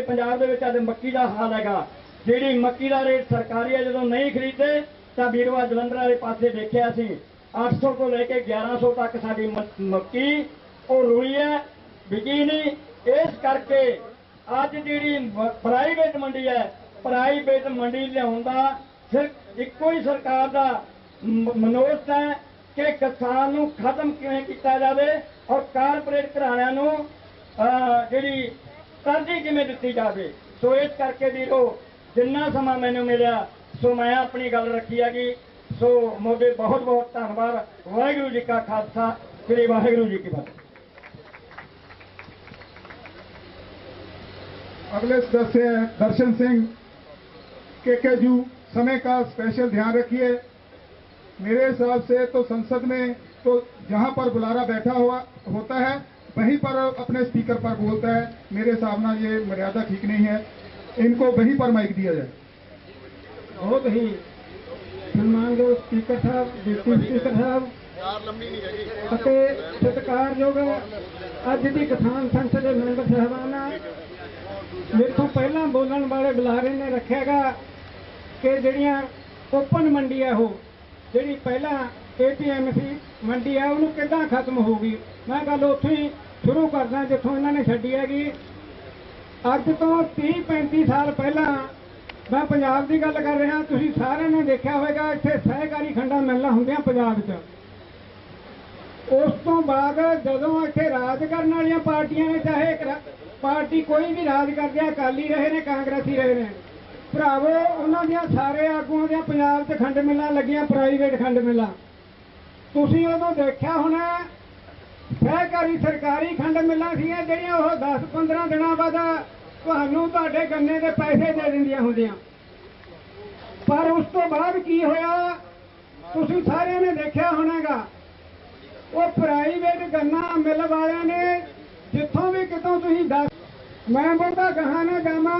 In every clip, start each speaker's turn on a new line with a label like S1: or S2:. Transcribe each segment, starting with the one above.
S1: पंजाब दे विच अज मक्की दा हाल हैगा। जिहड़ी मक्की दा रेट सरकारी है, जदों नहीं खरीदते तां वीरवा जलंधर वाले पासे देखिया सी 800 तो लेके 1100 तक साडी मक्की और रुई है, बिकी नहीं। इस करके अज जिहड़ी प्राइवेट मंडी है, प्राइवेट मंडी लिआउण दा सिर्फ इक्को ही सरकार दा मनोरथ है कि किसान नूं खत्म किवें कीता जावे और कारपोरेट घराणिਆਂ ਨੂੰ ਜਿਹੜੀ तरजीह किवें दित्ती जावे। सो इस करके वीरो जिन्ना समा मैनूं मिलिया सो मैं अपनी गल रखी हैगी। सो मोदे बहुत बहुत धन्नवाद। वाहिगुरू जी का खालसा, श्री वाहिगुरू जी की फतेह।
S2: अगले सदस्य दर्शन सिंह केकेजू, समय का स्पेशल ध्यान रखिए। मेरे हिसाब से तो संसद में तो जहां पर बुलारा बैठा हुआ होता है वहीं पर अपने स्पीकर पर बोलता है। मेरे हिसाब ना ये मर्यादा ठीक नहीं है, इनको वहीं पर माइक दिया जाए।
S3: बहुत ही सम्मानयोग स्पीकर साहब, डिप्टी स्पीकर साहब ਅਤੇ ਸਤਿਕਾਰਯੋਗ ਅੱਜ ਦੀ ਕਿਸਾਨ ਸੰਸਦ ਦੇ ਮੈਂਬਰ ਸਾਹਿਬਾਨਾਂ, ਮੇਰੇ ਤੋਂ ਪਹਿਲਾਂ ਬੋਲਣ ਵਾਲੇ ਬੁਲਾਰੇ ਨੇ ਰੱਖਿਆਗਾ ਕਿ ਜਿਹੜੀਆਂ ਓਪਨ ਮੰਡੀ ਹੈ ਉਹ ਜਿਹੜੀ ਪਹਿਲਾਂ APMC ਮੰਡੀ ਹੈ ਉਹਨੂੰ ਕਿੱਦਾਂ ਖਤਮ ਹੋਊਗੀ। ਮੈਂ ਗੱਲ ਉੱਥੋਂ ਹੀ ਸ਼ੁਰੂ ਕਰਦਾ ਜਿੱਥੋਂ ਇਹਨਾਂ ਨੇ ਛੱਡੀ ਹੈਗੀ। ਅੱਜ ਤੋਂ 30-35 ਸਾਲ ਪਹਿਲਾਂ मैं पंजाब की गल कर रहा। तुसीं सारिਆਂ ने देखा होगा इत्थे सहकारी खंडां मिलना होंदियां पंजाब च। उस तो बाद जदों इत्थे राज करने वाली पार्टियां ने, चाहे पार्टी कोई भी राज कर दिया, अकाली रहे ने कांग्रेसी रहे ने, भरावो उन्हां दियां सारे आगूआं दियां पंजाब च खंड मिलां लगियां, प्राइवेट खंड मिलां। तुसीं उदों देखिया होना सहकारी सरकारी खंड मिलां सीगियां जिहड़ियां ओह 10-15 दिनां बाद ਤੁਹਾਨੂੰ ਤੁਹਾਡੇ ਗੰਨੇ ਦੇ ਪੈਸੇ ਦੇ ਦਿੰਦੀਆਂ ਹੁੰਦੀਆਂ। ਪਰ ਉਸ ਤੋਂ ਬਾਅਦ ਕੀ ਹੋਇਆ ਤੁਸੀਂ ਸਾਰਿਆਂ ਨੇ ਦੇਖਿਆ ਹੋਣਾਗਾ। ਉਹ ਪ੍ਰਾਈਵੇਟ ਗੰਨਾ ਮਿਲ ਵਾਲਿਆਂ ਨੇ ਜਿੱਥੋਂ ਵੀ ਕਿਤੋਂ ਤੁਸੀਂ ਦੱਸ, ਮੈਂ ਬਹੁਤਾ ਗਾਹਾਂ ਨਾ ਜਾਵਾਂ,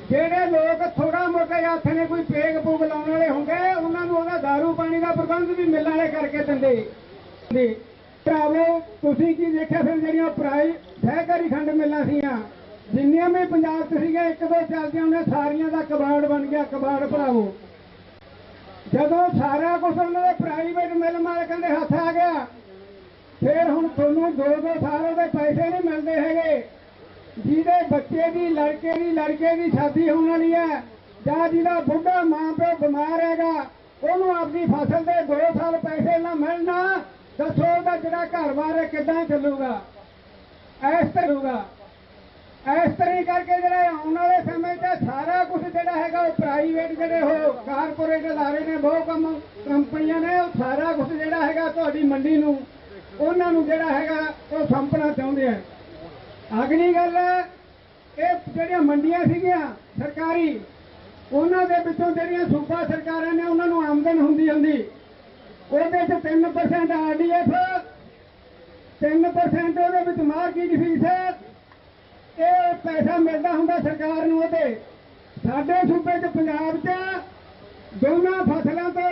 S3: ਜਿਹੜੇ ਲੋਕ ਥੋੜਾ ਮੋਟਾ ਹੱਥ ਨੇ ਕੋਈ ਪੇਗ ਪੂਗ ਲਾਉਣ ਵਾਲੇ ਹੁੰਦੇ ਉਹਨਾਂ ਨੂੰ ਉਹਦਾ ਦਾਰੂ ਪਾਣੀ ਦਾ ਪ੍ਰਬੰਧ ਵੀ ਮਿਲ ਵਾਲੇ ਕਰਕੇ ਦਿੰਦੇ। ਭਰਾਵੋ ਤੁਸੀਂ ਕੀ ਦੇਖਿਆ ਫਿਰ ਜਿਹੜੀਆਂ ਸਹਿਕਾਰੀ ਖੰਡ ਮਿਲਾਂ ਸੀਆਂ जिन्नियां भी पंजाब च सीगे, एक दो चलदियां उन्हें सारियां दा कबाड़ बन गया। कबाड़ भरावो जदों सारा कुछ उन्होंने प्राइवेट मिल मालकां दे हत्थ आ गया, फिर हुण तुहानूं 2-2 साल दे पैसे नहीं मिलते हैगे। जिहदे बच्चे की लड़के की शादी होने वाली है जां जिहदा बुढ़ा मां प्यो बीमार हैगा उहनूं अपनी फसल दे 2 साल पैसे ना मिलना, दसो उहदा जिहड़ा घर-बार है किदां चलूगा। इस तरह इस तरह करके जो आने वाले समय सारा कुछ जोड़ा है प्राइवेट जोड़े हो कारपोरेट अदारे ने, बहुत कम कंपनियां ने, सारा कुछ जोड़ा है तुहाडी मंडी नूं उन्होंने जोड़ा है वो संपना चाहते हैं। अगली गल ये जो मंडियां सीगियां सरकारी उन्होंने दे विचों जिहड़ियां सूबा सरकारां ने उन्होंने आमदन हुंदी उहदे च 3% RDF, 3% उहदे विच मार्केट फीस ये पैसा मिलता होंगे सरकार नूं। ते साडे सूबे च पंजाब च दोनों फसलों तो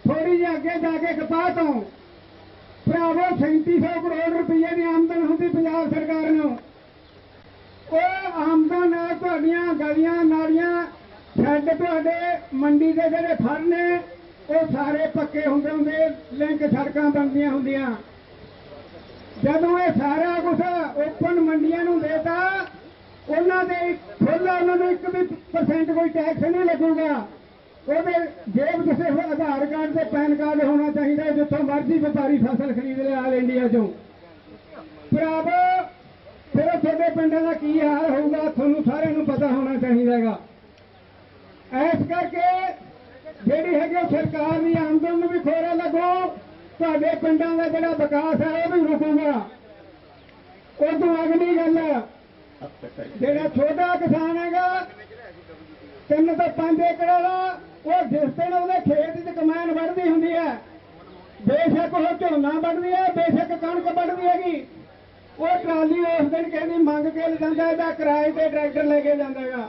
S3: थोड़ी जी अगे जाके कपाह तो भरावो 3700 करोड़ रुपये की आमदन होंगी पंजाब सरकार नूं। वो आमदन तुहाडियां गलियां नालियां शैड तुहाडे मंडी के जिहड़े फर ने वो सारे पक्के होंदे, लिंक सड़कां बनदियां होंदियां। जदों ये सारा कुछ ओपन मंडियां नूं देता उन्होंने फुल उन्होंने 1% कोई टैक्स नहीं लगेगा। वो जेब च सिर्फ आधार कार्ड से पैन कार्ड होना चाहिए, जितों मर्जी व्यापारी फसल खरीद ले ऑल इंडिया चों। भरावो फिर थोड़े पिंडां दा की हाल होगा थानूं सारिआं नूं पता होना चाहिएगा। इस करके जिहड़ी हैगी सरकार की आमदन नूं भी खोरा लगो, तुहाडे पिंडां दा जिहड़ा विकास है वो भी रुकूगा। उदों अगली गल जिहड़ा छोटा किसान हैगा 3 ਤੋਂ 5 एकड़ वाला वो जिस दिन ਉਹਦੇ खेत च कमैन वढ़दी हुंदी है, बेशक वो झोना वढ़दी है, बेशक कणक वढ़दी हैगी, वो ट्राली उस दिन कहनी मंग के ले जांदा है, किराए ते ट्रैक्टर लेके जांदा हैगा।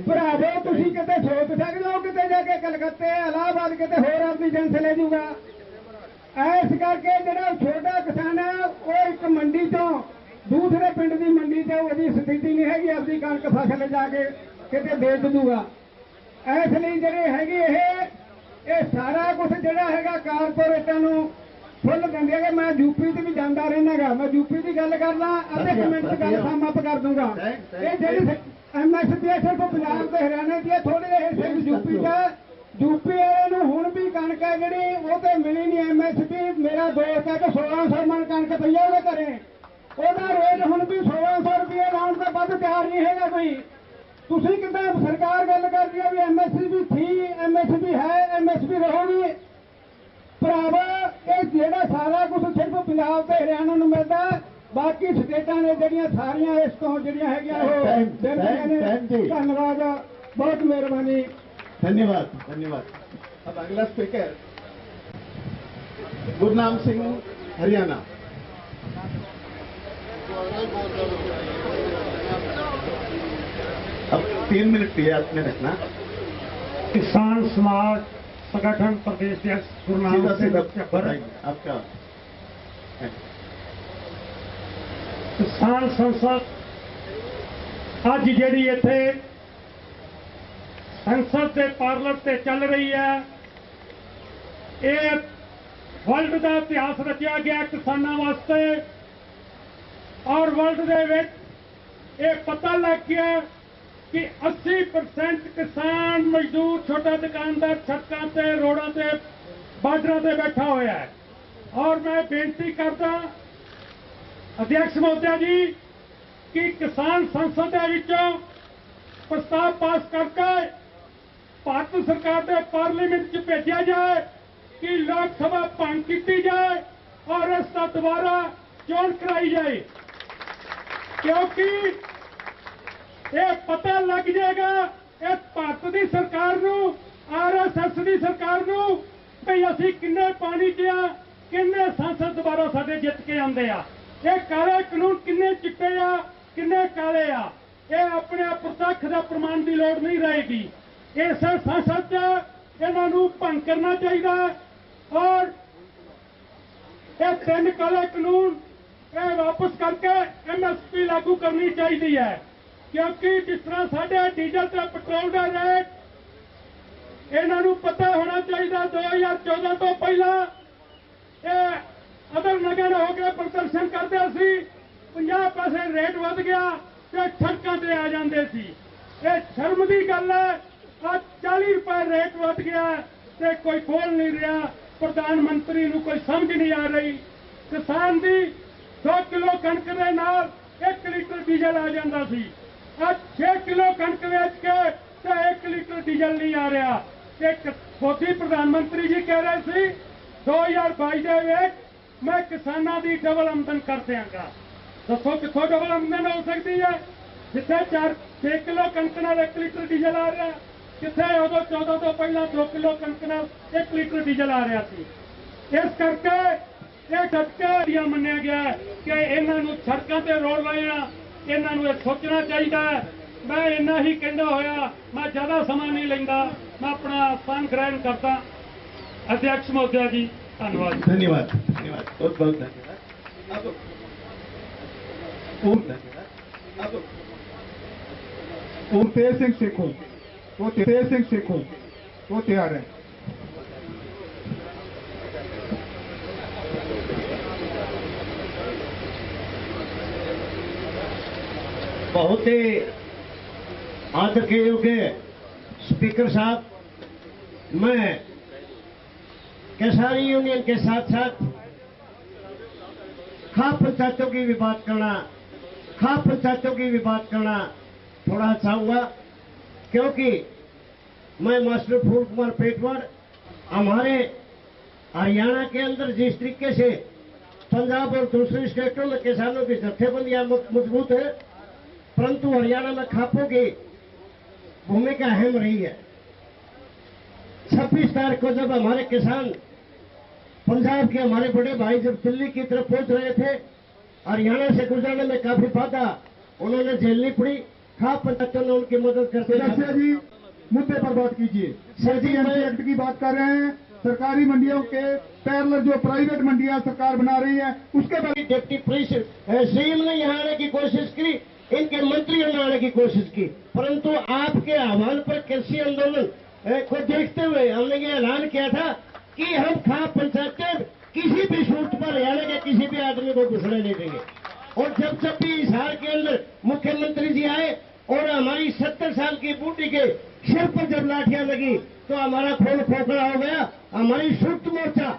S3: भरावो तुसीं किते सोच सकदे हो किते जाके कलकत्ते इलाहाबाद किते होर अपनी जिनस ले जूगा। इस करके जो छोटा किसान है वो एक मंडी चो ਦੂਸਰੇ ਪਿੰਡ ਦੀ ਮੰਡੀ 'ਚ ਉਹਦੀ ਸਥਿਤੀ ਨਹੀਂ ਹੈਗੀ ਆਪਦੀ ਕਣਕ ਫਸਲ ਜਾ ਕੇ ਕਿਤੇ ਵੇਚ ਦੂਗਾ। ਇਸ ਲਈ ਜਿਹੜੇ ਹੈਗੇ ਇਹ ਸਾਰਾ ਕੁਝ ਜਿਹੜਾ ਹੈਗਾ ਕਾਰਪੋਰੇਟਾਂ ਨੂੰ ਫੁੱਲ ਦਿੰਦੇ ਹੈਗੇ। ਮੈਂ ਯੂਪੀ 'ਚ ਵੀ ਜਾਂਦਾ ਰਹਿਣਾਗਾ, ਮੈਂ ਯੂਪੀ ਦੀ ਗੱਲ ਕਰਦਾ, ਅੱਧੇ ਕੁ ਮਿੰਟ 'ਚ ਗੱਲ ਸਮਾਪਤ ਕਰ ਦੂੰਗਾ। ਇਹ ਜਿਹੜੀ MSP ਸਿਰਫ ਪੰਜਾਬ ਤੇ ਹਰਿਆਣੇ ਦੀ ਥੋੜੇ ਜਿਹੇ ਹਿੱਸੇ ਯੂਪੀ 'ਚ, ਯੂਪੀ ਵਾਲੇ ਨੂੰ ਹੁਣ ਵੀ ਕਣਕ ਹੈ ਜਿਹੜੀ ਉਹ ਤੇ ਮਿਲੀ ਨਹੀਂ MSP। ਮੇਰਾ ਦੋਸਤ ਹੈ ਕਿ 1600 ਮਣ ਕਣਕ ਪਈ ਹੈ ਉਹਦੇ ਘਰੇ, ਉਹਦਾ ਰੇਟ ਹੁਣ ਵੀ 1600 ਰੁਪਏ ਲਾਉਣ ਤੋਂ ਵੱਧ ਤਿਆਰ ਨਹੀਂ ਹੈਗਾ ਕੋਈ। ਤੁਸੀਂ ਕਿੱਦਾਂ ਸਰਕਾਰ ਗੱਲ ਕਰਦੀ ਹੈ ਵੀ MSP ਥੀ, MSP ਹੈ, MSP ਰਹੂਗੀ। ਭਰਾਵਾ ਇਹ ਜਿਹੜਾ ਸਾਰਾ ਕੁਝ ਸਿਰਫ ਪੰਜਾਬ ਤੇ ਹਰਿਆਣਾ ਨੂੰ ਮਿਲਦਾ, ਬਾਕੀ ਸਟੇਟਾਂ ਨੇ ਜਿਹੜੀਆਂ ਸਾਰੀਆਂ ਇਸ ਤੋਂ ਜਿਹੜੀਆਂ ਹੈਗੀਆਂ ਉਹ ਦਿੰਦੀਆਂ ਨੇ। ਧੰਨਵਾਦ, ਬਹੁਤ ਮਿਹਰਬਾਨੀ।
S4: धन्यवाद धन्यवाद। अब अगला स्पीकर गुरनाम सिंह हरियाणा। अब 3 मिनट के आपने रखना।
S5: किसान समाज संगठन प्रदेश अध्यक्ष गुरनाम सिंह झब्बर।
S4: आपका
S5: किसान संसद ਅੱਜ ਜਿਹੜੀ ਇੱਥੇ संसद के पार्लर से चल रही है, ये वर्ल्ड का इतिहास रचिया गया किसानों वास्ते। और वर्ल्ड दे विच ये पता लग गया कि 80% किसान मजदूर छोटा दुकानदार सड़कों से रोडों से बार्डरों से बैठा हुआ है। और मैं बेनती करता अध्यक्ष महोदय जी कि किसान संसद के विचों प्रस्ताव पास करके भारत सरकार के पार्लीमेंट च भेजा जाए कि लोक सभा भंग की जाए और इसका दोबारा चोन कराई जाए, क्योंकि ये पता लग जाएगा इस भारत की सरकार नूं, RSS की सरकार नूं भी असीं किन्ने पानी च आ, किन्ने सांसद दोबारा साडे जित के आंदे आ। ये काले कानून किन्ने चिट्टे आ, किन्ने काले आ, ये अपने प्रत्यक्ष का प्रमाण की लोड़ नहीं रहेगी। इस संसद इन्हों भंग करना चाहिए और ये 3 काले कानून वापस करके MSP लागू करनी चाहिए है। क्योंकि जिस तरह साढ़े डीजल से पेट्रोल का रेट इन्हों पता होना चाहिए 2014 तो पहला अदर नगर हो गए प्रदर्शन करते सी 50 पैसे रेट वध गया तो सड़कों से आ जाते सी। ये शर्म की गल है, आज 40 रुपए रेट वध गया तो कोई बोल नहीं रहा, प्रधानमंत्री नूं कोई समझ नहीं आ रही। किसान की 100 किलो कणक के नाल 1 लीटर डीजल आ जाता सी, आज 6 किलो कणक वेच के तो 1 लीटर डीजल नहीं आ रहा। एक मोदी प्रधानमंत्री जी कह रहे थे 2022 के विच मैं किसानों की डबल आमदन कर देंगा। दसो कितों डबल आमदन हो सकती है, जिथे 6 किलो कणक नाल 1 लीटर डीजल आ रहा, किथे उदों 14 तो पहला 2 किलो कणक नाल 1 लीटर डीजल आ रहा थी। इस करके ये झटका मन्निया गया कि इन्हों सड़कों से रोड लाया, इन्हों सोचना चाहिए। मैं इन्ना ही कहता होया मैं ज़्यादा समा नहीं लेंदा, मैं अपना स्थान ग्रहण करता। अध्यक्ष महोदय जी धन्यवाद।
S4: धन्यवाद धन्यवाद, बहुत बहुत धन्यवाद। अब
S2: तेज सिंह शेखों, वो तेज सिंह शेखों वो तैयार है।
S6: बहुत ही आदर के योग्य स्पीकर साहब, मैं किसान यूनियन के साथ साथ खाप पंचायतों की भी बात करना थोड़ा चाहूंगा, क्योंकि मैं मास्टर फूल कुमार पेटवर हमारे हरियाणा के अंदर जिस तरीके से पंजाब और दूसरी स्टेटों में किसानों की जत्थेबंदियां मजबूत है, परंतु हरियाणा में खापों की भूमिका अहम रही है। 26 तारीख को जब हमारे किसान पंजाब के हमारे बड़े भाई जब दिल्ली की तरफ पहुंच रहे थे, हरियाणा से गुजरने में काफी बाधा उन्होंने झेलनी पड़ी। खाप पंचायतों ने उनकी मदद करते
S2: जी मुद्दे पर बात कीजिए।
S6: सर जी,
S2: एंटी एक्ट की बात कर रहे हैं, सरकारी मंडियों के पैरेलल जो प्राइवेट मंडियां सरकार बना रही है उसके बारे में
S6: डिप्टी सीएम ने यहाँ आने की कोशिश की, इनके मंत्रियों ने आने की कोशिश की, परंतु आपके आह्वान पर कृषि आंदोलन को देखते हुए हमने ये ऐलान किया था कि हम खाप पंचायत के किसी भी सूट पर हरियाणा के किसी भी आदमी को घुसने नहीं देंगे। और जब भी हिसार के अंदर मुख्यमंत्री जी आए और हमारी 70 साल की बूढ़ी के सिर पर जब लाठियां लगी तो हमारा खून खोखला हो गया। हमारी संयुक्त मोर्चा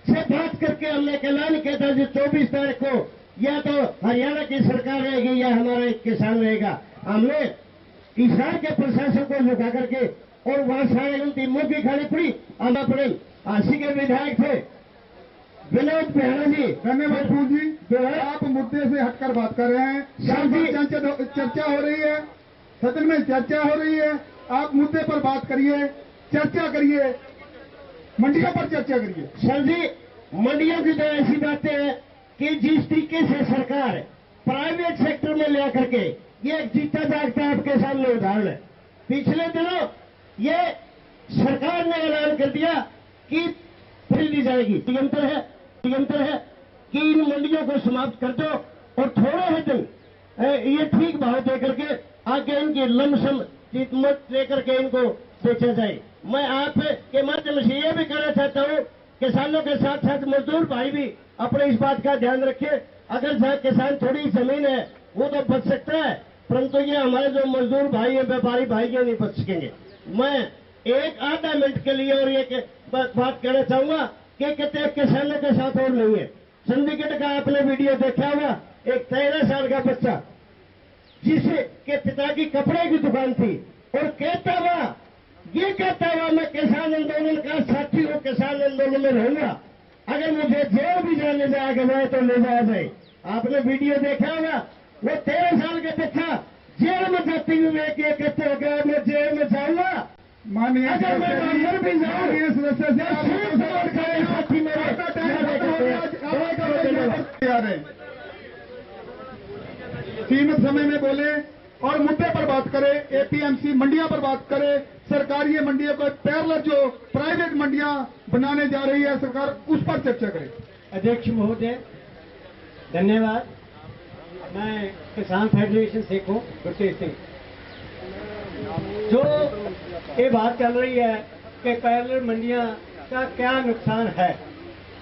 S6: से बात करके हमने एक ऐलान किया था जो 24 तारीख को या तो हरियाणा की सरकार रहेगी या हमारा एक किसान रहेगा। हमने हिसार के प्रशासन को झुका करके और वहां सारे उनकी मुंह की खानी पड़ी। हम अपने आशी के विधायक थे विनोद बिहाना जी।
S2: धन्यवाद फूल जी, जो है आप मुद्दे से हटकर बात कर रहे हैं। चर्चा हो रही है, सदन में चर्चा हो रही है, आप मुद्दे पर बात करिए, चर्चा करिए, मंडियों पर चर्चा करिए।
S6: सर जी, मंडियों की तो ऐसी बातें हैं कि जिस तरीके से सरकार प्राइवेट सेक्टर में ले करके ये एक जीता जागता आपके सामने उदाहरण है। पिछले दिनों ये सरकार ने ऐलान कर दिया कि फ्री दी जाएगी। निरंतर है कि इन मंडियों को समाप्त कर दो और थोड़े ही दिन ये ठीक भाव दे करके आगे इनकी लमसम कीमत दे करके इनको बेचा जाए। मैं आप के माध्यम से ये भी कहना चाहता हूँ, किसानों के साथ साथ मजदूर भाई भी अपने इस बात का ध्यान रखिए। अगर जहाँ किसान थोड़ी जमीन है वो तो बच सकता है, परंतु ये हमारे जो मजदूर भाई है, व्यापारी भाई ये नहीं बच सकेंगे। मैं एक आधा मिनट के लिए और ये बात कहना चाहूंगा कि कहते किसानों के साथ और नहीं है। सिंडिकेट का आपने वीडियो देखा होगा, एक 13 साल का बच्चा जिसके पिता की कपड़े की दुकान थी और कहता हुआ मैं किसान आंदोलन का साथी हूं, किसान आंदोलन में रहूंगा, अगर मुझे जेल भी जाने जाएगा जाए तो ले जाया जाए। आपने वीडियो देखा होगा, वो 13 साल का बच्चा जेल में जाते हुए कहते हो गया मैं जेल में जाऊंगा,
S2: माननीय
S6: अगर मैं अंदर भी
S2: सीमित समय में बोले और मुद्दे पर बात करें, एपीएमसी मंडियां पर बात करें, सरकारी मंडियों को पैरेलल जो प्राइवेट मंडियां बनाने जा रही है सरकार, उस पर चर्चा करें।
S3: अध्यक्ष महोदय धन्यवाद। मैं किसान फेडरेशन से हूँ गुरतेज सिंह। जो ये बात चल रही है कि पैरेलल मंडियां का क्या नुकसान है,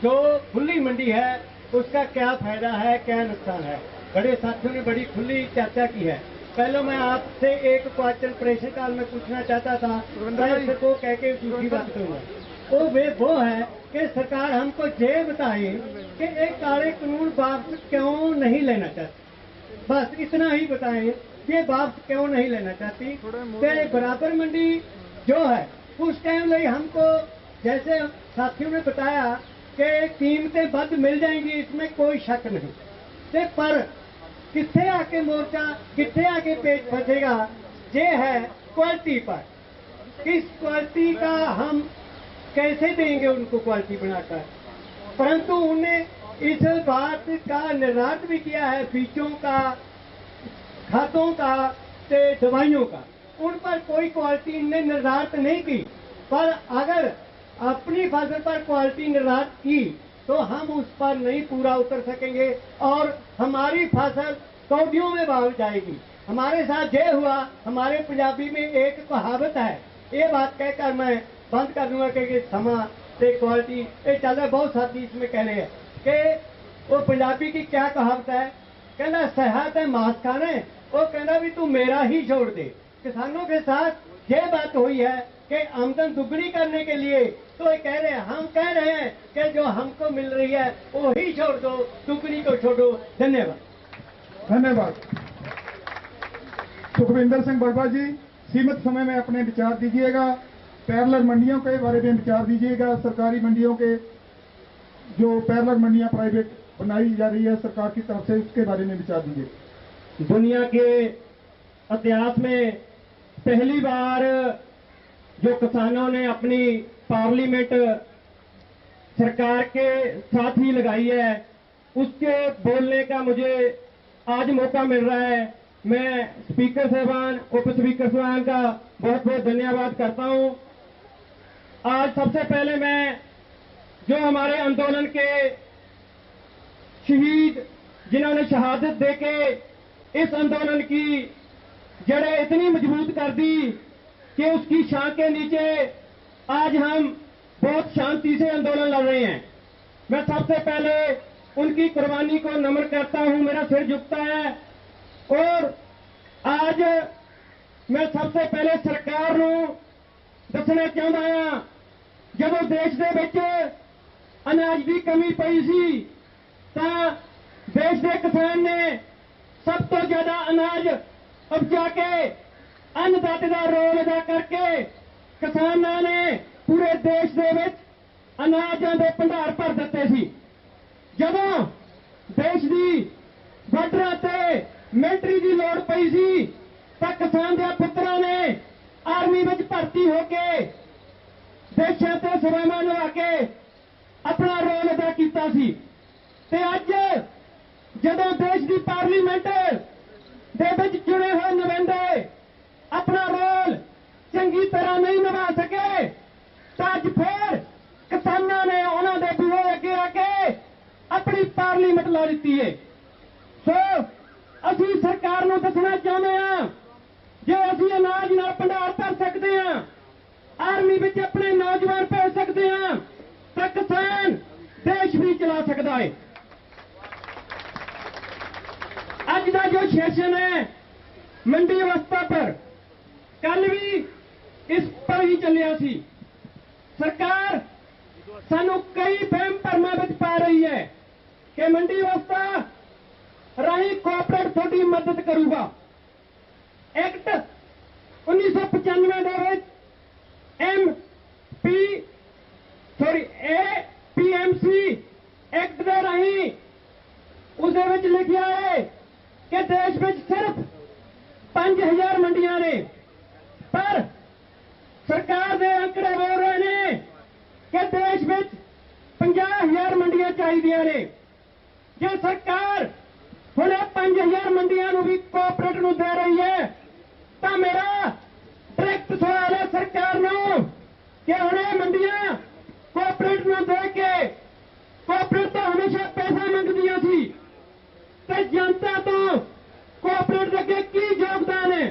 S3: जो खुली मंडी है उसका क्या फायदा है, क्या नुकसान है, बड़े साथियों ने बड़ी खुली चर्चा की है। पहले मैं आपसे एक क्वेश्चन प्रश्न काल में पूछना चाहता था, मैं को कह के दूसरी बात करूंगा। वो है कि सरकार हमको ये बताए कि एक काले कानून वापस क्यों नहीं लेना चाहती, बस इतना ही बताएं, ये वापस क्यों नहीं लेना चाहती। तो बराबर मंडी जो है उस टाइम में हमको जैसे साथियों ने बताया कि कीमतें बद मिल जाएंगी, इसमें कोई शक नहीं। पर कितने आके मोर्चा, कितने आके पेट फंसेगा, ये है क्वालिटी पर। किस क्वालिटी का हम कैसे देंगे उनको क्वालिटी बनाकर, परंतु उन्हें इस बात का निर्धारण भी किया है, बीजों का, खादों का, दवाइयों का, उन पर कोई क्वालिटी इनने निर्धारित नहीं की। पर अगर अपनी फसल पर क्वालिटी निर्धारित की तो हम उस पर नहीं पूरा उतर सकेंगे और हमारी फसल कौडियों में भाग जाएगी। हमारे साथ ये हुआ, हमारे पंजाबी में एक कहावत है, ये बात कहकर मैं बंद कर दूंगा कि समा से क्वालिटी ये चल रहा है। बहुत साथी इसमें कह रहे हैं कि वो पंजाबी की क्या कहावत है, कहना सेहत है मांस खाने, वो कहना भी तू मेरा ही छोड़ दे। किसानों के साथ ये बात हुई है कि आमदन दुगनी करने के लिए तो ये कह रहे हैं, हम कह रहे हैं कि जो हमको मिल रही है वो ही छोड़ दो, दुगनी को छोड़ो। धन्यवाद।
S2: धन्यवाद। सुखविंदर सिंह बड़वा जी, सीमित समय में अपने विचार दीजिएगा। पैरेलल मंडियों के बारे में विचार दीजिएगा। सरकारी मंडियों के जो पैरेलल मंडियां प्राइवेट बनाई जा रही है सरकार की तरफ से, उसके बारे में विचार दीजिए।
S1: दुनिया के इतिहास में पहली बार जो किसानों ने अपनी पार्लियामेंट सरकार के साथ ही लगाई है, उसके बोलने का मुझे आज मौका मिल रहा है। मैं स्पीकर साहबान, उप स्पीकर साहबान का बहुत बहुत धन्यवाद करता हूं। आज सबसे पहले मैं जो हमारे आंदोलन के शहीद जिन्होंने शहादत देके इस आंदोलन की जड़ें इतनी मजबूत कर दी कि उसकी छां के नीचे आज हम बहुत शांति से आंदोलन लड़ रहे हैं। मैं सबसे पहले उनकी कुर्बानी को नमन करता हूं, मेरा सिर झुकता है। और आज मैं सबसे पहले सरकार ਨੂੰ ਦੱਸਣਾ ਚਾਹੁੰਦਾ ਹਾਂ, ਜਦੋਂ ਦੇਸ਼ ਦੇ ਵਿੱਚ ਅਨਾਜ ਦੀ ਕਮੀ ਪਈ ਸੀ ਤਾਂ ਦੇਸ਼ ਦੇ ਕਿਸਾਨ ਨੇ ਸਭ ਤੋਂ ਜ਼ਿਆਦਾ ਅਨਾਜ ਉਪਜਾ ਕੇ ਅੰਨਦਾਤੇ ਦਾ ਰੋਲ ਅਦਾ ਕਰਕੇ ਕਿਸਾਨਾਂ ਨੇ ਪੂਰੇ ਦੇਸ਼ ਦੇ ਵਿੱਚ ਅਨਾਜਾਂ ਦੇ ਭੰਡਾਰ ਭਰ ਦਿੱਤੇ ਸੀ। ਜਦੋਂ ਦੇਸ਼ ਦੀ ਬਾਰਡਰਾਂ ਤੇ ਮਿਲਟਰੀ ਦੀ ਲੋੜ ਪਈ ਸੀ ਤਾਂ ਕਿਸਾਨ ਦੇ ਪੁੱਤਰਾਂ ਨੇ ਆਰਮੀ ਵਿੱਚ ਭਰਤੀ ਹੋ ਕੇ ਦੇਸ਼ਾਂ ਤੇ ਸੇਵਾਵਾਂ ਨਿਭਾ ਕੇ ਆਪਣਾ ਰੋਲ ਅਦਾ ਕੀਤਾ ਸੀ। ਤੇ ਅੱਜ ਜਦੋਂ ਦੇਸ਼ ਦੀ ਪਾਰਲੀਮੈਂਟ ਦੇ ਵਿੱਚ ਚੁਣੇ ਹੋਏ ਨੁਮਾਇੰਦੇ ਆਪਣਾ ਰੋਲ ਚੰਗੀ ਤਰ੍ਹਾਂ ਨਹੀਂ ਨਿਭਾ ਸਕੇ ਤਾਂ ਅੱਜ ਫਿਰ ਕਿਸਾਨਾਂ ਨੇ ਉਹਨਾਂ ਦੇ ਬੂਹੇ ਅੱਗੇ ਆ ਕੇ ਆਪਣੀ ਪਾਰਲੀਮੈਂਟ ਲਾ ਦਿੱਤੀ ਹੈ। ਸੋ ਅਸੀਂ ਸਰਕਾਰ ਨੂੰ ਦੱਸਣਾ ਚਾਹੁੰਦੇ ਹਾਂ, ਜੇ ਅਸੀਂ ਅਨਾਜ ਨਾਲ ਭੰਡਾਰ ਭਰ ਸਕਦੇ ਹਾਂ, ਆਰਮੀ ਵਿੱਚ ਆਪਣੇ ਨੌਜਵਾਨ ਭੇਜ ਸਕਦੇ ਹਾਂ, ਤਾਂ ਕਿਸਾਨ ਦੇਸ਼ ਵੀ ਚਲਾ ਸਕਦਾ ਹੈ। ਅੱਜ ਦਾ ਜੋ ਸੈਸ਼ਨ ਹੈ ਮੰਡੀ ਅਵਸਥਾ ਪਰ, ਕੱਲ ਵੀ ਇਸ ਪਰ ਹੀ ਚੱਲਿਆ ਸੀ। ਸਰਕਾਰ ਸਾਨੂੰ ਕਈ ਵਹਿਮ ਭਰਮਾਂ ਵਿੱਚ ਪਾ ਰਹੀ ਹੈ ਕਿ ਮੰਡੀ ਅਵਸਥਾ ਰਾਹੀਂ ਕੋਆਪਰੇਟ ਤੁਹਾਡੀ ਮਦਦ ਕਰੂਗਾ। ਐਕਟ 1995 ਦੇ ਵਿੱਚ APMC ਐਕਟ ਦੇ ਰਾਹੀਂ उसदे विच लिखिया है कि देश में सिर्फ 5000 मंडियां ने, पर सरकार दे आंकड़े बोल रहे हैं कि देश में 50,000 मंडियां चाहिए ने। जे सरकार हुण 5000 मंडियां नूं भी कोआपरेट नूं दे रही है तो मेरा डायरेक्ट सवाल है सरकार नूं कि हुण ये मंडियां कोआपरेट नूं दे के, कोआपरेट तो हमेशा पैसा मंगदियां सी ਤੇ ਜਨਤਾ ਤੋਂ ਕੋਆਪਰੇਟ ਦੇ ਅੱਗੇ ਕੀ ਯੋਗਦਾਨ ਹੈ?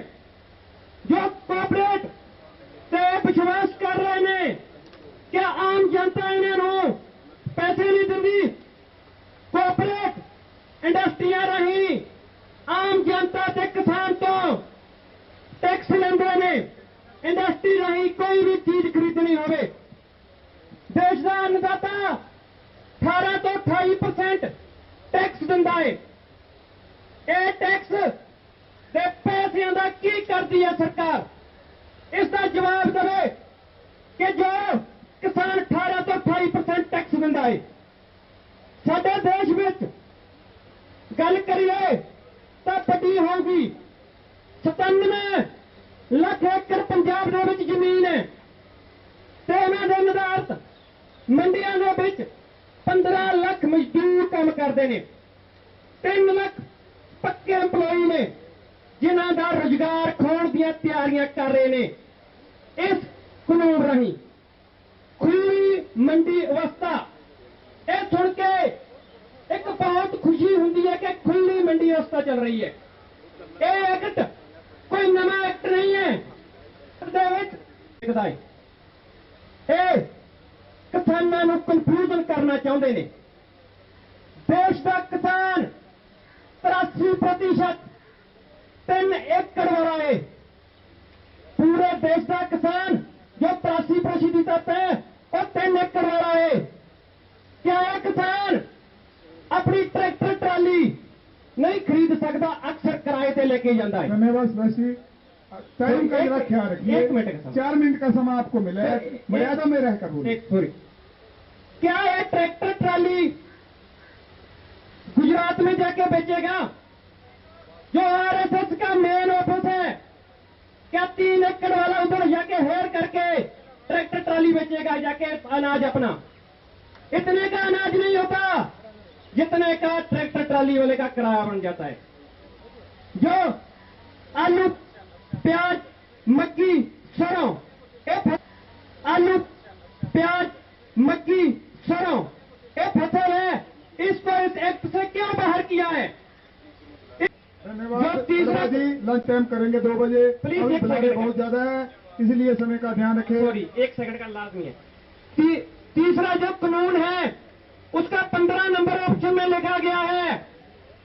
S1: ਜੋ ਕੋਆਪਰੇਟ ਤੇ ਵਿਸ਼ਵਾਸ ਕਰ ਰਹੇ ਨੇ ਕਿ ਆਮ ਜਨਤਾ ਇਹਨਾਂ ਨੂੰ ਪੈਸੇ ਨਹੀਂ ਦਿੰਦੀ, ਕੋਆਪਰੇਟ ਇੰਡਸਟਰੀਆਂ ਰਾਹੀਂ ਆਮ ਜਨਤਾ ਤੇ ਕਿਸਾਨ ਤੋਂ ਟੈਕਸ ਲੈਂਦੇ ਨੇ। ਇੰਡਸਟਰੀ ਰਾਹੀਂ ਕੋਈ ਵੀ ਚੀਜ਼ ਖਰੀਦਣੀ ਹੋਵੇ, ਦੇਸ਼ ਦਾ ਅੰਨਦਾਤਾ 18 ਤੋਂ 28% ਟੈਕਸ ਦਿੰਦਾ ਹੈ। ਇਹ ਟੈਕਸ ਦੇ ਪੈਸਿਆਂ ਦਾ ਕੀ ਕਰਦੀ ਹੈ ਸਰਕਾਰ? ਇਸ ਦਾ ਜਵਾਬ ਦੇਵੇ ਕਿ ਜੋ ਕਿਸਾਨ 18 ਤੋਂ 28% ਟੈਕਸ ਦਿੰਦਾ ਹੈ। ਸਾਡੇ ਦੇਸ਼ ਵਿੱਚ ਗੱਲ ਕਰੀਏ ਤਾਂ ਵੱਡੀ ਹੋਊਗੀ। 97 ਲੱਖ ਏਕੜ ਪੰਜਾਬ ਦੇ ਵਿੱਚ ਜ਼ਮੀਨ ਹੈ ਤੇ ਇਹਨਾਂ ਦੇ ਨਿਰਧਾਰਤ ਮੰਡੀਆਂ ਦੇ ਵਿੱਚ 15 ਲੱਖ ਮਜ਼ਦੂਰ ਕੰਮ ਕਰਦੇ ਨੇ, 3 ਲੱਖ ਪੱਕੇ EMPLOYE ਨੇ ਜਿਨ੍ਹਾਂ ਦਾ ਰੁਜ਼ਗਾਰ ਖੋਣ ਦੀਆਂ ਤਿਆਰੀਆਂ ਕਰ ਰਹੇ ਨੇ। ਇਸ ਕਾਨੂੰਨ ਰਾਹੀਂ ਖੁੱਲੀ ਮੰਡੀ ਅਵਸਥਾ, ਇਹ ਸੁਣ ਕੇ ਇੱਕ ਬਹੁਤ ਖੁਸ਼ੀ ਹੁੰਦੀ ਹੈ ਕਿ ਖੁੱਲੀ ਮੰਡੀ ਅਵਸਥਾ ਚੱਲ ਰਹੀ ਹੈ। ਇਹ ਐਕਟ ਕੋਈ ਨਵਾਂ ਐਕਟ ਨਹੀਂ ਹੈ, ਦੇ ਵਿੱਚ ਲਿਖਦਾ ਹੈ ਇਹ ਕਿਸਾਨਾਂ ਨੂੰ ਕਨਫਿਊਜ਼ਨ ਕਰਨਾ ਚਾਹੁੰਦੇ ਨੇ। ਦੇਸ਼ ਦਾ ਕਿਸਾਨ 83% 3 ਏਕੜ ਵਾਲਾ ਹੈ। पूरे देश का किसान जो 83% है वो 3 एकड़ वाला है। क्या है किसान अपनी ट्रैक्टर ट्राली नहीं खरीद सकता, अक्सर किराए पे लेके जाता है।
S2: धन्यवाद वैसी टाइम का जरा ख्याल रखिए।
S1: 1 मिनट का
S2: 4 मिनट का समय आपको मिला है, मर्यादा में रहकर बोलिए।
S1: सॉरी, क्या है ट्रैक्टर ट्राली गुजरात में जाके बेचेगा? जो आरएसएस का मेन ऑफिस है, क्या 3 एकड़ वाला उधर जाके हेर करके ट्रैक्टर ट्राली बेचेगा जाके अनाज अपना? इतने का अनाज नहीं होता जितने का ट्रैक्टर ट्राली वाले का किराया बन जाता है। जो आलू, प्याज, मक्की, सरों, आलू
S2: टाइम करेंगे 2 बजे।
S3: Please,
S2: अभी
S3: एक
S2: बुलारे
S3: सेकंड।
S2: बहुत ज्यादा है, इसलिए समय का ध्यान रखें।
S3: सॉरी, 1 सेकंड का लाजमी है। तीसरा जो कानून है उसका 15 नंबर ऑप्शन में लिखा गया है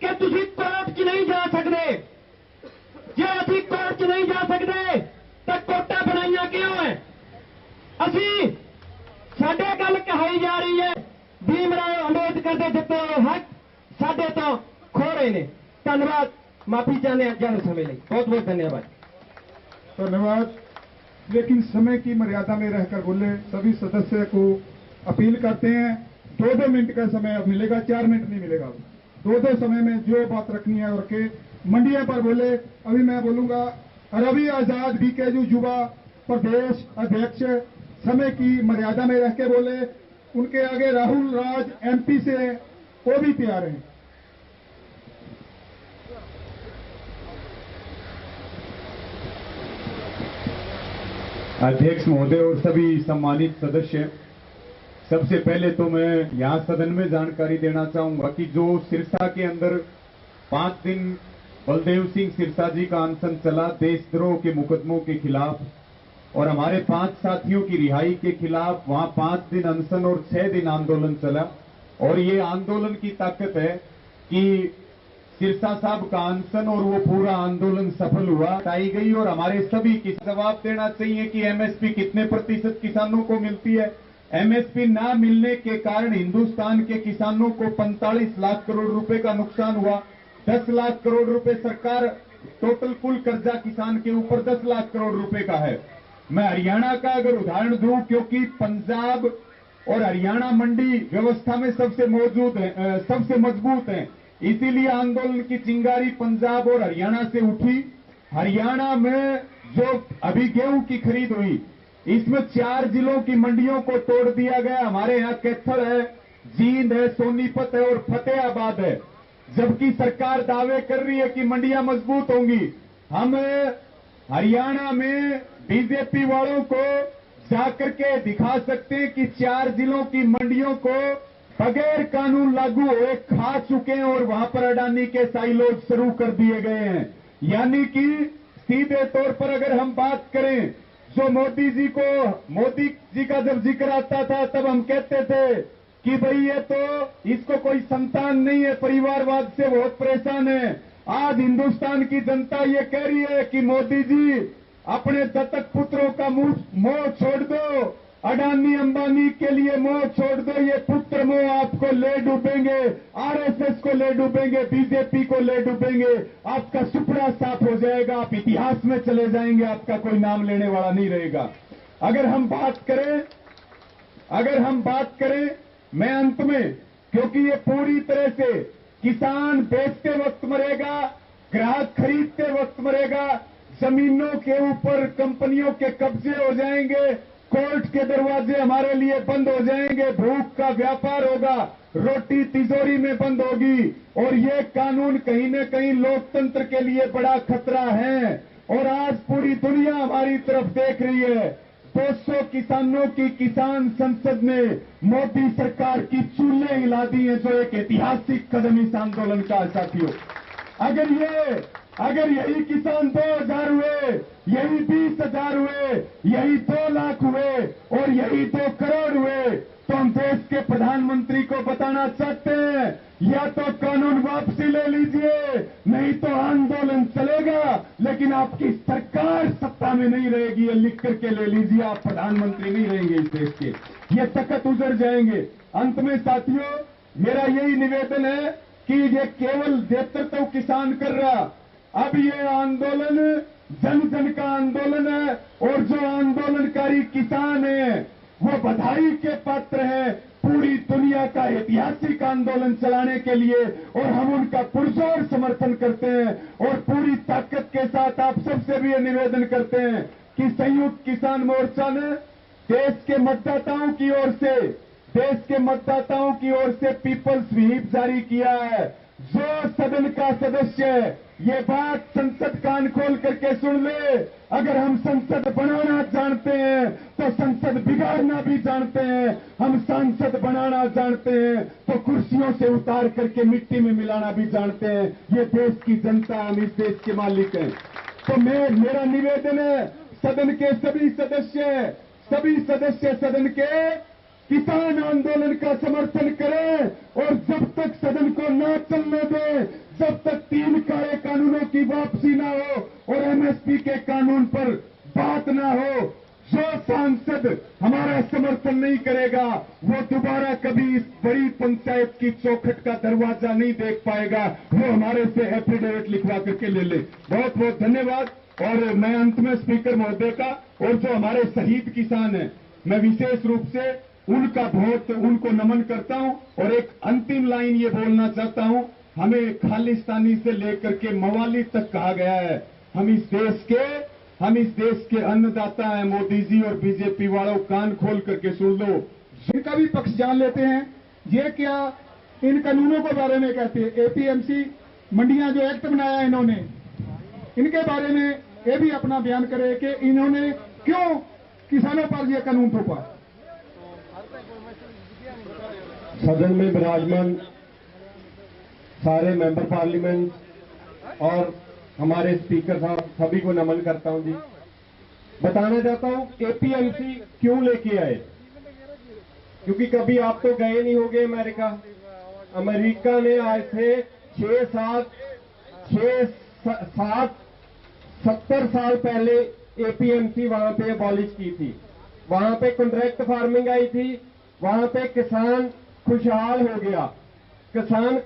S3: कि तुसी कोर्ट च नहीं जा सकते। जे असी कोर्ट च नहीं जा सकते तो कोर्टां बनाइयां क्यों है? असी साडे गल कहाई जा रही है भीमराव अंबेडकर के दिते हुए हक साडे तो खो रहे ने। धन्यवाद, माफी चाहते हैं ज्यादा समय लिए, बहुत बहुत धन्यवाद।
S2: धन्यवाद। लेकिन समय की मर्यादा में रहकर बोले। सभी सदस्य को अपील करते हैं 2-2 मिनट का समय अब मिलेगा, 4 मिनट नहीं मिलेगा। 2-2 समय में जो बात रखनी है रखे। मंडिया पर बोले। अभी मैं बोलूंगा रवि आजाद बीकेयू युवा प्रदेश अध्यक्ष, समय की मर्यादा में रह के बोले। उनके आगे राहुल राज एमपी से वो भी तैयार हैं।
S7: अध्यक्ष महोदय और सभी सम्मानित सदस्य, सबसे पहले तो मैं यहां सदन में जानकारी देना चाहूंगा कि जो सिरसा के अंदर 5 दिन बलदेव सिंह सिरसा जी का अनशन चला देशद्रोह के मुकदमों के खिलाफ और हमारे 5 साथियों की रिहाई के खिलाफ, वहां 5 दिन अनशन और 6 दिन आंदोलन चला। और ये आंदोलन की ताकत है कि सिरसा साहब का अनशन और वो पूरा आंदोलन सफल हुआ, आई गई। और हमारे सभी की जवाब देना चाहिए कि एमएसपी कितने प्रतिशत किसानों को मिलती है। एमएसपी ना मिलने के कारण हिंदुस्तान के किसानों को 45 लाख करोड़ रुपए का नुकसान हुआ। 10 लाख करोड़ रुपए सरकार, टोटल कुल कर्जा किसान के ऊपर 10 लाख करोड़ रुपए का है। मैं हरियाणा का अगर उदाहरण दूं, क्योंकि पंजाब और हरियाणा मंडी व्यवस्था में सबसे मजबूत है, इसीलिए आंदोलन की चिंगारी पंजाब और हरियाणा से उठी। हरियाणा में जो अभी गेहूं की खरीद हुई, इसमें 4 जिलों की मंडियों को तोड़ दिया गया। हमारे यहाँ कैथल है, जींद है, सोनीपत है और फतेहाबाद है। जबकि सरकार दावे कर रही है कि मंडियां मजबूत होंगी। हम हरियाणा में बीजेपी वालों को जाकर के दिखा सकते हैं कि 4 जिलों की मंडियों को बगैर कानून लागू हुए खा चुके हैं और वहां पर अडानी के साइलोज शुरू कर दिए गए हैं। यानी कि सीधे तौर पर अगर हम बात करें, जो मोदी जी का जब जिक्र आता था तब हम कहते थे कि भाई ये तो इसको कोई संतान नहीं है, परिवारवाद से बहुत परेशान है। आज हिंदुस्तान की जनता ये कह रही है कि मोदी जी अपने दत्तक पुत्रों का मोह छोड़ दो, अडानी अंबानी के लिए मोह छोड़ दो। ये पुत्र मोह आपको ले डूबेंगे, आरएसएस को ले डूबेंगे, बीजेपी को ले डूबेंगे। आपका सुपड़ा साफ हो जाएगा, आप इतिहास में चले जाएंगे, आपका कोई नाम लेने वाला नहीं रहेगा। अगर हम बात करें मैं अंत में, क्योंकि ये पूरी तरह से किसान बेचते वक्त मरेगा, ग्राहक खरीदते वक्त मरेगा, जमीनों के ऊपर कंपनियों के कब्जे हो जाएंगे, कोर्ट के दरवाजे हमारे लिए बंद हो जाएंगे, भूख का व्यापार होगा, रोटी तिजोरी में बंद होगी। और ये कानून कहीं न कहीं लोकतंत्र के लिए बड़ा खतरा है। और आज पूरी दुनिया हमारी तरफ देख रही है। 200 किसानों की किसान संसद ने मोदी सरकार की चूल्हे हिला दी हैं, जो एक ऐतिहासिक कदम इस आंदोलन का है साथियों। अगर यही किसान 2000 हुए, यही 20,000 हुए, यही 2 लाख हुए और यही 2 करोड़ हुए, तो हम देश के प्रधानमंत्री को बताना चाहते हैं, या तो कानून वापसी ले लीजिए, नहीं तो आंदोलन चलेगा, लेकिन आपकी सरकार सत्ता में नहीं रहेगी। ये लिख करके ले लीजिए, आप प्रधानमंत्री नहीं रहेंगे इस देश के, ये तख्त उजड़ जाएंगे। अंत में साथियों, मेरा यही निवेदन है कि ये केवल नेतृत्व किसान कर रहा, अब ये आंदोलन जन जन का आंदोलन है। और जो आंदोलनकारी किसान है वो बधाई के पात्र है पूरी दुनिया का ऐतिहासिक आंदोलन चलाने के लिए, और हम उनका पुरजोर समर्थन करते हैं। और पूरी ताकत के साथ आप सबसे भी ये निवेदन करते हैं कि संयुक्त किसान मोर्चा ने देश के मतदाताओं की ओर से पीपल्स व्हिप जारी किया है। जो सदन का सदस्य ये बात संसद कान खोल करके सुन ले, अगर हम संसद बनाना जानते हैं तो संसद बिगाड़ना भी जानते हैं। हम सांसद बनाना जानते हैं तो कुर्सियों से उतार करके मिट्टी में मिलाना भी जानते हैं। ये देश की जनता, हम इस देश के मालिक हैं। तो मेरा निवेदन है सदन के सभी सदस्य सदन के किसान आंदोलन का समर्थन करें और जब तक सदन को न चलने दे, जब तक 3 काले कानूनों की वापसी ना हो और एमएसपी के कानून पर बात ना हो, जो सांसद हमारा समर्थन नहीं करेगा वो दोबारा कभी इस बड़ी पंचायत की चौखट का दरवाजा नहीं देख पाएगा। वो हमारे से एफिडेविट लिखवा करके ले ले। बहुत बहुत धन्यवाद। और मैं अंत में स्पीकर महोदय का और जो हमारे शहीद किसान हैं, मैं विशेष रूप से उनको नमन करता हूं और एक अंतिम लाइन ये बोलना चाहता हूं, हमें खालिस्तानी से लेकर के मवाली तक कहा गया है। हम इस देश के अन्नदाता हैं। मोदी जी और बीजेपी वालों, कान खोल करके सुन लो।
S2: इनका भी पक्ष जान लेते हैं। ये क्या इन कानूनों के बारे में कहते हैं? एपीएमसी मंडियां जो एक्ट बनाया है इन्होंने, इनके बारे में ये भी अपना बयान करे कि इन्होंने क्यों किसानों पर यह कानून थोपा।
S6: सदन में विराजमान सारे मेंबर पार्लियामेंट और हमारे स्पीकर साहब सभी को नमन करता हूं जी। बताना चाहता हूं एपीएमसी क्यों लेके आए, क्योंकि कभी आप तो गए नहीं होंगे अमेरिका ने आज से 70 साल पहले एपीएमसी वहां पे अबॉलिश की थी। वहां पे कॉन्ट्रैक्ट फार्मिंग आई थी, वहां पे किसान खुशहाल हो गया। किसान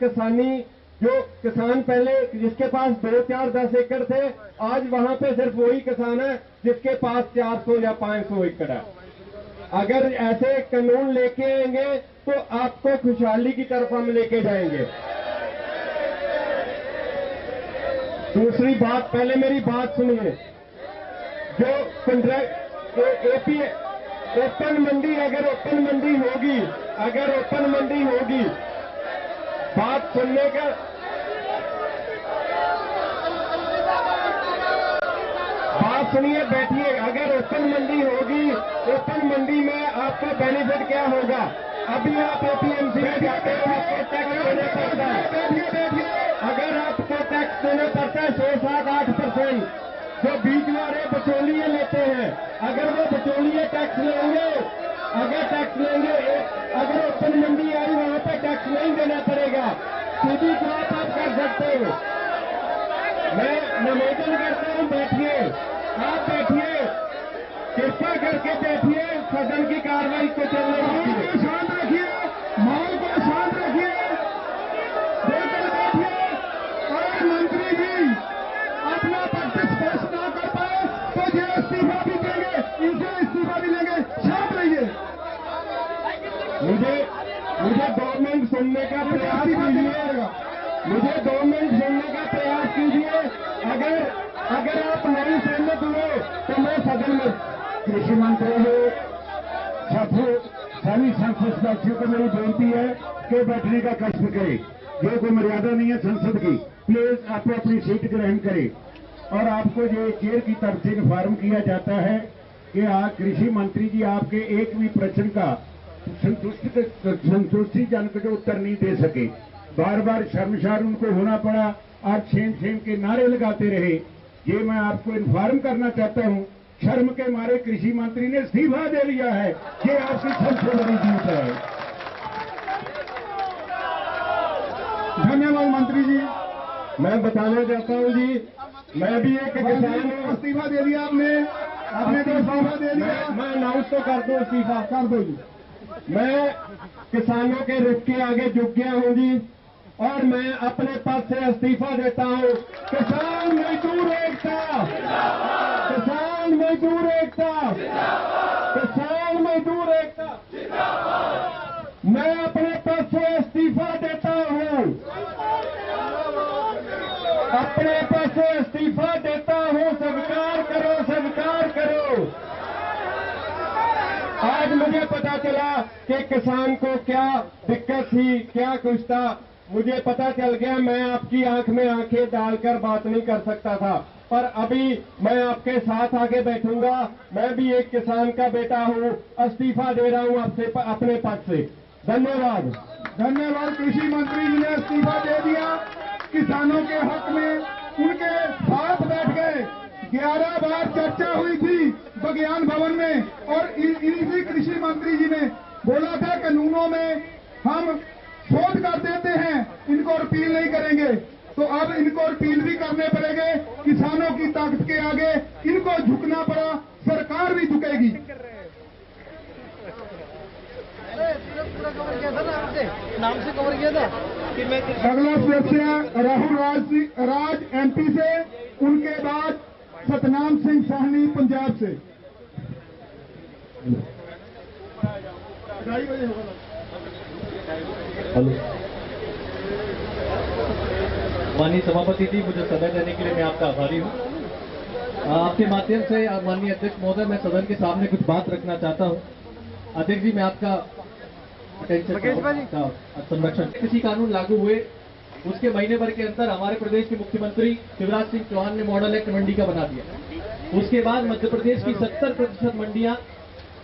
S6: पहले जिसके पास 2, 4, 10 एकड़ थे, आज वहां पे सिर्फ वही किसान है जिसके पास 400 या 500 एकड़ है। अगर ऐसे कानून लेके आएंगे तो आपको खुशहाली की तरफ हम लेके जाएंगे। दूसरी बात, पहले मेरी बात सुनिए। जो कॉन्ट्रैक्ट ओपन मंडी, अगर ओपन मंडी होगी, बात सुनने का, बात सुनिए, बैठिए। अगर ओपन मंडी होगी, ओपन मंडी में आपको बेनिफिट क्या होगा? अभी आप एपीएमसी में जाते हो, आपको टैक्स देना पड़ता है। अगर आपको टैक्स देना पड़ता है 6, 7, 8%, जो बीच वाले बिचौलिए लेते हैं, अगर वो बिचौलिए टैक्स लेंगे, अगर ओपन मंडी आई वहां पे टैक्स नहीं देना पड़ेगा। सीधी बात आप कर सकते हो। मैं निवेदन करता हूं, बैठिए, आप बैठिए, कृपा करके बैठिए, सदन की कार्रवाई को चलने दीजिए।
S2: शांत रखिए, माहौल को शांत रखिए, बैठिए। अगर मंत्री जी अपना पक्ष स्पष्ट ना कर पाए तो ये इस्तीफा भी देंगे, इनसे इस्तीफा भी लेंगे। शांत रहिए।
S6: मुझे 2 मिनट सुनने का प्रयास कीजिए। मुझे 2 मिनट सुनने का प्रयास कीजिए। अगर आप नहीं सहमत हुए तो मैं सदन में,
S7: कृषि मंत्री सभी संसद सदस्यों को मेरी बेनती है कि बैठने का कष्ट करें। ये कोई मर्यादा नहीं है संसद की। प्लीज आप अपनी सीट ग्रहण करें। और आपको ये चेयर की तरफ से इन्फॉर्म किया जाता है कि आज कृषि मंत्री जी आपके एक भी प्रश्न का संतुष्टिजनक जो उत्तर नहीं दे सके। बार बार शर्मसार उनको होना पड़ा। आज सेम के नारे लगाते रहे। ये मैं आपको इन्फॉर्म करना चाहता हूं, शर्म के मारे कृषि मंत्री ने इस्तीफा दे लिया है। ये आपकी सबसे बड़ी जीत है।
S2: धन्यवाद मंत्री जी।
S6: मैं बताना चाहता हूं जी, मैं भी एक किसान हूं।
S2: इस्तीफा दे दिया आपने तो इस्तीफा दे दिया।
S6: मैं अनाउंस तो कर दूं, इस्तीफा
S2: कर दो जी।
S6: मैं किसानों के रुख के आगे झुक गया हूं जी, और मैं अपने पद से इस्तीफा देता हूं। किसान मजदूर एकता, किसान मजदूर एकता, किसान मजदूर एकता। मैं अपने पद से इस्तीफा देता हूं, अपने पद से इस्तीफा देता हूं। स्वीकार करो, स्वीकार करो। आज मुझे पता चला कि किसान को क्या दिक्कत थी, क्या कुछ था, मुझे पता चल गया। मैं आपकी आंख में आंखें डालकर बात नहीं कर सकता था, पर अभी मैं आपके साथ आके बैठूंगा। मैं भी एक किसान का बेटा हूं, इस्तीफा दे रहा हूं आपसे अपने पद से। धन्यवाद।
S2: धन्यवाद। कृषि मंत्री जी ने इस्तीफा दे दिया। किसानों के हक में उनके साथ बैठ गए। 11 बार चर्चा हुई थी विज्ञान भवन में, और इसी कृषि मंत्री जी ने बोला था कानूनों में हम शोध कर देते हैं, इनको अपील नहीं करेंगे। तो अब इनको अपील भी करने पड़ेंगे। किसानों की ताकत के आगे इनको झुकना पड़ा, सरकार भी झुकेगी।
S8: नाम से कवर किया था कि मैं
S2: अगला सदस्य राहुल राज एमपी से, उनके बाद सतनाम सिंह साहनी पंजाब से।
S8: हेलो, माननीय सभापति जी, मुझे समय देने के लिए मैं आपका आभारी हूँ। आपके माध्यम से माननीय अध्यक्ष महोदय, मैं सदन के सामने कुछ बात रखना चाहता हूँ। अध्यक्ष जी, मैं आपका संरक्षण, कृषि कानून लागू हुए उसके महीने भर के अंदर हमारे प्रदेश के मुख्यमंत्री शिवराज सिंह चौहान ने मॉडल एक्ट मंडी का बना दिया। उसके बाद मध्य प्रदेश की 70% मंडियां,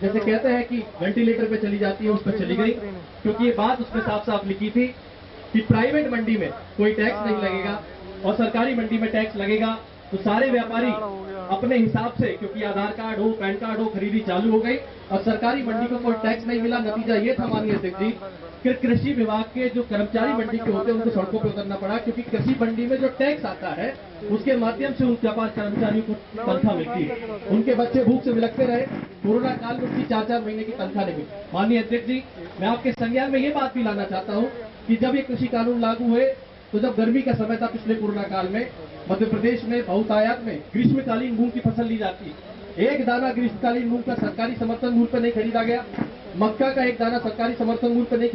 S8: जैसे कहते हैं कि वेंटिलेटर पे चली जाती है, उस पर चली गई, क्योंकि ये बात उसमें साफ साफ लिखी थी कि प्राइवेट मंडी में कोई टैक्स नहीं लगेगा और सरकारी मंडी में टैक्स लगेगा। तो सारे व्यापारी अपने हिसाब से, क्योंकि आधार कार्ड हो, पैन कार्ड हो, खरीदी चालू हो गई और सरकारी मंडी को कोई टैक्स नहीं मिला। नतीजा ये था माननीय अध्यक्ष जी कि कृषि विभाग के जो कर्मचारी मंडी के होते हैं उनको सड़कों पर उतरना पड़ा, क्योंकि कृषि मंडी में जो टैक्स आता है उसके माध्यम से उन व्यापार कर्मचारियों को तनख्वाह मिलती है। उनके बच्चे भूख से बिलखते रहे, कोरोना काल में उनकी 4-4 महीने की तनख्वाह नहीं मिली। माननीय अध्यक्ष जी, मैं आपके संज्ञान में ये बात भी लाना चाहता हूँ कि जब ये कृषि कानून लागू हुए तो जब गर्मी का समय था पिछले कोरोना काल में, मध्य प्रदेश में बहुतायत में ग्रीष्मकालीन मूंग की फसल ली जाती है। एक दाना ग्रीष्मकालीन मूंग का सरकारी समर्थन मूल्य पर नहीं खरीदा गया, मक्का का एक दाना सरकारी समर्थन मूल्य पर नहीं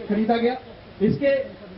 S8: खरीदा गया। इसके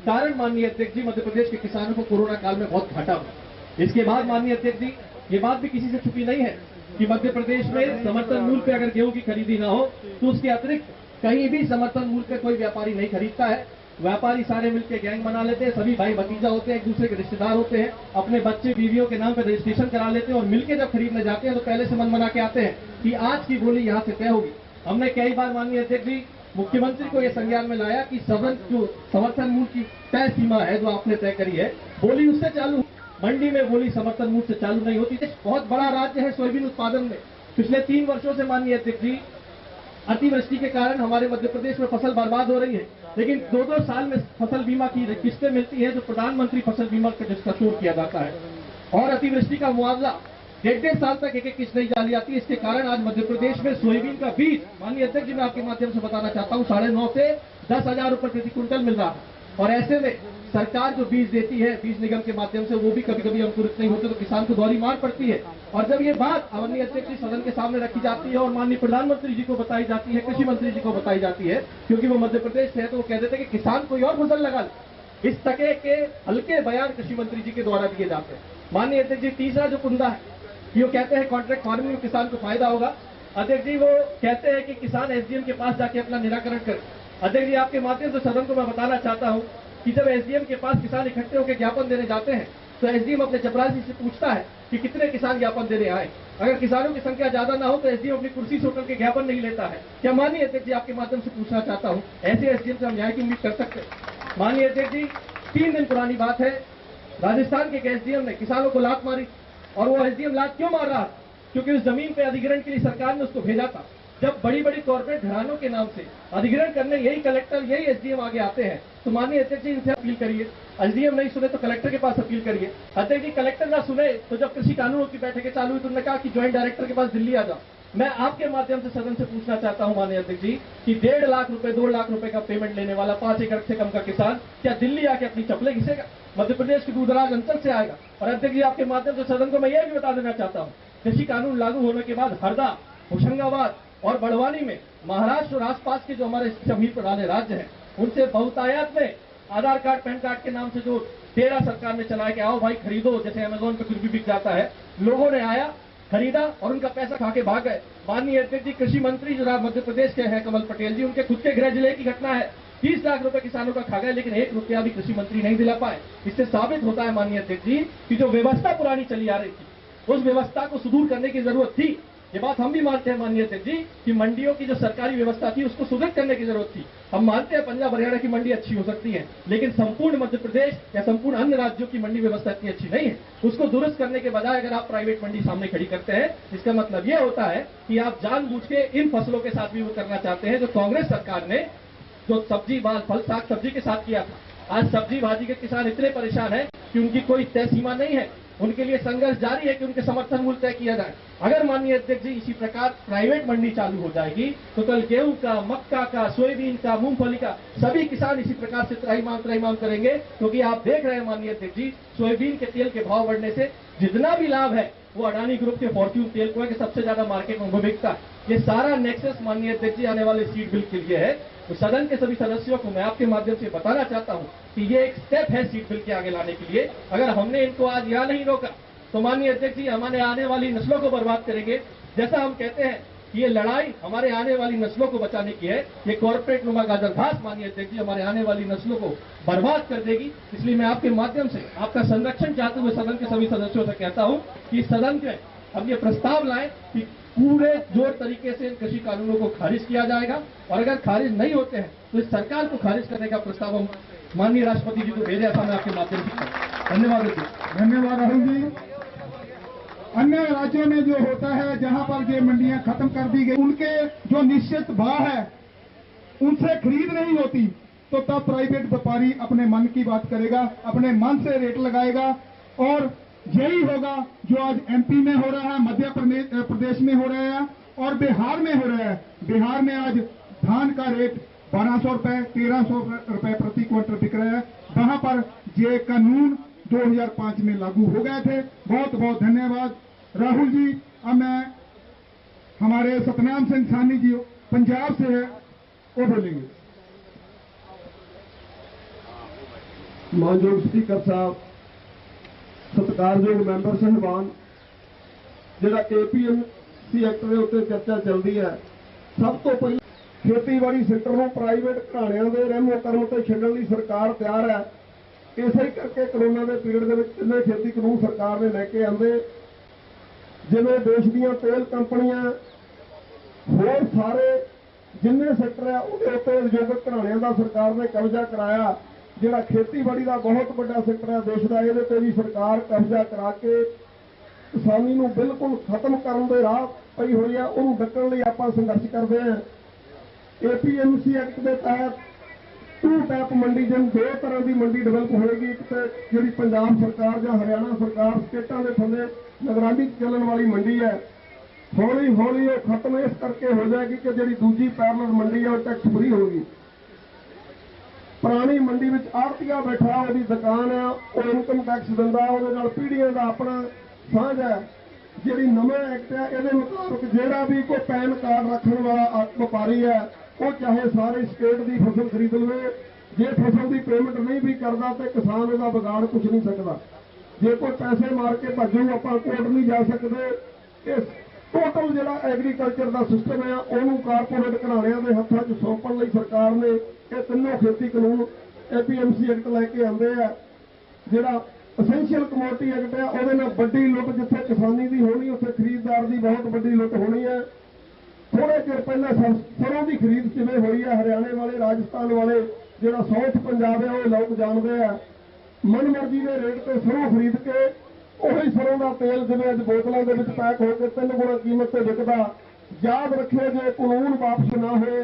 S8: कारण माननीय अध्यक्ष जी, मध्य प्रदेश के किसानों को कोरोना काल में बहुत घाटा हुआ। इसके बाद माननीय अध्यक्ष जी, ये बात भी किसी से छुपी नहीं है कि मध्य प्रदेश में समर्थन मूल्य पे अगर गेहूं की खरीदी ना हो तो उसके अतिरिक्त कहीं भी समर्थन मूल्य पे कोई व्यापारी नहीं खरीदता है। व्यापारी सारे मिलकर गैंग बना लेते हैं, सभी भाई भतीजा होते हैं, एक दूसरे के रिश्तेदार होते हैं, अपने बच्चे बीवियों के नाम पर रजिस्ट्रेशन करा लेते हैं और मिलकर जब खरीदने जाते हैं तो पहले से मन बना के आते हैं कि आज की बोली यहाँ से तय होगी। हमने कई बार माननीय अध्यक्ष जी मुख्यमंत्री को यह संज्ञान में लाया कि सदन जो समर्थन मूल्य की तय सीमा है जो आपने तय करी है, बोली उससे चालू, मंडी में बोली समर्थन मूल्य से चालू नहीं होती। बहुत बड़ा राज्य है सोयाबीन उत्पादन में। पिछले 3 वर्षों से माननीय अध्यक्ष जी अतिवृष्टि के कारण हमारे मध्य प्रदेश में फसल बर्बाद हो रही है, लेकिन 2-2 साल में फसल बीमा की किस्तें मिलती है जो प्रधानमंत्री फसल बीमा का जिसका शोध किया जाता है, और अतिवृष्टि का मुआवजा 1.5 साल तक एक किस्त नहीं डाली जाती। इसके कारण आज मध्य प्रदेश में सोयाबीन का बीज, माननीय अध्यक्ष जी मैं आपके माध्यम से बताना चाहता हूँ, 9.5 से 10,000 रुपए प्रति क्विंटल मिल रहा है। और ऐसे में सरकार जो बीज देती है बीज निगम के माध्यम से, वो भी कभी कभी अंकुरित नहीं होते तो किसान को दोहरी मार पड़ती है। और जब ये बात माननीय अध्यक्ष जी सदन के सामने रखी जाती है और माननीय प्रधानमंत्री जी को बताई जाती है, कृषि मंत्री जी को बताई जाती है, क्योंकि वो मध्य प्रदेश से है, तो वो कह देते हैं कि किसान कोई और फसल लगा ले। इस तरह के हल्के बयान कृषि मंत्री जी के द्वारा दिए जाते हैं। माननीय अध्यक्ष जी, तीसरा जो कुंदा है, ये कहते हैं कॉन्ट्रैक्ट फार्मिंग में किसान को फायदा होगा। अध्यक्ष जी, वो कहते हैं कि किसान एसडीएम के पास जाके अपना निराकरण करे। अध्यक्ष जी, आपके माध्यम से सदन को मैं बताना चाहता हूं कि जब एसडीएम के पास किसान इकट्ठे होकर ज्ञापन देने जाते हैं तो एसडीएम अपने चपरासी से पूछता है कि कितने किसान ज्ञापन देने आए। अगर किसानों की संख्या ज्यादा ना हो तो एसडीएम अपनी कुर्सी से उठकर के ज्ञापन नहीं लेता है। क्या माननीय अध्यक्ष जी, आपके माध्यम से पूछना चाहता हूं, ऐसे एसडीएम से हम न्याय की उम्मीद कर सकते हैं? माननीय अध्यक्ष जी, 3 दिन पुरानी बात है, राजस्थान के एक एसडीएम ने किसानों को लात मारी। और वो एसडीएम लात क्यों मार रहा? क्योंकि उस जमीन पे अधिग्रहण के लिए सरकार ने उसको भेजा था। जब बड़ी बड़ी कॉर्पोरेट घरानों के नाम से अधिग्रहण करने यही कलेक्टर, यही एसडीएम आगे आते हैं, तो माननीय अध्यक्ष जी इनसे अपील करिए। एसडीएम नहीं सुने तो कलेक्टर के पास अपील करिए। अध्यक्ष जी, कलेक्टर ना सुने तो जब कृषि कानूनों की बैठकें चालू हुई तो उन्होंने कहा कि ज्वाइंट डायरेक्टर के पास दिल्ली आ जाओ। मैं आपके माध्यम से सदन से पूछना चाहता हूं माननीय अध्यक्ष जी कि 1.5 लाख रुपए 2 लाख रुपए का पेमेंट लेने वाला 5 एकड़ से कम का किसान क्या दिल्ली आके अपनी चप्पलें घिसेगा? मध्य प्रदेश के दूरदराज अंचल से आएगा। और अध्यक्ष जी, आपके माध्यम से सदन को मैं यह भी बता देना चाहता हूँ, कृषि कानून लागू होने के बाद हरदा, होशंगाबाद और बड़वानी में महाराष्ट्र और आसपास के जो हमारे अमीर पुराने राज्य हैं, उनसे बहुतायत में आधार कार्ड, पैन कार्ड के नाम से जो डेरा सरकार ने चलाया कि आओ भाई खरीदो, जैसे अमेजोन पे कुछ भी बिक जाता है, लोगों ने आया, खरीदा और उनका पैसा खा के भाग गए। माननीय अध्यक्ष जी, कृषि मंत्री जो मध्य प्रदेश के हैं कमल पटेल जी, उनके खुद के गृह जिले की घटना है। 30 लाख रुपए किसानों का खा गए, लेकिन 1 रुपया भी कृषि मंत्री नहीं दिला पाए। इससे साबित होता है माननीय अध्यक्ष जी कि जो व्यवस्था पुरानी चली आ रही थी, उस व्यवस्था को सुदूर करने की जरूरत थी। ये बात हम भी मानते हैं माननीय अध्यक्ष जी कि मंडियों की जो सरकारी व्यवस्था थी उसको सुदृढ़ करने की जरूरत थी। हम मानते हैं पंजाब हरियाणा की मंडी अच्छी हो सकती है, लेकिन संपूर्ण मध्य प्रदेश या संपूर्ण अन्य राज्यों की मंडी व्यवस्था इतनी अच्छी नहीं है। उसको दुरुस्त करने के बजाय अगर आप प्राइवेट मंडी सामने खड़ी करते हैं, इसका मतलब यह होता है कि आप जानबूझ के इन फसलों के साथ भी वो करना चाहते हैं जो कांग्रेस सरकार ने जो सब्जी बाल फल साग सब्जी के साथ किया था। आज सब्जी भाजी के किसान इतने परेशान हैं कि उनकी कोई तय सीमा नहीं है, उनके लिए संघर्ष जारी है कि उनके समर्थन मूल्य तय किया जाए। अगर माननीय अध्यक्ष जी इसी प्रकार प्राइवेट मंडी चालू हो जाएगी तो कल गेहूं का, मक्का का, सोयाबीन का, मूंगफली का सभी किसान इसी प्रकार से त्राहिमाम करेंगे, क्योंकि आप देख रहे हैं माननीय अध्यक्ष जी सोयाबीन के तेल के भाव बढ़ने से जितना भी लाभ है वो अडानी ग्रुप के फॉर्च्यून तेल को है कि सबसे ज्यादा मार्केट में बिकता है। ये सारा नेक्सस माननीय अध्यक्ष जी आने वाले सीड बिल के लिए है। तो सदन के सभी सदस्यों को मैं आपके माध्यम से बताना चाहता हूं कि ये एक स्टेप है सीड बिल के आगे लाने के लिए। अगर हमने इनको आज यहां नहीं रोका तो माननीय अध्यक्ष जी हमारे आने वाली नस्लों को बर्बाद करेंगे। जैसा हम कहते हैं कि ये लड़ाई हमारे आने वाली नस्लों को बचाने की है, ये कॉर्पोरेट नुमा गाजर घास माननीय अध्यक्ष जी हमारे आने वाली नस्लों को बर्बाद कर देगी। इसलिए मैं आपके माध्यम से आपका संरक्षण चाहते हुए सदन के सभी सदस्यों से कहता हूं कि सदन में हम ये प्रस्ताव लाएं कि पूरे जोर तरीके से इन कृषि कानूनों को खारिज किया जाएगा, और अगर खारिज नहीं होते हैं तो इस सरकार को खारिज करने का प्रस्ताव हम माननीय राष्ट्रपति जी को भेजे, ऐसा मैं आपके माध्यम से कहता हूं। धन्यवाद
S2: धन्यवाद राहुल जी। अन्य राज्यों में जो होता है जहां पर ये मंडियां खत्म कर दी गई, उनके जो निश्चित भाव है उनसे खरीद नहीं होती, तो तब प्राइवेट व्यापारी अपने मन की बात करेगा, अपने मन से रेट लगाएगा, और यही होगा जो आज एमपी में हो रहा है, मध्य प्रदेश में हो रहा है और बिहार में हो रहा है। बिहार में आज धान का रेट 1200 रुपए 1300 रुपए प्रति क्विंटल बिक रहा है। वहां पर ये कानून 2005 में लागू हो गए थे। बहुत बहुत धन्यवाद राहुल जी। अब मैं हमारे सतनाम सिंह सानी जी पंजाब से है, वो बोलेंगे।
S4: मानयोग स्पीकर साहब, सत्कारयोग मैंबर साहबान, ਜਿਹੜਾ APMC ਐਕਟ ਦੇ ਉੱਤੇ ਚਰਚਾ ਚੱਲਦੀ ਹੈ, ਸਭ ਤੋਂ ਪਹਿਲਾਂ ਖੇਤੀਬਾੜੀ ਸੈਕਟਰ ਨੂੰ ਪ੍ਰਾਈਵੇਟ ਘਰਾਣਿਆਂ ਦੇ ਰਹਿਮੋ ਕਰਮ ਤੇ ਛੱਡਣ ਲਈ ਸਰਕਾਰ ਤਿਆਰ ਹੈ। ਇਸੇ ਕਰਕੇ ਕਰੋਨਾ ਦੇ ਪੀਰੀਅਡ ਦੇ ਵਿੱਚ ਕਿੰਨੇ ਖੇਤੀ ਕਾਨੂੰਨ ਸਰਕਾਰ ਨੇ ਲੈ ਕੇ ਆਂਦੇ, ਜਿਵੇਂ ਦੇਸ਼ ਦੀਆਂ ਤੇਲ ਕੰਪਨੀਆਂ, ਹੋਰ ਸਾਰੇ ਜਿੰਨੇ ਸੈਕਟਰ ਆ ਉਹਦੇ ਉੱਤੇ ਉਦਯੋਗਿਕ ਘਰਾਣਿਆਂ ਦਾ ਸਰਕਾਰ ਨੇ ਕਬਜ਼ਾ ਕਰਾਇਆ। ਜਿਹੜਾ ਖੇਤੀਬਾੜੀ ਦਾ ਬਹੁਤ ਵੱਡਾ ਸੈਕਟਰ ਹੈ ਦੇਸ਼ ਦਾ, ਇਹਦੇ ਤੇ ਵੀ ਸਰਕਾਰ ਕਬਜ਼ਾ ਕਰਾ ਕੇ ਕਿਸਾਨੀ ਨੂੰ ਬਿਲਕੁਲ ਖਤਮ ਕਰਨ ਦੇ ਰਾਹ ਪਈ ਹੋਈ ਹੈ। ਉਹਨੂੰ ਡੱਕਣ ਲਈ ਆਪਾਂ ਸੰਘਰਸ਼ ਕਰਦੇ ਹਾਂ। APMC ਐਕਟ ਦੇ ਤਹਿਤ 2 ਟਾਈਪ ਮੰਡੀ, ਜਿਵੇਂ 2 ਤਰ੍ਹਾਂ ਦੀ ਮੰਡੀ ਡਿਵੈਲਪ ਹੋਏਗੀ। ਇੱਕ ਤੇ ਜਿਹੜੀ ਪੰਜਾਬ ਸਰਕਾਰ ਜਾਂ ਹਰਿਆਣਾ ਸਰਕਾਰ ਸਟੇਟਾਂ ਦੇ ਥੱਲੇ ਨਿਗਰਾਨੀ ਚੱਲਣ ਵਾਲੀ ਮੰਡੀ ਹੈ, ਹੌਲੀ ਹੌਲੀ ਉਹ ਖਤਮ ਇਸ ਕਰਕੇ ਹੋ ਜਾਏਗੀ ਕਿ ਜਿਹੜੀ ਦੂਜੀ ਪੈਰਲਲ ਮੰਡੀ ਹੈ ਉਹ ਟੈਕਸ ਫਰੀ ਹੋਗੀ। ਪੁਰਾਣੀ ਮੰਡੀ ਵਿੱਚ ਆੜ੍ਹਤੀਆ ਬੈਠਾ, ਉਹਦੀ ਦੁਕਾਨ ਆ, ਉਹ ਇਨਕਮ ਟੈਕਸ ਦਿੰਦਾ, ਉਹਦੇ ਨਾਲ ਪੀੜ੍ਹੀਆਂ ਦਾ ਆਪਣਾ ਸਾਂਝ ਹੈ। ਜਿਹੜੀ ਨਵਾਂ ਐਕਟ ਹੈ ਇਹਦੇ ਮੁਤਾਬਕ ਜਿਹੜਾ ਵੀ ਕੋਈ ਪੈਨ ਕਾਰਡ ਰੱਖਣ ਵਾਲਾ ਵਪਾਰੀ ਹੈ ਉਹ ਚਾਹੇ ਸਾਰੇ ਸਟੇਟ ਦੀ ਫਸਲ ਖਰੀਦ ਲਵੇ, ਜੇ ਫਸਲ ਦੀ ਪੇਮੈਂਟ ਨਹੀਂ ਵੀ ਕਰਦਾ ਤੇ ਕਿਸਾਨ ਉਹਦਾ ਵਿਗਾੜ ਕੁਝ ਨਹੀਂ ਸਕਦਾ। ਜੇ ਕੋਈ ਪੈਸੇ ਮਾਰ ਕੇ ਭੱਜੂ ਆਪਾਂ ਕੋਰਟ ਨਹੀਂ ਜਾ ਸਕਦੇ। ਇਹ ਟੋਟਲ ਜਿਹੜਾ ਐਗਰੀਕਲਚਰ ਦਾ ਸਿਸਟਮ ਹੈ ਉਹਨੂੰ ਕਾਰਪੋਰੇਟ ਘਰਾਣਿਆਂ ਦੇ ਹੱਥਾਂ 'ਚ ਸੌਂਪਣ ਲਈ ਸਰਕਾਰ ਨੇ ਇਹ ਤਿੰਨੋਂ ਖੇਤੀ ਕਾਨੂੰਨ APMC ਐਕਟ ਲੈ ਕੇ ਆਉਂਦੇ ਆ। ਜਿਹੜਾ ਅਸੈਂਸ਼ੀਅਲ ਕਮੋਡਿਟੀ ਐਕਟ ਹੈ ਉਹਦੇ ਨਾਲ ਵੱਡੀ ਲੁੱਟ ਜਿੱਥੇ ਕਿਸਾਨੀ ਦੀ ਹੋਣੀ ਉੱਥੇ ਖਰੀਦਦਾਰ ਦੀ ਬਹੁਤ ਵੱਡੀ ਲੁੱਟ ਹੋਣੀ ਹੈ। ਥੋੜੇ ਚਿਰ ਪਹਿਲਾਂ ਸਰੋਂ ਦੀ ਖਰੀਦ ਕਿਵੇਂ ਹੋਈ ਹੈ, ਹਰਿਆਣੇ ਵਾਲੇ, ਰਾਜਸਥਾਨ ਵਾਲੇ, ਜਿਹੜਾ ਸਾਊਥ ਪੰਜਾਬ ਹੈ ਉਹ ਲੋਕ ਜਾਣਦੇ ਆ। ਮਨਮਰਜ਼ੀ ਦੇ ਰੇਟ ਤੇ ਸਰੋਂ ਖਰੀਦ ਕੇ ਉਹੀ ਸਰੋਂ ਦਾ ਤੇਲ ਜਿਵੇਂ ਅੱਜ ਬੋਤਲਾਂ ਦੇ ਵਿੱਚ ਪੈਕ ਹੋ ਕੇ 3 ਗੁਣਾ ਕੀਮਤ ਤੇ ਵਿਕਦਾ। ਯਾਦ ਰੱਖਿਓ ਜੇ ਕਾਨੂੰਨ ਵਾਪਸ ਨਾ ਹੋਏ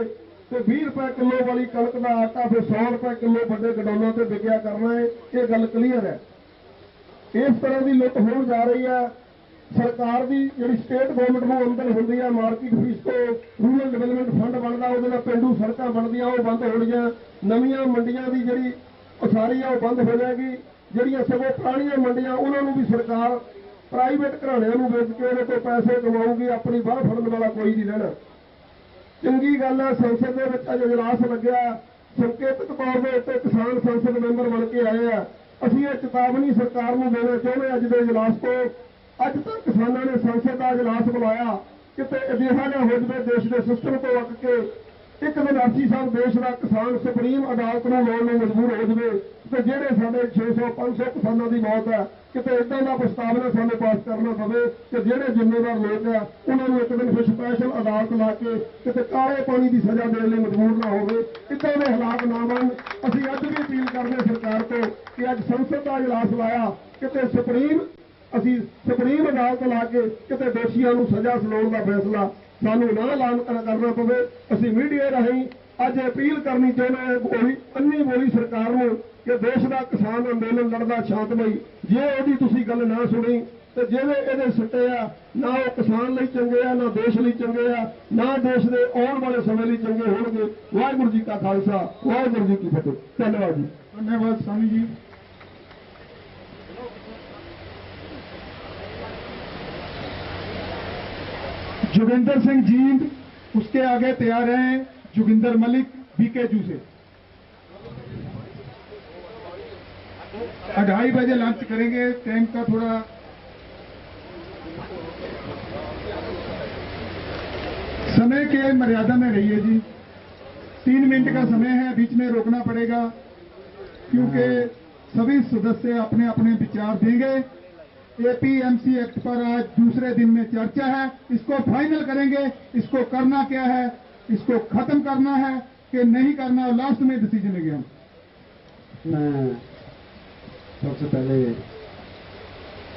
S4: ਤੇ 20 ਰੁਪਏ ਕਿਲੋ ਵਾਲੀ ਕਣਕ ਦਾ ਆਟਾ ਫਿਰ 100 ਰੁਪਏ ਕਿਲੋ ਵੱਡੇ ਗਡਾਊਨਾਂ ਤੇ ਵਿਕਿਆ ਕਰਨਾ ਹੈ। ਇਹ ਗੱਲ ਕਲੀਅਰ ਹੈ। ਇਸ ਤਰ੍ਹਾਂ ਦੀ ਲੁੱਟ ਹੋਣ ਜਾ ਰਹੀ ਹੈ। ਸਰਕਾਰ ਦੀ ਜਿਹੜੀ ਸਟੇਟ ਗਵਰਨਮੈਂਟ ਨੂੰ ਆਮਦਨ ਹੁੰਦੀ ਹੈ ਮਾਰਕੀਟ ਫੀਸ ਤੋਂ, ਰੂਰਲ ਡਿਵੈਲਪਮੈਂਟ ਫੰਡ ਬਣਦਾ, ਉਹਦੇ ਨਾਲ ਪਿੰਡੂ ਸੜਕਾਂ ਬਣਦੀਆਂ ਉਹ ਬੰਦ ਹੋਣਗੀਆਂ। ਨਵੀਆਂ ਮੰਡੀਆਂ ਦੀ ਜਿਹੜੀ ਉਸਾਰੀ ਆ ਉਹ ਬੰਦ ਹੋ ਜਾਏਗੀ। ਜਿਹੜੀਆਂ ਸਗੋਂ ਪੁਰਾਣੀਆਂ ਮੰਡੀਆਂ ਉਹਨਾਂ ਨੂੰ ਵੀ ਸਰਕਾਰ ਪ੍ਰਾਈਵੇਟ ਘਰਾਣਿਆਂ ਨੂੰ ਵੇਚ ਕੇ ਉਹਦੇ ਤੋਂ ਪੈਸੇ ਕਮਾਊਗੀ, ਆਪਣੀ ਬਾਹ ਫੜਨ ਵਾਲਾ ਕੋਈ ਨਹੀਂ ਰਹਿਣਾ। ਚੰਗੀ ਗੱਲ ਹੈ ਸੰਸਦ ਦੇ ਵਿੱਚ ਅੱਜ ਇਜਲਾਸ ਲੱਗਿਆ, ਸੰਕੇਤਕ ਤੌਰ ਦੇ ਉੱਤੇ ਕਿਸਾਨ ਸੰਸਦ ਮੈਂਬਰ ਬਣ ਕੇ ਆਏ ਆ। ਅਸੀਂ ਇਹ ਚੇਤਾਵਨੀ ਸਰਕਾਰ ਨੂੰ ਦੇਣਾ ਚਾਹੁੰਦੇ ਅੱਜ ਦੇ ਇਜਲਾਸ ਤੋਂ। ਅੱਜ ਤੱਕ ਕਿਸਾਨਾਂ ਨੇ ਸੰਸਦ ਦਾ ਇਜਲਾਸ ਬੁਲਾਇਆ, ਕਿਤੇ ਅਜਿਹਾ ਨਾ ਹੋ ਜਾਵੇ ਦੇਸ਼ ਦੇ ਸਿਸਟਮ ਤੋਂ ਅੱਕ ਕੇ ਇੱਕ ਦਿਨ ਅਰਜੀ ਸਾਹਿਬ ਦੇਸ਼ ਦਾ ਕਿਸਾਨ ਸੁਪਰੀਮ ਅਦਾਲਤ ਨੂੰ ਲਾਉਣ ਨੂੰ ਮਜਬੂਰ ਹੋ ਜਾਵੇ ਤੇ ਜਿਹੜੇ ਸਾਡੇ 600 500 ਕਿਸਾਨਾਂ ਦੀ ਮੌਤ ਹੈ ਕਿਤੇ ਇਦਾਂ ਦਾ ਪ੍ਰਸਤਾਵਨਾ ਸਾਨੂੰ ਪਾਸ ਕਰਨਾ ਪਵੇ ਕਿ ਜਿਹੜੇ ਜ਼ਿੰਮੇਵਾਰ ਲੋਕ ਆ ਉਹਨਾਂ ਨੂੰ ਇੱਕ ਦਿਨ ਫਿਰ ਸਪੈਸ਼ਲ ਅਦਾਲਤ ਲਾ ਕੇ ਕਿਤੇ ਕਾਲੇ ਪਾਣੀ ਦੀ ਸਜ਼ਾ ਦੇਣ ਲਈ ਮਜਬੂਰ ਨਾ ਹੋਵੇ। ਇੱਦਾਂ ਦੇ ਹਾਲਾਤ ਨਾ ਬਣਨ। ਅਸੀਂ ਅੱਜ ਵੀ ਅਪੀਲ ਕਰਦੇ ਸਰਕਾਰ ਤੋਂ ਕਿ ਅੱਜ ਸੰਸਦ ਦਾ ਇਜਲਾਸ ਲਾਇਆ ਕਿਤੇ ਅਸੀਂ ਸੁਪਰੀਮ ਅਦਾਲਤ ਲਾ ਕੇ ਕਿਤੇ ਦੋਸ਼ੀਆਂ ਨੂੰ ਸਜ਼ਾ ਸੁਣਾਉਣ ਦਾ ਫੈਸਲਾ ਸਾਨੂੰ ਨਾ ਐਲਾਨ ਕਰਨਾ ਪਵੇ। ਅਸੀਂ ਮੀਡੀਆ ਰਾਹੀਂ ਅੱਜ ਅਪੀਲ ਕਰਨੀ ਚਾਹੁੰਦੇ ਹਾਂ ਅੰਨੀ ਬੋਲੀ ਸਰਕਾਰ ਨੂੰ ਕਿ ਦੇਸ਼ ਦਾ ਕਿਸਾਨ ਅੰਦੋਲਨ ਲੜਦਾ ਸ਼ਾਂਤਮਈ, ਜੇ ਉਹਦੀ ਤੁਸੀਂ ਗੱਲ ਨਾ ਸੁਣੀ ਤੇ ਜਿਹੜੇ ਇਹਦੇ ਸਿੱਟੇ ਆ ਨਾ ਉਹ ਕਿਸਾਨ ਲਈ ਚੰਗੇ ਆ, ਨਾ ਦੇਸ਼ ਲਈ ਚੰਗੇ ਆ, ਨਾ ਦੇਸ਼ ਦੇ ਆਉਣ ਵਾਲੇ ਸਮੇਂ ਲਈ ਚੰਗੇ ਹੋਣਗੇ। ਵਾਹਿਗੁਰੂ ਜੀ ਕਾ ਖਾਲਸਾ, ਵਾਹਿਗੁਰੂ ਜੀ ਕੀ ਫਤਿਹ। ਧੰਨਵਾਦ ਜੀ।
S2: धन्यवाद स्वामी जी। जोगिंदर सिंह जींद, उसके आगे तैयार हैं जोगिंदर मलिक बीकेजू से। 2:30 बजे लंच करेंगे। टाइम का थोड़ा समय के मर्यादा में रहिए जी। 3 मिनट का समय है, बीच में रोकना पड़ेगा क्योंकि सभी सदस्य अपने अपने विचार देंगे। एपीएमसी एक्ट पर आज दूसरे दिन में चर्चा है। इसको फाइनल करेंगे, इसको करना क्या है, इसको खत्म करना है कि नहीं करना, लास्ट में डिसीजन लेंगे हम।
S9: मैं सबसे पहले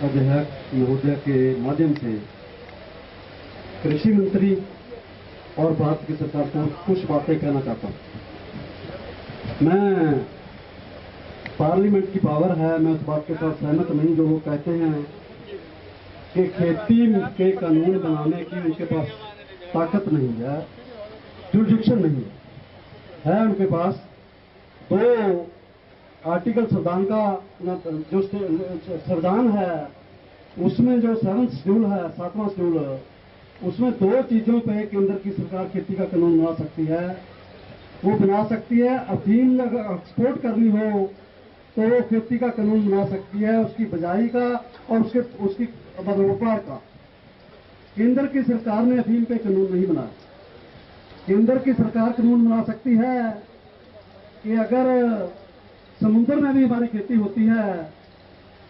S9: अध्यक्ष महोदय के माध्यम से कृषि मंत्री और भारत की सरकार को कुछ बातें कहना चाहता हूं। मैं पार्लियामेंट की पावर है, मैं उस बात के साथ सहमत नहीं जो वो कहते हैं कि खेती के कानून बनाने की उनके पास ताकत नहीं है, जुरिडिक्शन नहीं है उनके पास। 2 आर्टिकल संविधान का जो संविधान है उसमें जो 7वां शेड्यूल है, 7वां शेड्यूल, उसमें 2 चीजों पे केंद्र की सरकार खेती का कानून बना सकती है। वो बना सकती है अफीम अगर एक्सपोर्ट करनी हो तो वो खेती का कानून बना सकती है, उसकी बजाई का और उसकी व्यापार का। केंद्र की सरकार ने अफीम पे कानून नहीं बनाया। केंद्र की सरकार कानून बना सकती है कि अगर समुद्र में भी हमारी खेती होती है,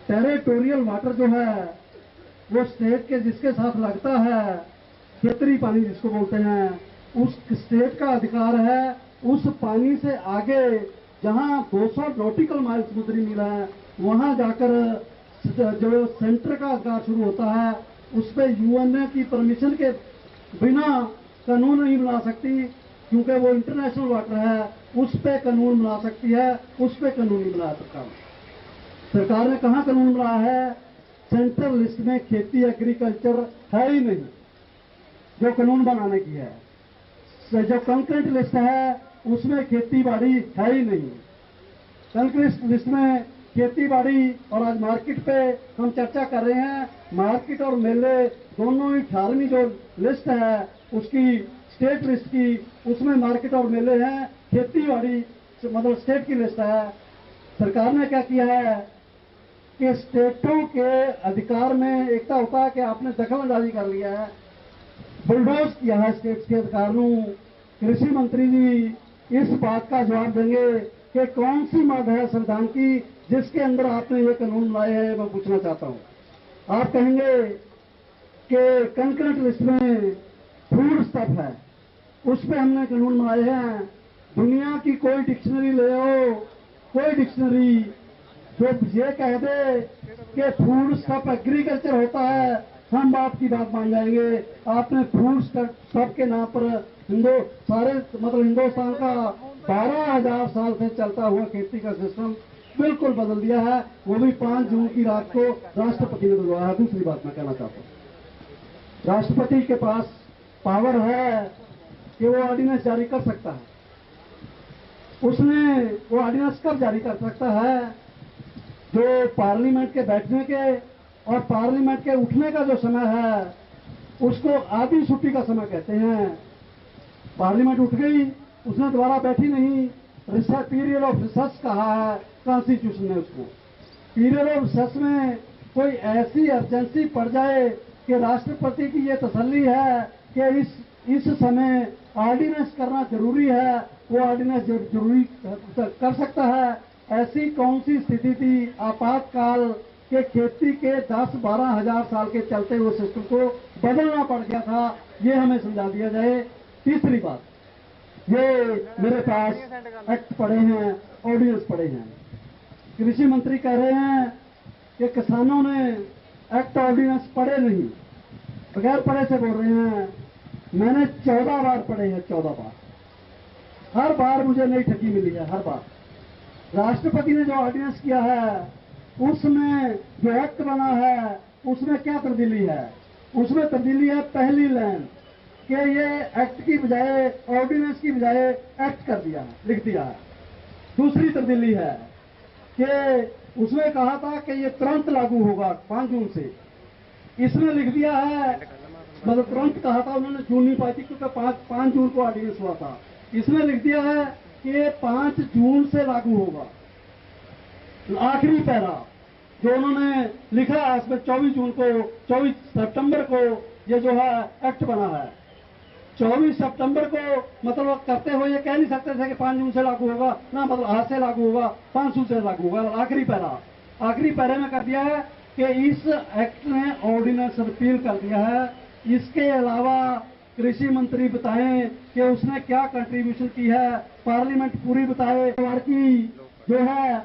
S9: टेरिटोरियल वाटर जो है वो स्टेट के जिसके साथ लगता है, खेतरी पानी जिसको बोलते हैं, उस स्टेट का अधिकार है। उस पानी से आगे जहां 200 नॉटिकल माइल समुद्री मील है, वहां जाकर जो सेंटर का अधिकार शुरू होता है, उस पर यूएनए की परमिशन के बिना कानून नहीं बना सकती क्योंकि वो इंटरनेशनल वाटर है। उस पे कानून बना सकती है, उस पे कानून नहीं बनाया सरकार। सरकार ने कहां कानून बनाया है? सेंट्रल लिस्ट में खेती एग्रीकल्चर है ही नहीं जो कानून बनाने की है। जो कंकरेंट लिस्ट है उसमें खेती बाड़ी है ही नहीं। कंकरेंट लिस्ट में खेती बाड़ी और आज मार्केट पे हम चर्चा कर रहे हैं। मार्केट और मेले दोनों ही 18वीं जो लिस्ट है उसकी स्टेट लिस्ट की, उसमें मार्केट और मेले हैं। खेती बाड़ी मतलब स्टेट की लिस्ट है। सरकार ने क्या किया है कि स्टेटों के अधिकार में एकता होता है कि आपने दखलंदाजी कर लिया है, बुलडोज किया है स्टेट्स के अधिकार ਨੂੰ। कृषि मंत्री जी इस बात का जवाब देंगे कि कौन सी मद है संविधान की जिसके अंदर आपने ये कानून लाए हैं। मैं पूछना चाहता हूं। आप कहेंगे कि कंकरेंट लिस्ट में फूड स्टफ है, उस पर हमने कानून बनाए हैं। दुनिया की कोई डिक्शनरी ले आओ, कोई डिक्शनरी जो ये कह दे कि फूड स्टफ एग्रीकल्चर होता है, हम आपकी बात मान जाएंगे। आपने फूड स्टफ के नाम पर हिंदुस्तान का 12,000 साल से चलता हुआ खेती का सिस्टम बिल्कुल बदल दिया है। वो भी 5 जून की रात को राष्ट्रपति ने बदलवाया है। दूसरी बात मैं कहना चाहता हूं, राष्ट्रपति के पास पावर है कि वो ऑर्डिनेंस जारी कर सकता है। उसने वो ऑर्डिनेंस कब जारी कर सकता है? जो पार्लियामेंट के बैठने के और पार्लियामेंट के उठने का जो समय है उसको आधी छुट्टी का समय कहते हैं। पार्लियामेंट उठ गई, उसने दोबारा बैठी नहीं, पीरियड ऑफ रिसर्च कहा है कॉन्स्टिट्यूशन ने उसको। पीरियड ऑफ रिसर्च में कोई ऐसी अर्जेंसी पड़ जाए कि राष्ट्रपति की ये तसल्ली है कि इस इस समय ऑर्डिनेंस करना जरूरी है, वो ऑर्डिनेंस जरूरी कर सकता है। ऐसी कौन सी स्थिति थी आपातकाल के खेती के 10-12 हजार साल के चलते हुए सिस्टम को बदलना पड़ गया था, ये हमें समझा दिया जाए। तीसरी बात, ये मेरे पास एक्ट पड़े हैं, ऑर्डिनेंस पड़े हैं। कृषि मंत्री कह रहे हैं कि किसानों ने एक्ट ऑर्डिनेंस पढ़े नहीं, बगैर पढ़े से बोल रहे हैं। मैंने 14 बार पढ़े हैं, 14 बार। हर बार मुझे नई ठगी मिली है, हर बार। राष्ट्रपति ने जो ऑर्डिनेंस किया है, उसमें जो एक्ट बना है, उसमें क्या तब्दीली है? उसमें तब्दीली है पहली लाइन कि ये एक्ट की बजाय, ऑर्डिनेंस की बजाय एक्ट कर दिया है, लिख दिया है। दूसरी तब्दीली है कि उसमें कहा था कि ये तुरंत लागू होगा 5 जून से, इसमें लिख दिया है, मतलब तुरंत कहा था उन्होंने, जून नहीं पाई थी क्योंकि 5 जून को ऑर्डिनेंस हुआ था। इसमें लिख दिया है कि ये 5 जून से लागू होगा। आखिरी पैरा जो उन्होंने लिखा है इसमें 24 जून को, 24 सितंबर को ये जो है एक्ट बना है। 24 सितंबर को मतलब करते हुए ये कह नहीं सकते थे कि 5 जून से लागू होगा ना, मतलब आज से लागू होगा, 5 जून से लागू होगा। आखिरी पैरा में कर दिया है कि इस एक्ट ने ऑर्डिनेंस रिपील कर दिया है। इसके अलावा कृषि मंत्री बताएं कि उसने क्या कंट्रीब्यूशन की है, पार्लियामेंट पूरी बताए। की जो है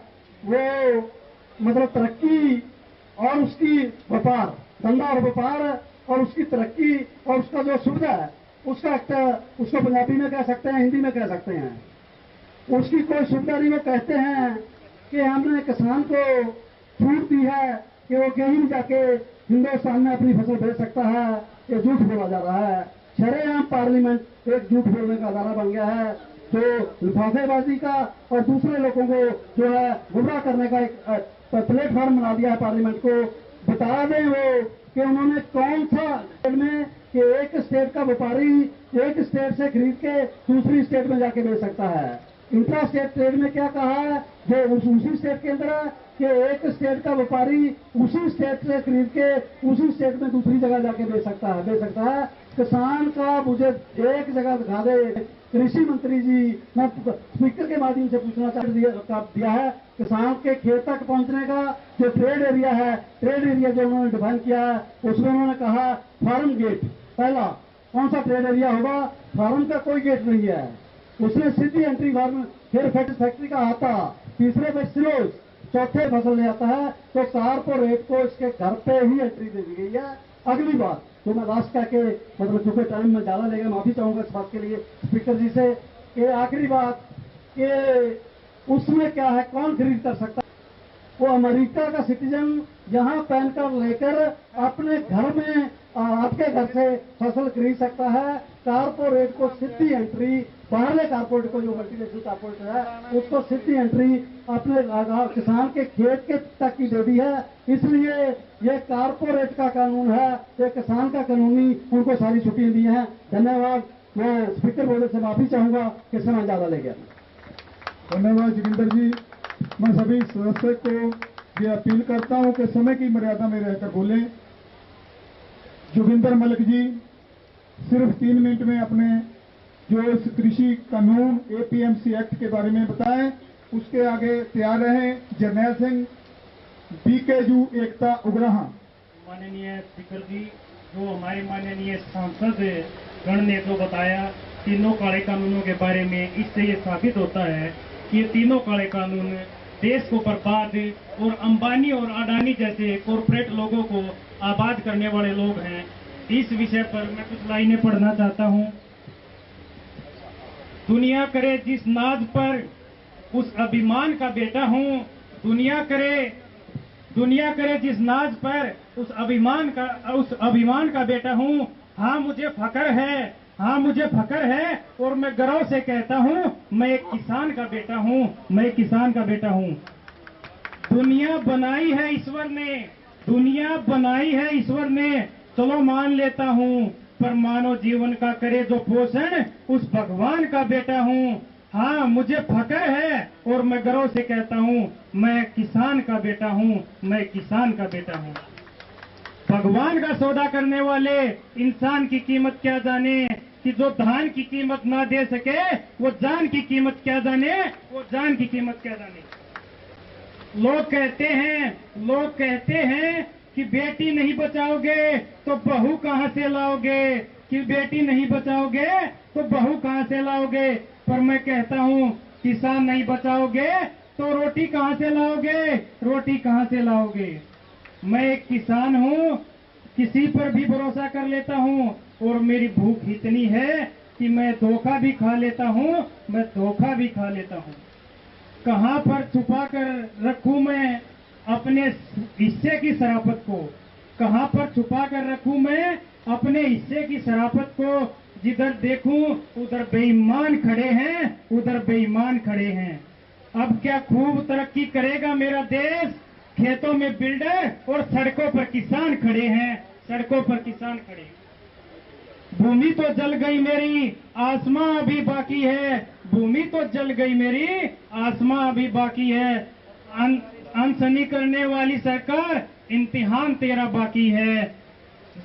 S9: वो मतलब तरक्की और उसकी व्यापार, धंधा और व्यापार और उसकी तरक्की और उसका जो सुविधा है, उसका एक्ट, उसको पंजाबी में कह सकते हैं, हिंदी में कह सकते हैं। उसकी कोई सुविधा नहीं। वो कहते हैं कि हमने किसान को छूट दी है कि वो कहीं भी जाके हिंदुस्तान में अपनी फसल बेच सकता है। ये झूठ बोला जा रहा है। शरेआम पार्लियामेंट एक झूठ बोलने का अदारा बन गया है, जो लिफाफेबाजी का और दूसरे लोगों को जो है गुमराह करने का एक प्लेटफॉर्म बना दिया है पार्लियामेंट को। बता दें वो कि उन्होंने कौन सा में कि एक स्टेट का व्यापारी एक स्टेट से खरीद के दूसरी स्टेट में जाके बेच सकता है। इंट्रा स्टेट ट्रेड में क्या कहा है, जो उसी स्टेट के अंदर है कि एक स्टेट का व्यापारी उसी स्टेट से खरीद के उसी स्टेट में दूसरी जगह जाके बेच सकता है। किसान का मुझे एक जगह दिखा दे। कृषि मंत्री जी, मैं स्पीकर के माध्यम से पूछना दिया है, किसान के खेत तक पहुंचने का जो ट्रेड एरिया है, ट्रेड एरिया जो उन्होंने डिफाइन किया है, उसमें उन्होंने कहा फार्म गेट। पहला कौन सा ट्रेड एरिया होगा? फार्म का कोई गेट नहीं है। उसने सीधी एंट्री फार्म, फिर फैक्ट्री का आता, तीसरे पे सिलोज, चौथे फसल ले आता है। तो कारपोरेट को इसके घर पे ही एंट्री दे दी गई है। अगली बात तो मैं लास्ट करके, मतलब चूंकि टाइम में ज्यादा लेगा, माफी चाहूंगा इस बात के लिए स्पीकर जी से। कि आखिरी बात कि उसमें क्या है, कौन खरीद कर सकता है? वो अमेरिका का सिटीजन यहाँ पैन कार्ड लेकर अपने घर में, आपके घर से फसल खरीद सकता है। कारपोरेट को सीधी एंट्री, बाहरले कारपोरेट को, जो मल्टीनेशनल कारपोरेट है, उसको सीधी एंट्री अपने किसान के खेत के तक की दे दी है। इसलिए ये कारपोरेट का कानून है, ये किसान का कानूनी, उनको सारी छुट्टियां दी हैं। धन्यवाद। मैं स्पीकर महोदय से माफी चाहूंगा कि समय ज्यादा ले गया।
S2: धन्यवाद जोगिंदर जी। मैं सभी सदस्य को ये अपील करता हूं कि समय की मर्यादा में रहकर बोलें। जोगिंदर मलिक जी सिर्फ 3 मिनट में अपने जो इस कृषि कानून एपीएमसी एक्ट के बारे में बताएं। उसके आगे तैयार रहें जरनैल सिंह, बीकेयू एकता उग्राहा।
S5: माननीय स्पीकर जी, जो हमारे माननीय सांसद गण ने तो बताया तीनों काले कानूनों के बारे में, इससे ये साबित होता है कि ये तीनों काले कानून देश को बर्बाद और अंबानी और अडानी जैसे कॉरपोरेट लोगों को आबाद करने वाले लोग हैं। इस विषय पर मैं कुछ लाइनें पढ़ना चाहता हूं। दुनिया करे जिस नाज पर उस अभिमान का बेटा हूं, दुनिया करे जिस नाज पर उस अभिमान का बेटा हूं। हाँ मुझे फख्र है और मैं गर्व से कहता हूं, मैं एक किसान का बेटा हूं। दुनिया बनाई है ईश्वर ने, चलो मान लेता हूं, पर मानव जीवन का करे जो पोषण उस भगवान का बेटा हूं। हाँ मुझे फख्र है और मैं गर्व से कहता हूं, मैं किसान का बेटा हूं। भगवान का सौदा करने वाले इंसान की कीमत क्या जाने, कि जो धान की कीमत ना दे सके वो जान की कीमत क्या जाने, वो जान की कीमत क्या जाने। लोग कहते हैं कि बेटी नहीं बचाओगे तो बहू कहां से लाओगे, कि बेटी नहीं बचाओगे तो बहू कहां से लाओगे। पर मैं कहता हूं किसान नहीं बचाओगे तो रोटी कहां से लाओगे, रोटी कहां से लाओगे। मैं एक किसान हूं, किसी पर भी भरोसा कर लेता हूं और मेरी भूख इतनी है कि मैं धोखा भी खा लेता हूं, मैं धोखा भी खा लेता हूं। कहां पर छुपा कर रखूं मैं अपने हिस्से की शराफत को, कहां पर छुपा कर रखूं मैं अपने हिस्से की शराफत को। जिधर देखूं उधर बेईमान खड़े हैं, उधर बेईमान खड़े हैं। अब क्या खूब तरक्की करेगा मेरा देश, खेतों में बिल्डर और सड़कों पर किसान खड़े हैं, सड़कों पर किसान खड़े हैं। भूमि तो जल गई मेरी, आसमां अभी बाकी है, भूमि तो जल गई मेरी, आसमां अभी बाकी है। अनसनी करने वाली सरकार, इम्तिहान तेरा बाकी है।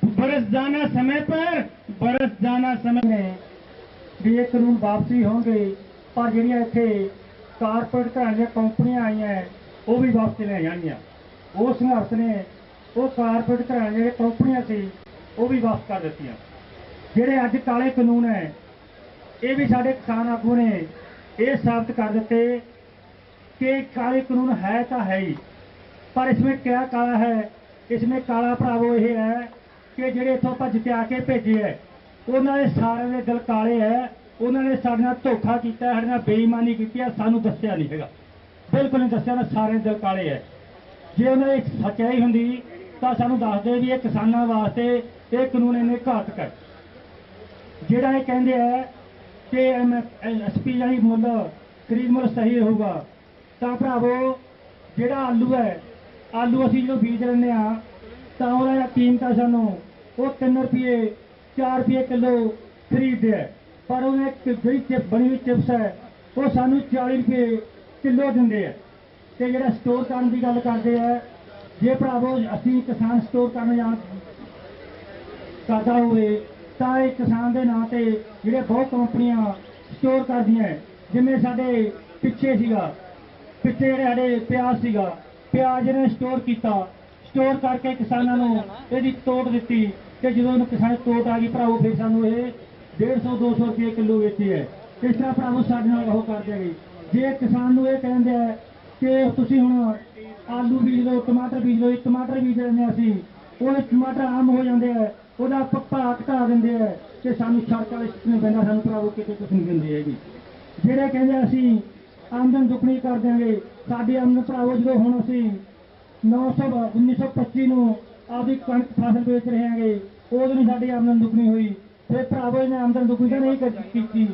S5: बरस जाना समय पर, बरस जाना समय
S3: में भी ये कानून वापसी होंगे, पर ਜਿਹੜੀਆਂ ਇੱਥੇ ਕਾਰਪੋਰੇਟ ਘਰਾਂ ਦੀਆਂ ਕੰਪਨੀਆਂ ਆਈਆਂ ਉਹ ਵੀ ਵਾਪਸ ਲੈ ਜਾਣਗੀਆਂ। ਉਹ ਸੰਘਰਸ਼ ਨੇ ਉਹ ਕਾਰਪੋਰੇਟ ਘਰਾਂ ਦੀਆਂ ਕੰਪਨੀਆਂ ਸੀ ਉਹ ਵੀ ਵਾਪਸ ਕਰ ਦਿੱਤੀਆਂ। ਜਿਹੜੇ ਅੱਜ ਕਾਲੇ ਕਾਨੂੰਨ ਹੈ ਇਹ ਵੀ ਸਾਡੇ ਕਿਸਾਨ ਆਗੂ ਨੇ ਇਹ ਸਾਬਤ ਕਰ ਦਿੱਤੇ कि काले कानून है तो है ही, पर इसमें क्या काला है, इसमें काला भरावो ये है कि ਜਿਹੜੇ इथों भज के आके भेजे है उन्होंने सारे के दिल काले है, उन्होंने साढ़े नाल धोखा किया, साढ़े नाल बेईमानी की, सानू दस्सिया नहीं हैगा, बिल्कुल नहीं दस्सिया, सारे दिल काले है। जे उन्होंने सच्चाई होंदी तो सानू दस दे भी ये किसानों वास्ते ये कानून इन्ने घातक है। ਜਿਹੜਾ ਇਹ ਕਹਿੰਦੇ ਹੈ कि MSP यानी मुल खरीद मुल सही होगा, ਤਾਂ ਭਰਾਵੋ ਜਿਹੜਾ ਆਲੂ ਹੈ, ਆਲੂ ਅਸੀਂ ਜਦੋਂ ਬੀਜ ਲੈਂਦੇ ਆ ਤਾਂ ਉਹਦਾ ਕੀਮਤ ਆ ਸਾਨੂੰ ਉਹ 3 ਰੁਪਏ 4 ਰੁਪਏ ਕਿਲੋ ਖਰੀਦਦੇ ਹੈ, ਪਰ ਉਹਨੇ ਜਿਹੜੀ ਚਿਪ ਬਣੀ ਹੋਈ ਚਿਪਸ ਹੈ ਉਹ ਸਾਨੂੰ 40 ਰੁਪਏ ਕਿਲੋ ਦਿੰਦੇ ਹੈ। ਤੇ ਜਿਹੜਾ ਸਟੋਰ ਕਰਨ ਦੀ ਗੱਲ ਕਰਦੇ ਆ, ਜੇ ਭਰਾਵੋ ਅਸੀਂ ਕਿਸਾਨ ਸਟੋਰ ਕਰਨ ਜਾਣ ਕਰਦਾ ਹੋਵੇ ਤਾਂ ਇਹ ਕਿਸਾਨ ਦੇ ਨਾਂ ਤੇ ਜਿਹੜੇ ਬਹੁਤ ਕੰਪਨੀਆਂ ਸਟੋਰ ਕਰਦੀਆਂ, ਜਿਵੇਂ ਸਾਡੇ ਪਿੱਛੇ ਸੀਗਾ, ਪਿੱਛੇ ਜਿਹੜੇ ਸਾਡੇ ਪਿਆਜ਼ ਸੀਗਾ, ਪਿਆਜ਼ ਨੇ ਸਟੋਰ ਕੀਤਾ, ਸਟੋਰ ਕਰਕੇ ਕਿਸਾਨਾਂ ਨੂੰ ਇਹਦੀ ਤੋੜ ਦਿੱਤੀ ਤੇ ਜਦੋਂ ਉਹਨੂੰ ਕਿਸਾਨ ਤੋੜ ਆ ਗਈ ਭਰਾਵੋ ਫਿਰ ਸਾਨੂੰ ਇਹ 150-200 ਰੁਪਏ ਕਿਲੋ ਵੇਚੀ ਹੈ। ਇਸ ਤਰ੍ਹਾਂ ਭਰਾਵੋ ਸਾਡੇ ਨਾਲ ਉਹ ਕਰਦੇ ਗਏ। ਜੇ ਕਿਸਾਨ ਨੂੰ ਇਹ ਕਹਿੰਦੇ ਆ ਕਿ ਤੁਸੀਂ ਹੁਣ ਆਲੂ ਬੀਜ ਲਓ, ਟਮਾਟਰ ਬੀਜ ਲਓ, ਟਮਾਟਰ ਬੀਜ ਲੈਂਦੇ ਅਸੀਂ, ਉਹ ਟਮਾਟਰ ਆਮ ਹੋ ਜਾਂਦੇ ਆ, ਉਹਦਾ ਭਾਅ ਘਟਾ ਦਿੰਦੇ ਆ ਤੇ ਸਾਨੂੰ ਸੜਕਾਂ ਵਾਲੇ ਸਿੱਟਣੇ ਪੈਂਦਾ, ਸਾਨੂੰ ਭਰਾਵੋ ਕਿਤੇ ਕੁਛ ਨਹੀਂ ਦਿੰਦੇ ਹੈਗੇ। ਜਿਹੜੇ ਕਹਿੰਦੇ ਅਸੀਂ ਆਮਦਨ ਦੁੱਗਣੀ ਕਰ ਦਿਆਂਗੇ, ਸਾਡੀ ਆਮਦਨ ਭਰਾਵੋ ਜਦੋਂ ਹੁਣ ਅਸੀਂ 1925 ਨੂੰ ਆਪਦੀ ਕਣਕ ਫਸਲ ਵੇਚ ਰਹੇ ਹਾਂਗੇ, ਉਦੋਂ ਨਹੀਂ ਸਾਡੀ ਆਮਦਨ ਦੁੱਗਣੀ ਹੋਈ। ਫਿਰ ਭਰਾਵੋ ਇਹਨੇ ਆਮਦਨ ਦੁੱਗਣੀ ਤਾਂ ਨਹੀਂ ਕੀਤੀ,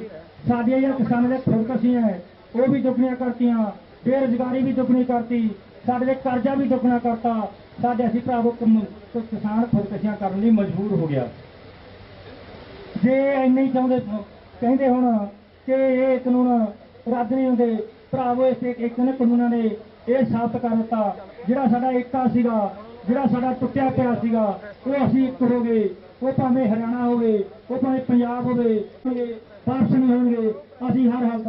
S3: ਸਾਡੀਆਂ ਜਿਹੜੀਆਂ ਕਿਸਾਨਾਂ ਦੇ ਖੁਦਕੁਸ਼ੀਆਂ ਹੈ ਉਹ ਵੀ ਦੁੱਗਣੀਆਂ ਕਰਤੀਆਂ, ਬੇਰੁਜ਼ਗਾਰੀ ਵੀ ਦੁੱਗਣੀ ਕਰਤੀ, ਸਾਡੇ ਦੇ ਕਰਜ਼ਾ ਵੀ ਦੁੱਗਣਾ ਕਰਤਾ। ਸਾਡੇ ਅਸੀਂ ਭਰਾਵੋ ਕਿਸਾਨ ਖੁਦਕੁਸ਼ੀਆਂ ਕਰਨ ਲਈ ਮਜਬੂਰ ਹੋ ਗਿਆ। ਜੇ ਇੰਨੇ ਹੀ ਚਾਹੁੰਦੇ ਕਹਿੰਦੇ ਹੁਣ ਕਿ ਇਹ ਕਾਨੂੰਨ ਰੱਦ ਨਹੀਂ ਹੁੰਦੇ, ਭਰਾਵੋ ਇਸ ਇੱਕ ਨੇ ਕਾਨੂੰਨਾਂ ਨੇ ਇਹ ਸਾਬਤ ਕਰ ਦਿੱਤਾ ਜਿਹੜਾ ਸਾਡਾ ਏਕਾ ਸੀਗਾ, ਜਿਹੜਾ ਸਾਡਾ ਟੁੱਟਿਆ ਪਿਆ ਸੀਗਾ, ਉਹ ਅਸੀਂ ਇੱਕ ਹੋ ਗਏ। ਉਹ ਭਾਵੇਂ ਹਰਿਆਣਾ ਹੋਵੇ, ਉਹ ਭਾਵੇਂ ਪੰਜਾਬ ਹੋਵੇ, ਵਾਪਸ ਨਹੀਂ ਹੋਣਗੇ, ਅਸੀਂ ਹਰ ਹਾਲਤ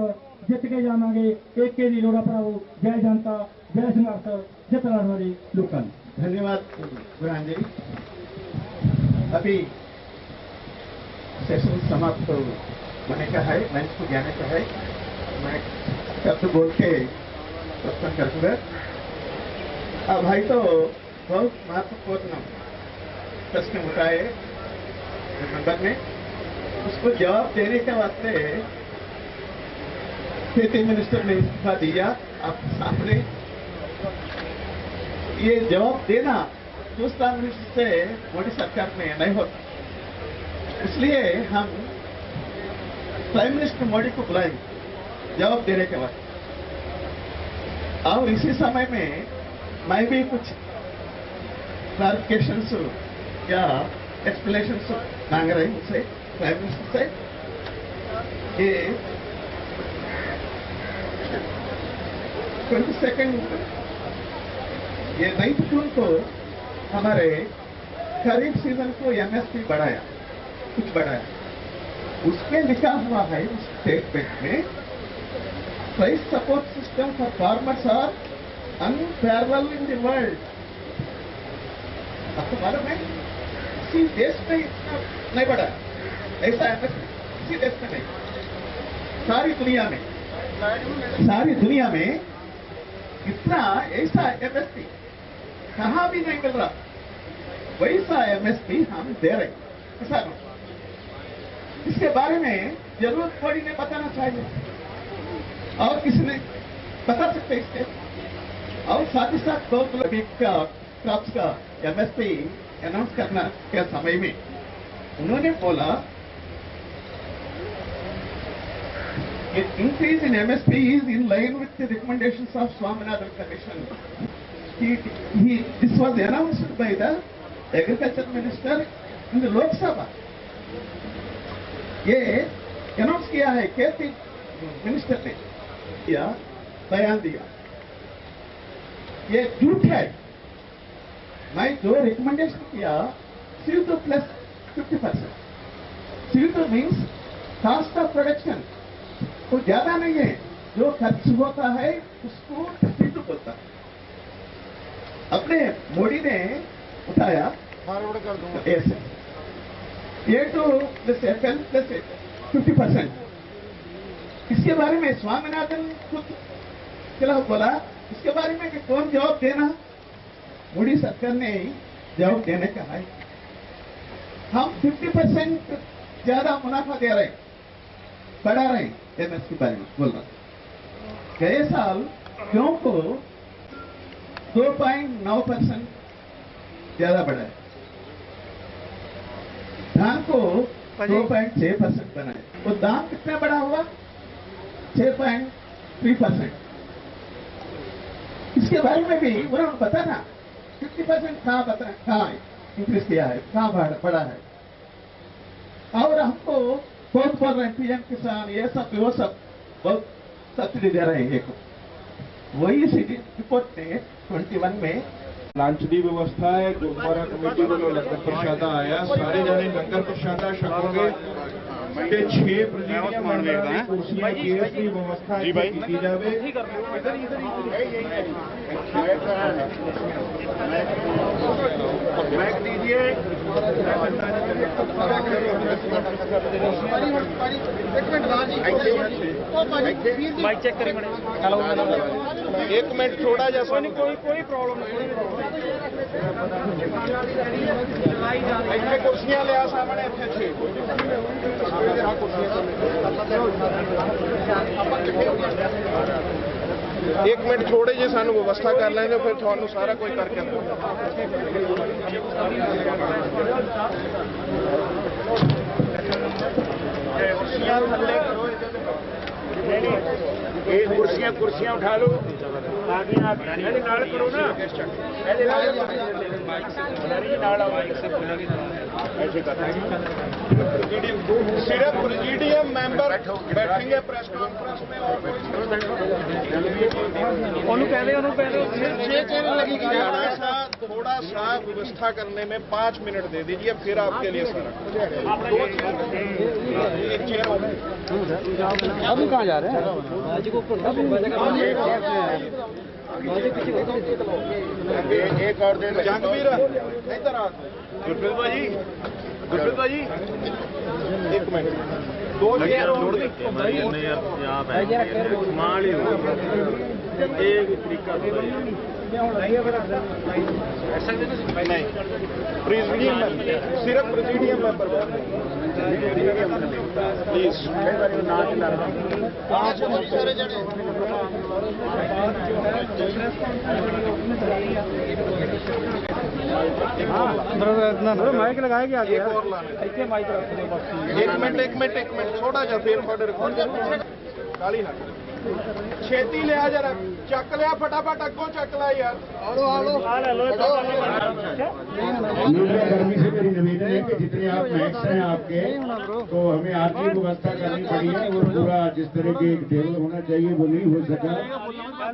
S3: ਜਿੱਤ ਕੇ ਜਾਵਾਂਗੇ। ਏਕੇ ਦੀ ਲੋੜ ਆ ਭਰਾਵੋ। ਜੈ ਜਨਤਾ, जय संघर्ष, जय तलवारी लोकन।
S10: धन्यवाद बुरहान जी। अभी सेशन समाप्त होने का है, मंच को जाने का है। मैं शब्द बोल के प्रश्न कर दूंगा। अब भाई तो बहुत महत्वपूर्ण प्रश्न उठाए नंबर में, उसको जवाब देने के वास्ते खेती मिनिस्टर ने इस्तीफा दिया आप सामने। ये जवाब देना दूसरा मिनिस्टर से मोदी सरकार में नहीं होता, इसलिए हम प्राइम मिनिस्टर मोदी को बुलाएंगे जवाब देने के बाद। और इसी समय में मैं भी कुछ क्लैरिफिकेशंस या एक्सप्लेनेशंस मांग रही हूं उनसे, प्राइम मिनिस्टर से। ये 22 ये 9 जून को हमारे खरीफ सीजन को एमएसपी बढ़ाया, कुछ बढ़ाया। उसमें लिखा हुआ है उस स्टेटमेंट में price support system for farmers are unparalleled in the world. आपको मालूम है किसी देश में इतना नहीं बढ़ा ऐसा है, किसी देश में नहीं, सारी दुनिया में इतना ऐसा एमएसपी कहां भी नहीं मिल रहा, वैसा एमएसपी हम दे रहे किसानों। इसके बारे में जरूरत पड़ी ने बताना चाहिए और किसी ने बता सकते इसके, और साथ ही साथ बहुत क्रॉप्स का एमएसपी अनाउंस करना के समय में उन्होंने बोला increase in MSP is in line with the recommendations of Swaminathan Commission. This was announced by the Agriculture Minister in the Lok Sabha. ये अनाउंस किया है, खेती मिनिस्टर ने किया, बयान दिया। ये झूठ है। मैं जो रिकमेंडेशन किया CO2 plus 50%, CO2 means cost of production, तो ज्यादा नहीं है, जो खर्च होता है उसको CO2 बोलता है। अपने मोदी ने उठाया ऐसे A2 प्लस FL प्लस 50%। इसके बारे में स्वामीनाथन खुद खिलाफ बोला, इसके बारे में कि कौन जवाब देना, मोदी सरकार ने ही जवाब देने का है। हम 50% ज्यादा मुनाफा दे रहे हैं, बढ़ा रहे हैं एमएसपी बारे में बोल रहा। गए साल गेहूं को 2.9% ज्यादा बढ़ा है, धान को 2.6% बना है, वो दाम कितना बढ़ा हुआ 6.3%। इसके बारे में भी उन्होंने पता था 50% कहाँ इंक्रीज किया है, कहाँ बढ़ा है, और हमको बहुत बोल रहे हैं पीएम किसान ये सब वो सब बहुत सब्सिडी दे रहे हैं। एक वही रिपोर्ट ने 21 में
S11: लंच की व्यवस्था है, गुरुद्वारा कमेटी वालों लंगर प्रशादा आया, सारे जने लंगर प्रशादा छकोगे ते 6 प्रोजेक्ट मंडल कुर्सियां केस की व्यवस्था की जावे। माइक दीजिए।
S5: माइक चेक करें मैडम। हेलो
S11: 1 मिनट थोड़ा जा
S5: कोई प्रॉब्लम नहीं।
S11: ਇੱਥੇ ਕੁਰਸੀਆਂ ਲਿਆ ਸਾਹਮਣੇ ਇੱਥੇ 1 ਮਿੰਟ ਥੋੜੇ ਜੇ ਸਾਨੂੰ ਵਿਵਸਥਾ ਕਰ ਲੈਂਦੇ ਫਿਰ ਤੁਹਾਨੂੰ ਸਾਰਾ ਕੁਝ ਕਰਕੇ ਕੁਰਸੀਆਂ ਥੱਲੇ ਕਰੋ ਇਹ ਕੁਰਸੀਆਂ ਉਠਾ ਲਓ ਇਹਦੇ ਨਾਲ ਕਰੋ ਨਾ ਇਹਦੇ ਨਾਲ ਆਓ ऐसे करना सिर्फ प्रेसिडियम मेंबर बैठेंगे प्रेस कॉन्फ्रेंस में और थोड़ा सा व्यवस्था करने में 5 मिनट दे दीजिए, फिर आपके लिए सारा एक चेयर हम कहाँ जा रहे हैं। एक और दिन जंगवीर इधर आ गुरप्रीत भाजी 1 मिनट 2 चेयर जोड़ कमाल ही एक तरीका नहीं प्रेसिडियम सिर्फ प्रेसिडियम मेंबर प्लीज माइक लगाएंगे आगे माइक 1 मिनट छोटा जा फिर काली ना छेती लिया जरा चक लिया फटाफट अगों चक ला यार
S12: गर्मी से मेरी निवेदन है कि जितने आप मैक्स हैं आपके तो हमें आर्थिक व्यवस्था करनी पड़ी है और पूरा जिस तरह के एक टेबल होना चाहिए वो नहीं हो सका।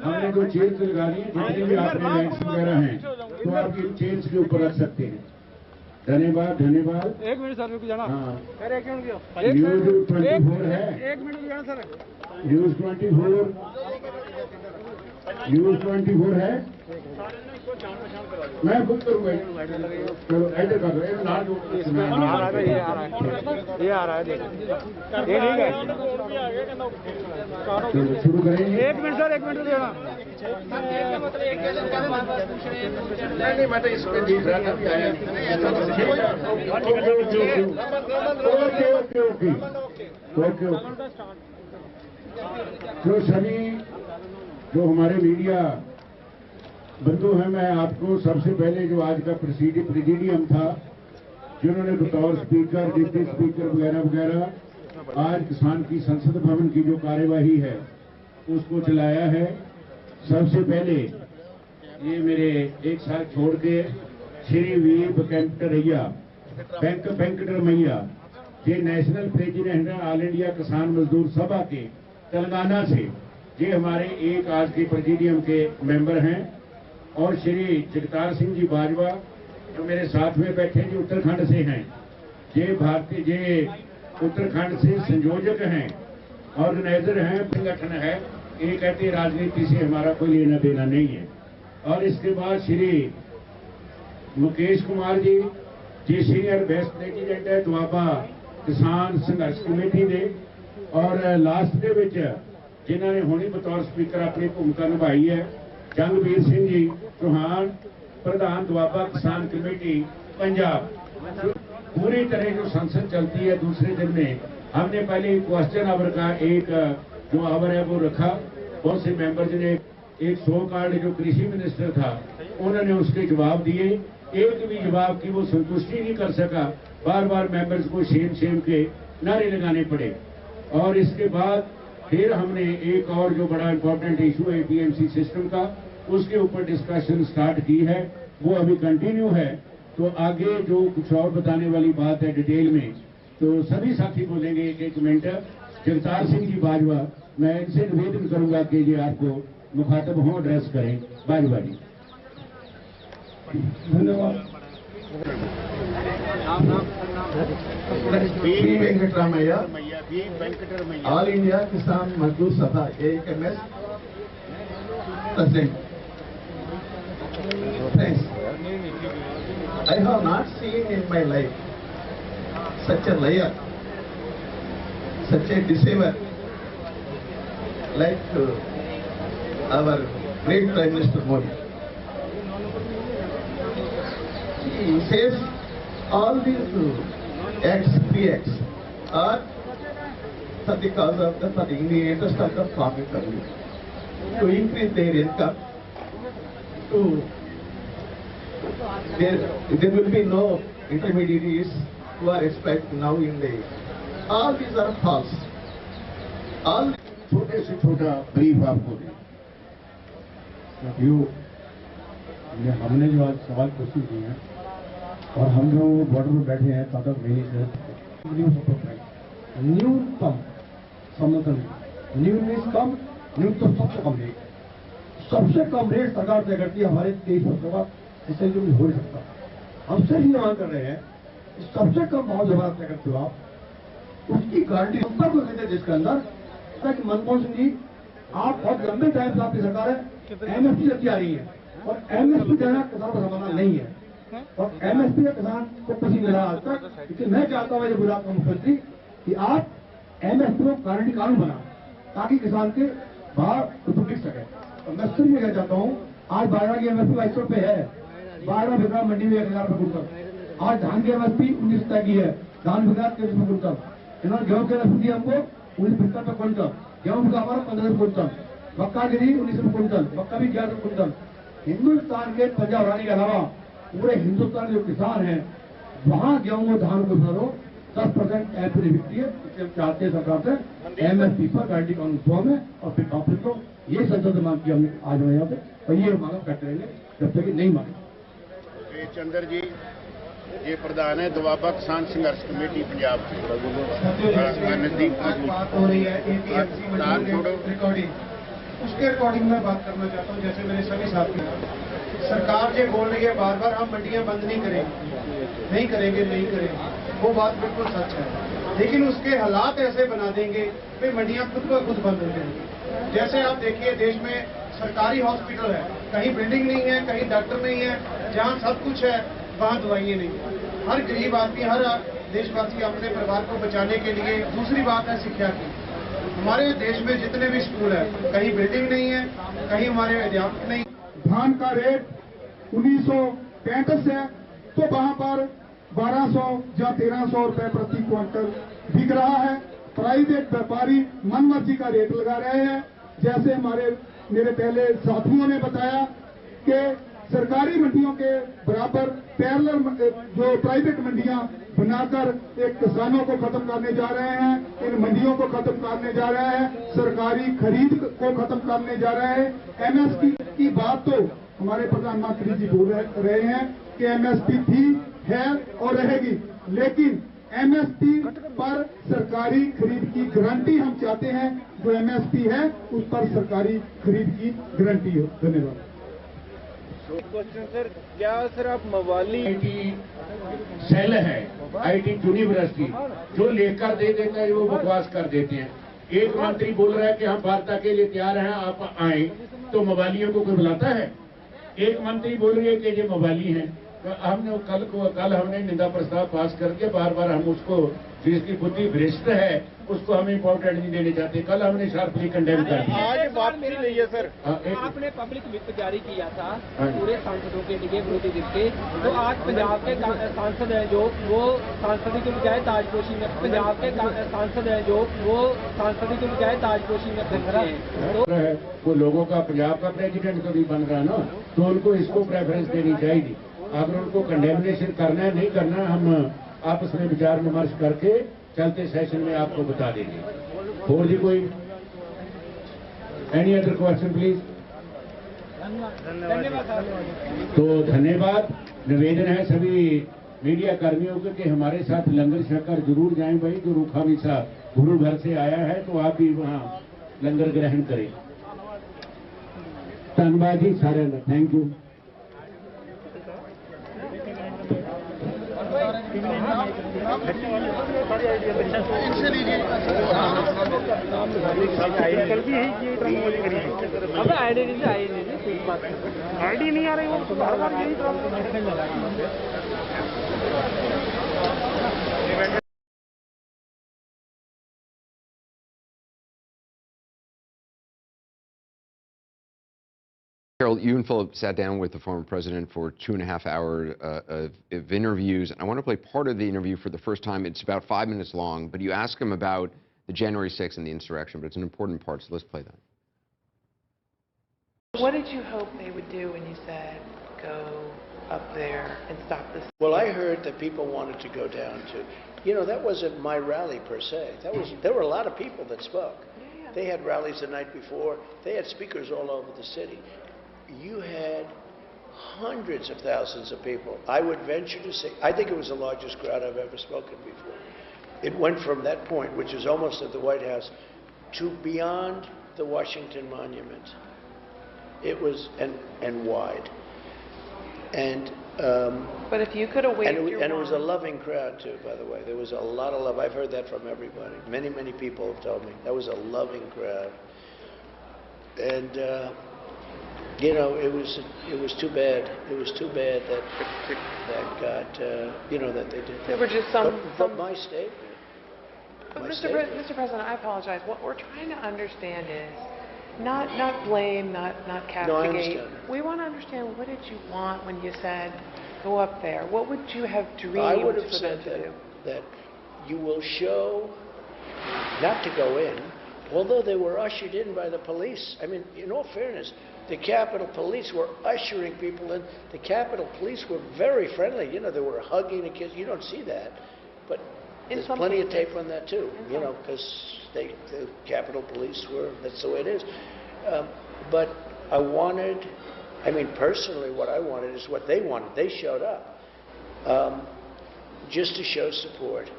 S12: हमने जो चेयर्स लगा ली जितने भी आपने मैक्स वगैरह हैं तो आप इन चेयर्स के ऊपर रख सकते हैं। धन्यवाद धन्यवाद।
S3: एक मिनट सर रुक जाना।
S12: हाँ,
S3: अरे एक मिनट
S12: न्यूज 24 है,
S3: एक मिनट रुक जाना सर।
S12: न्यूज 24 है। मैं खुद करूँगा। चलो ऐसे कर रहे हैं,
S3: ये आ रहा है ये ठीक है।
S12: चलो शुरू करेंगे।
S3: एक मिनट सर, एक मिनट रुक जाना।
S10: नहीं मैं तो इस पे देख रहा था कि आया
S12: ओके। जो सभी जो हमारे मीडिया बंधु हैं, मैं आपको सबसे पहले जो आज का प्रेसिडियम था, जिन्होंने बतौर स्पीकर, डिप्टी स्पीकर वगैरह वगैरह आज किसान की संसद भवन की जो कार्यवाही है उसको चलाया है। सबसे पहले ये मेरे एक साथ छोड़ के श्री वीर वेंकटरमैया ये नेशनल प्रेसिडेंट है ऑल इंडिया किसान मजदूर सभा के तेलंगाना से, ये हमारे एक आज के प्रेसिडियम के मेंबर हैं। और श्री जगतार सिंह जी बाजवा जो मेरे साथ में बैठे जो उत्तराखंड से हैं, ये उत्तराखंड से संयोजक हैं, ऑर्गेनाइजर हैं, संगठन है। ये कहते राजनीति से हमारा कोई लेना देना नहीं है। और इसके बाद Shri Mukesh Kumar ji senior vice president है दुआबा किसान संघर्ष कमेटी ने। और लास्ट के विच जिन्होंने हुणी बतौर स्पीकर अपनी भूमिका निभाई है, जंगवीर सिंह जी चौहान प्रधान दुआबा किसान कमेटी पंजाब। पूरी तरह जो संसद चलती है दूसरे दिन में हमने पहले क्वेश्चन आवर का एक जो आवर है वो रखा। बहुत से मेंबर्स ने एक 100 कार्ड जो कृषि मिनिस्टर था उन्होंने उसके जवाब दिए, एक भी जवाब की वो संतुष्टि नहीं कर सका। बार बार मेंबर्स को शेम के नारे लगाने पड़े। और इसके बाद फिर हमने एक और जो बड़ा इंपॉर्टेंट इशू है एपीएमसी सिस्टम का, उसके ऊपर डिस्कशन स्टार्ट की है, वो अभी कंटिन्यू है। तो आगे जो कुछ और बताने वाली बात है डिटेल में, तो सभी साथी बोलेंगे एक एक मिनट। जगतार सिंह जी बाजवा, मैं इनसे निवेदन करूंगा कि ये आपको मुखातब हों, एड्रेस करें। बाजवा जी
S2: धन्यवाद।
S10: वी वेंकटरामैया ऑल इंडिया किसान मजदूर सभा AKMS president. Friends, I have not seen in my life such a liar, such a deceiver like our great Prime Minister Modi. He says all these acts, free acts, are for the cause of for the interest of the farming community, to increase their income, to there will be no intermediaries who are exploited now in the. All these are false. All
S12: छोटे से छोटा brief आपको दें।
S9: हमने जो आज सवाल question किए हैं और हम जो बॉर्डर में बैठे हैं तब महीने से न्यूनतम समर्थन, न्यूनतम कम, न्यूनतम सबसे कम रेट, सबसे कम रेट सरकार तय करती है हमारे 23 का, इससे जो हो नहीं सकता। हम सिर्फ ये मांग कर रहे हैं सबसे कम भाव जब तय करते हो आप, उसकी गारंटी सबका को देते जिसके अंदर कि मनमोहन सिंह जी आप बहुत लंबे टाइम से आपकी सरकार है एमएसपी लेती आ रही है और एमएसपी देना किसान का समाधान नहीं है और एमएसपी का किसान को कुछ नहीं मिला आज तक। इसलिए मैं चाहता हूं गुजरात का मुख्यमंत्री कि आप एमएसपी को गारंटी कानून बना ताकि किसान के भाव टिक सके। और मैं सिर्फ ये कहना चाहता हूँ आज बाजरा की एमएसपी 2200 रुपये है, बाजरा बिका मंडी में 1000 रुपये कुंटल। आज धान की एमएसपी 19 तय की है, धान बिका 23 रुपये कुंटल। इन्होंने गेहूं की एमएसपी दी हमको 19 रुपये क्विंटल, गेहूं का हमारा 15 रुपये क्विंटल, मक्का की दी 19 रुपये क्विंटल, मक्का भी 11 रुपये क्विंटल। हिंदुस्तान के पंजाब हरियाणा के अलावा पूरे हिंदुस्तान के जो किसान हैं वहां गेहूं और धान को फसलों 10% एमएसपी बिकती है। इसलिए हम चाहते हैं सरकार से एमएसपी पर गारंटी कानून फॉर्म है और फिर कॉन्फ्लिक्ट को ये संसद मांग की हमने आज यहाँ पे और ये मांग करते रहेंगे जब तक नहीं मांगे।
S13: चंद्र जी ये प्रधान है दुआबा किसान संघर्ष कमेटी पंजाब
S2: बात हो रही है रिकॉर्डिंग, उसके अकॉर्डिंग मैं बात करना चाहता हूँ। जैसे मेरे सभी साथी सरकार ये बोल रही है बार बार हम मंडियां बंद नहीं करेंगे,
S14: नहीं करेंगे, वो बात बिल्कुल सच है। लेकिन उसके हालात ऐसे बना देंगे कि मंडियां खुद ब खुद बंद हो जाएंगी। जैसे आप देखिए देश में सरकारी हॉस्पिटल है, कहीं बिल्डिंग नहीं है, कहीं डॉक्टर नहीं है, जहाँ सब कुछ है वहाँ दवाइयाँ नहीं है। हर गरीब आदमी, हर देशवासी अपने परिवार को बचाने के लिए। दूसरी बात है शिक्षा की। हमारे देश में जितने भी स्कूल है, कहीं बिल्डिंग नहीं है, कहीं हमारे अध्यापक नहीं।
S2: धान का रेट 1935 है तो वहां पर 1200 या 1300 रुपए प्रति क्विंटल बिक रहा है। प्राइवेट व्यापारी मनमर्जी का रेट लगा रहे हैं। जैसे मेरे पहले साथियों ने बताया कि सरकारी मंडियों के बराबर पैरेलल जो प्राइवेट मंडियां बनाकर एक किसानों को खत्म करने जा रहे हैं, इन मंडियों को खत्म करने जा रहे हैं, सरकारी खरीद को खत्म करने जा रहे हैं। एमएसपी की बात तो हमारे प्रधानमंत्री जी बोल रहे हैं कि एमएसपी थी, है और रहेगी, लेकिन एमएसपी पर सरकारी खरीद की गारंटी हम चाहते हैं। जो एमएसपी है उस पर सरकारी खरीद की गारंटी हो। धन्यवाद।
S11: क्वेश्चन सर, क्या सर आप मवाली
S12: सेल है आईटी यूनिवर्सिटी जो लेकर दे देता है, वो बकवास कर देते हैं। एक मंत्री बोल रहा है कि हम वार्ता के लिए तैयार हैं, आप आए, तो मवालियों को कोई बुलाता है? एक मंत्री बोल रही है कि ये मवाली हैं, तो हमने कल हमने निंदा प्रस्ताव पास करके बार बार हम उसको जिसकी बुद्धि भ्रष्ट है उसको हम इम्पोर्टेंट नहीं देने चाहते। कल हमने शार्पली कंडेम कर दिया।
S11: आज वापसी नहीं है सर।
S15: आपने पब्लिक विप जारी किया था पूरे सांसदों के लिए विरोधी दल के, तो आज पंजाब के सांसद हैं जो वो सांसदी के बजाय ताजपोशी में, पंजाब के सांसद हैं जो वो सांसदी के बजाय ताजपोशी में पहुंचे हैं। तो
S12: वो लोगों का पंजाब का प्रेसिडेंट कभी बन रहा ना, तो उनको इसको प्रेफरेंस देनी चाहिए। अगर उनको कंडेमनेशन करना है नहीं करना, हम आपस में विचार विमर्श करके चलते सेशन में आपको बता देंगे। और जी कोई एनी अदर क्वेश्चन प्लीज? तो धन्यवाद। निवेदन है सभी मीडिया कर्मियों को कि हमारे साथ लंगर छककर जरूर जाएं भाई। जो रूखा मीसा गुरु घर से आया है तो आप भी वहाँ लंगर ग्रहण करें। धन्यवाद जी सारे, थैंक यू।
S11: आईडी नहीं आ रही, वो बार बार यही
S16: Carol, you and Philip sat down with the former president for 2.5 hours of interviews. And I want to play part of the interview for the first time. It's about 5 minutes long, but you ask him about the January 6th and the insurrection, but it's an important part, so let's play that.
S17: What did you hope they would do when you said, go up there and stop this?
S18: Well, I heard that people wanted to go down to, that wasn't my rally per se. There were a lot of people that spoke.
S17: Yeah.
S18: They had rallies the night before. They had speakers all over the city. You had hundreds of thousands of people. I would venture to say, I think it was the largest crowd I've ever spoken before. It went from that point, which is almost at the White House, to beyond the Washington Monument. It was, and wide. And
S17: but if you could have waited,
S18: and it was a loving crowd too, by the way. There was a lot of love. I've heard that from everybody. Many, many people have told me that was a loving crowd. And it was too bad. It was too bad that got that they did.
S17: There were just
S18: But my statement.
S17: But Mr. President, I apologize. What we're trying to understand is not blame, not castigate.
S18: No, I understand.
S17: We want to understand, what did you want when you said go up there? What would you have dreamed
S18: I would have
S17: for them
S18: said
S17: to do?
S18: that you will show, not to go in, although they were ushered in by the police. I mean, in all fairness, the Capitol Police were ushering people in. The Capitol Police were very friendly. They were hugging the kids. You don't see that, but there's plenty of tape on that too. Because the Capitol Police were. That's the way it is. But personally, what I wanted is what they wanted. They showed up just to show support,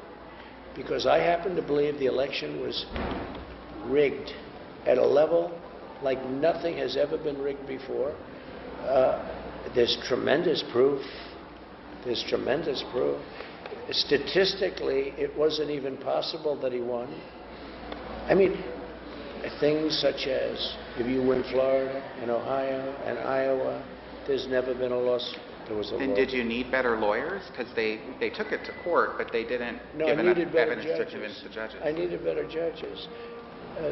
S18: because I happen to believe the election was rigged at a level like nothing has ever been rigged before. There's tremendous proof There's tremendous proof. Statistically, it wasn't even possible that he won. I mean, things such as if you win Florida and Ohio and Iowa, there's never been a loss. There was a
S19: And
S18: loss.
S19: did you need better lawyers? Because they took it to court, but they didn't
S18: No,
S19: give
S18: I
S19: enough
S18: needed better
S19: evidence to
S18: judges.
S19: convince the judges.
S18: I needed better judges.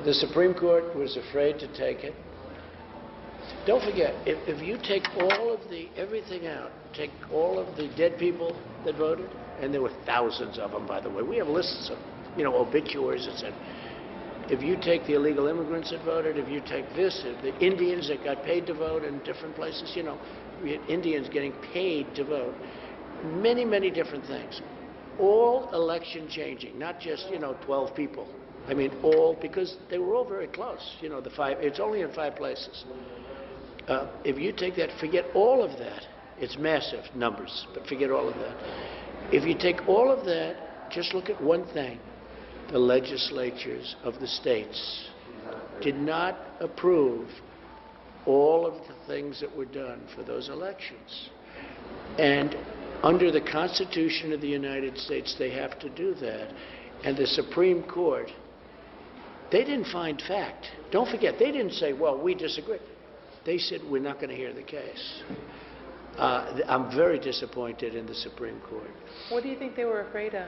S18: The Supreme Court was afraid to take it. Don't forget, if you take all of everything out, take all of the dead people that voted, and there were thousands of them, by the way. We have lists of, obituaries that said, if you take the illegal immigrants that voted, if you take this, the Indians that got paid to vote in different places, we had Indians getting paid to vote. Many, many different things. All election changing, not just, 12 people. I mean, all, because they were all very close, the 5, it's only in 5 places. If you take that, forget all of that. It's massive numbers, but forget all of that. If you take all of that, just look at one thing. The legislatures of the states did not approve all of the things that were done for those elections. And under the Constitution of the United States, they have to do that. And the Supreme Court, they didn't find fact. Don't forget, they didn't say, well, we disagree. They said, we're not going to hear the case. I'm very disappointed in the Supreme Court.
S17: What do you think they were afraid of?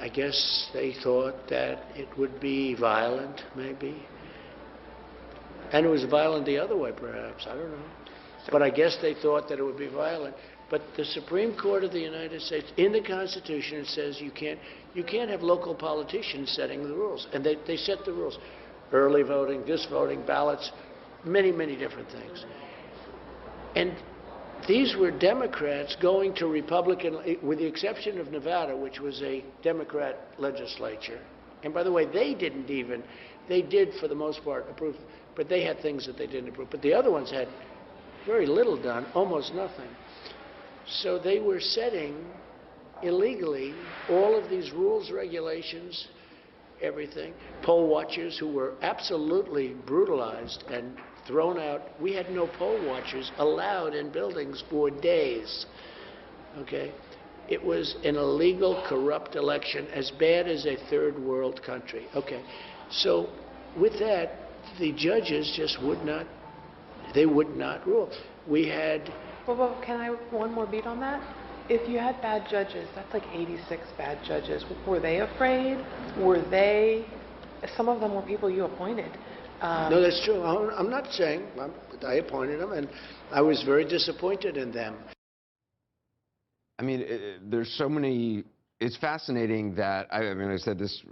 S18: I guess they thought that it would be violent, maybe. And it was violent the other way, perhaps. I don't know. But I guess they thought that it would be violent. But the Supreme Court of the United States, in the Constitution, it says you can't have local politicians setting the rules. And they set the rules. Early voting, this voting, ballots, many, many different things. And these were Democrats going to Republican, with the exception of Nevada, which was a Democrat legislature. And by the way, they did for the most part approve, but they had things that they didn't approve. But the other ones had very little done, almost nothing. So they were setting illegally all of these rules, regulations, everything. Poll watchers who were absolutely brutalized and thrown out. We had no poll watchers allowed in buildings for days. Okay? It was an illegal, corrupt election, as bad as a third world country. Okay. So with that, the judges just would not rule. We had...
S17: Well, can I one more beat on that? If you had bad judges, that's like 86 bad judges. Were they afraid? Some of them were people you appointed.
S18: No, that's true. I'm not saying. I appointed them, and I was very disappointed in them.
S16: I mean, there's so many. It's fascinating that I said this.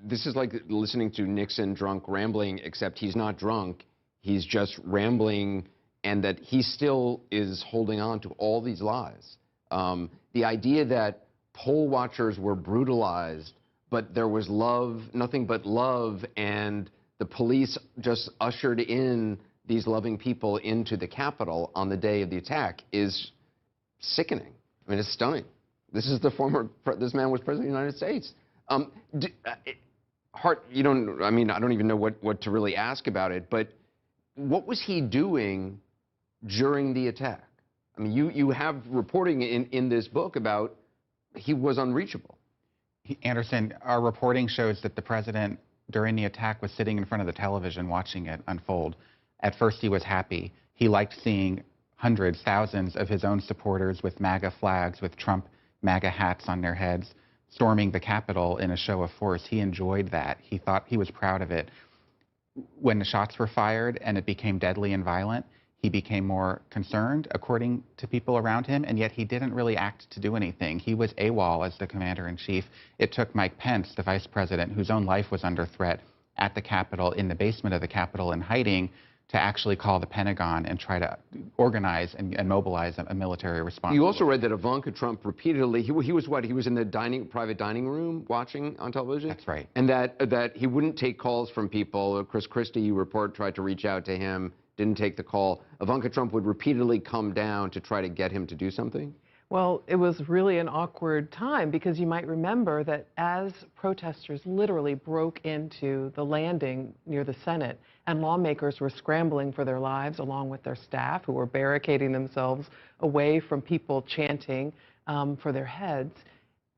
S16: This is like listening to Nixon drunk rambling, except he's not drunk. He's just rambling, and that he still is holding on to all these lies. The idea that poll watchers were brutalized, but there was love, nothing but love, and the police just ushered in these loving people into the Capitol on the day of the attack is sickening. I mean, it's stunning. This is this man was president of the United States. Hart, I don't even know what to really ask about it, but what was he doing during the attack? I mean, you have reporting in this book about he was unreachable.
S20: Anderson, our reporting shows that the president, during the attack, was sitting in front of the television watching it unfold. At first, he was happy. He liked seeing hundreds, thousands of his own supporters with MAGA flags, with Trump MAGA hats on their heads, storming the Capitol in a show of force. He enjoyed that. He thought he was proud of it. When the shots were fired and it became deadly and violent, he became more concerned, according to people around him, and yet he didn't really act to do anything. He was AWOL as the commander-in-chief. It took Mike Pence, the vice president, whose own life was under threat at the Capitol, in the basement of the Capitol in hiding, to actually call the Pentagon and try to organize and mobilize a military response.
S16: You also read that Ivanka Trump repeatedly, he was what? He was in the private dining room watching on television?
S20: That's right.
S16: And that he wouldn't take calls from people. Chris Christie, you report, tried to reach out to him, didn't take the call. Ivanka Trump would repeatedly come down to try to get him to do something?
S17: Well, it was really an awkward time because you might remember that as protesters literally broke into the landing near the Senate and lawmakers were scrambling for their lives along with their staff who were barricading themselves away from people chanting for their heads,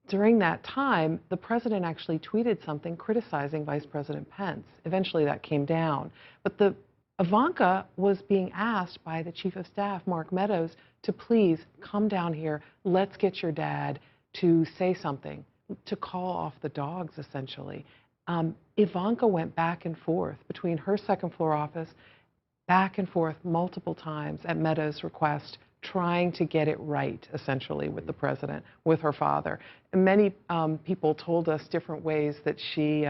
S17: during that time, the president actually tweeted something criticizing Vice President Pence. Eventually that came down. But Ivanka was being asked by the Chief of Staff, Mark Meadows, to please come down here, let's get your dad to say something, to call off the dogs, essentially. Ivanka went back and forth between her second-floor office, back and forth multiple times at Meadows' request, trying to get it right, essentially, with the president, with her father. And many people told us different ways that she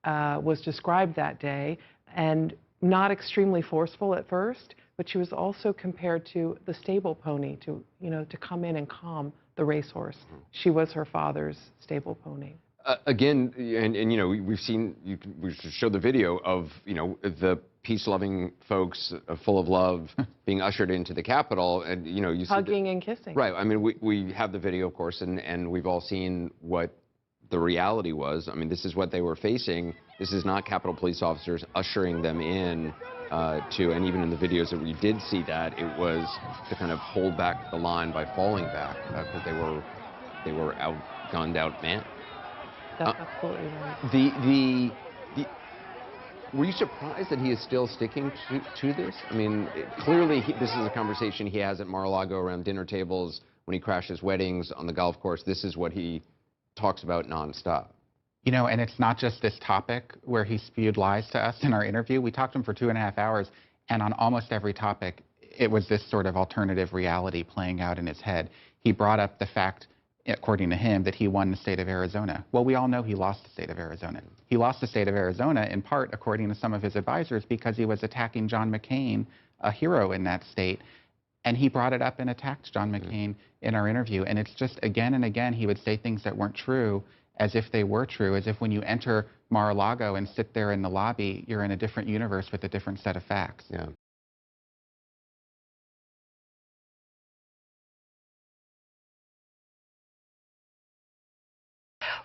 S17: was described that day, and not extremely forceful at first, but she was also compared to the stable pony to come in and calm the racehorse. She was her father's stable pony.
S16: Again, and we've seen, we showed the video of, the peace-loving folks full of love being ushered into the Capitol, and, you see
S17: hugging and kissing.
S16: Right. I mean, we have the video, of course, and we've all seen what the reality was. I mean, this is what they were facing. This is not Capitol Police officers ushering them in and even in the videos that we did see that, it was to kind of hold back the line by falling back because they were outgunned, outmanned.
S17: That's absolutely right.
S16: Were you surprised that he is still sticking to this? I mean, clearly this is a conversation he has at Mar-a-Lago around dinner tables, when he crashes weddings, on the golf course. This is what he talks about nonstop.
S20: And it's not just this topic where he spewed lies to us in our interview. We talked to him for 2.5 hours, and on almost every topic, it was this sort of alternative reality playing out in his head. He brought up the fact, according to him, that he won the state of Arizona. Well, we all know he lost the state of Arizona. He lost the state of Arizona in part, according to some of his advisors, because he was attacking John McCain, a hero in that state. And he brought it up and attacked John McCain in our interview. And it's just, again and again, he would say things that weren't true as if they were true, as if when you enter Mar-a-Lago and sit there in the lobby, you're in a different universe with a different set of facts.
S16: Yeah.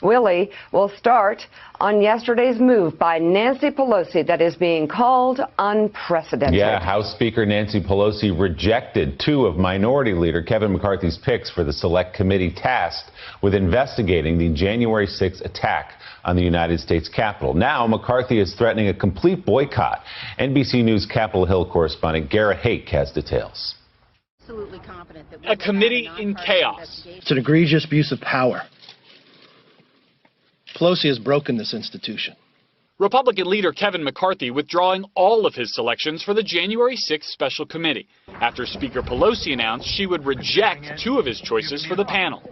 S21: Willie will start on yesterday's move by Nancy Pelosi that is being called unprecedented.
S22: Yeah, House Speaker Nancy Pelosi rejected 2 of Minority Leader Kevin McCarthy's picks for the Select Committee tasked with investigating the January 6th attack on the United States Capitol. Now, McCarthy is threatening a complete boycott. NBC News Capitol Hill correspondent Garrett Hake has details.
S23: Absolutely confident that
S24: a committee in chaos.
S23: It's an egregious abuse of power. Pelosi has broken this institution.
S24: Republican leader Kevin McCarthy withdrawing all of his selections for the January 6th special committee after Speaker Pelosi announced she would reject 2 of his choices for the panel.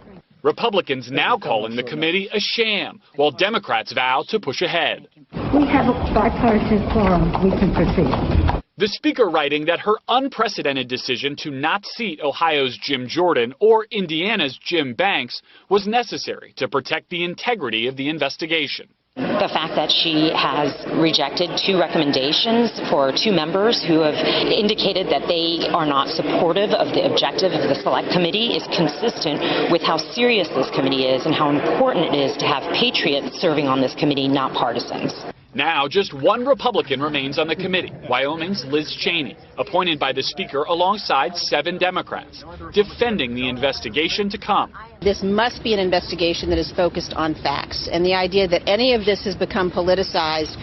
S24: Republicans now calling the committee a sham, while Democrats vow to push ahead.
S23: We have a bipartisan quorum. We can proceed.
S24: The Speaker writing that her unprecedented decision to not seat Ohio's Jim Jordan or Indiana's Jim Banks was necessary to protect the integrity of the investigation.
S25: The fact that she has rejected 2 recommendations for 2 members who have indicated that they are not supportive of the objective of the Select Committee is consistent with how serious this committee is and how important it is to have patriots serving on this committee, not partisans.
S24: Now, just 1 Republican remains on the committee, Wyoming's Liz Cheney, appointed by the Speaker alongside 7 Democrats, defending the investigation to come.
S23: This must be an investigation that is focused on facts, and the idea that any of this has become politicized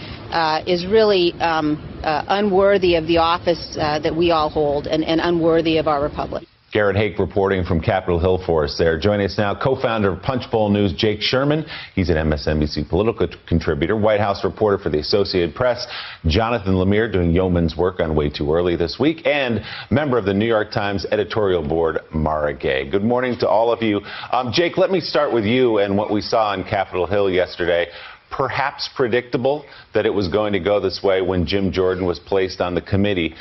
S23: is really unworthy of the office that we all hold and unworthy of our republic.
S22: Garrett Hake reporting from Capitol Hill for us there. Joining us now, co-founder of Punchbowl News, Jake Sherman. He's an MSNBC political contributor, White House reporter for the Associated Press, Jonathan Lemire doing yeoman's work on Way Too Early this week, and member of the New York Times editorial board, Mara Gay. Good morning to all of you. Jake, let me start with you and what we saw on Capitol Hill yesterday. Perhaps predictable that it was going to go this way when Jim Jordan was placed on the committee.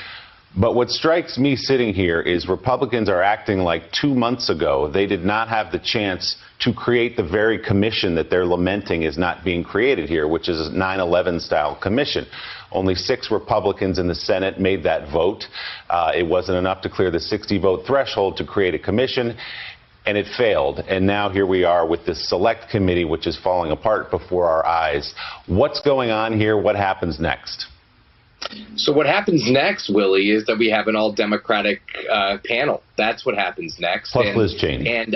S22: But what strikes me sitting here is Republicans are acting like 2 months ago they did not have the chance to create the very commission that they're lamenting is not being created here, which is a 9/11 style commission. Only 6 Republicans in the Senate made that vote. It wasn't enough to clear the 60-vote threshold to create a commission. and it failed. And now here we are with this select committee, which is falling apart before our eyes. What's going on here? What happens next?
S1: So what happens next, Willie, is that we have an all-Democratic panel. That's what happens next.
S22: Plus Liz Cheney.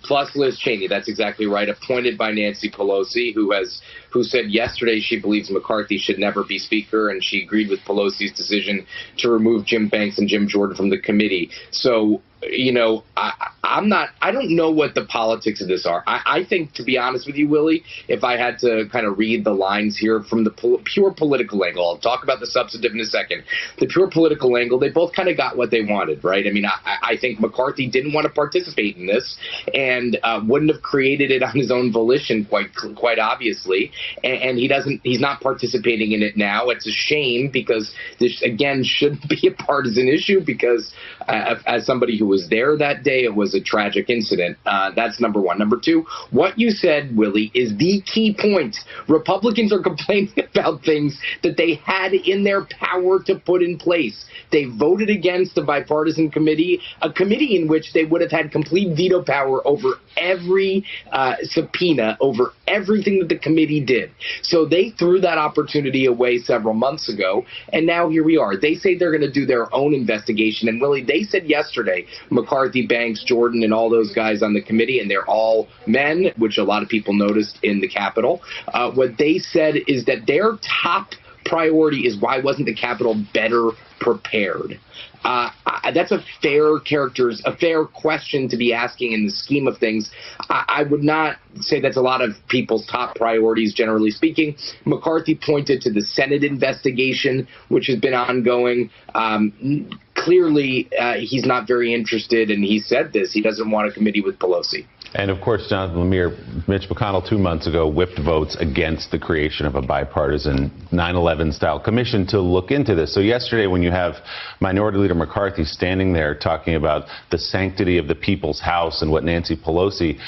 S1: Plus Liz Cheney, that's exactly right, appointed by Nancy Pelosi, who said yesterday she believes McCarthy should never be Speaker, and she agreed with Pelosi's decision to remove Jim Banks and Jim Jordan from the committee. So, you know, I don't know what the politics of this are. I think, to be honest with you, Willie, if I had to kind of read the lines here from the pure political angle, I'll talk about the substantive in a second. The pure political angle, they both kind of got what they wanted, right? I mean, I think McCarthy didn't want to participate in this and wouldn't have created it on his own volition, quite obviously. And he's not participating in it now. It's a shame because this, again, shouldn't be a partisan issue because as somebody who was there that day, it was a tragic incident. That's number one. Number two, what you said, Willie, is the key point. Republicans are complaining about things that they had in their power to put in place. They voted against the bipartisan committee, a committee in which they would have had complete veto power over every subpoena, over everything that the committee did. So they threw that opportunity away several months ago, and now here we are. They say they're going to do their own investigation, and Willie, they said yesterday, McCarthy, Banks, Jordan, and all those guys on the committee, and they're all men, which a lot of people noticed in the Capitol. What they said is that their top priority is why wasn't the Capitol better prepared? That's a fair question to be asking in the scheme of things. I would not say that's a lot of people's top priorities, generally speaking. McCarthy pointed to the Senate investigation, which has been ongoing. Clearly, he's not very interested, and he said this. He doesn't want a committee with Pelosi.
S22: And of course, Jonathan Lemire, Mitch McConnell 2 months ago whipped votes against the creation of a bipartisan 9/11 style commission to look into this. So yesterday, when you have Minority Leader McCarthy standing there talking about the sanctity of the people's house and what Nancy Pelosi,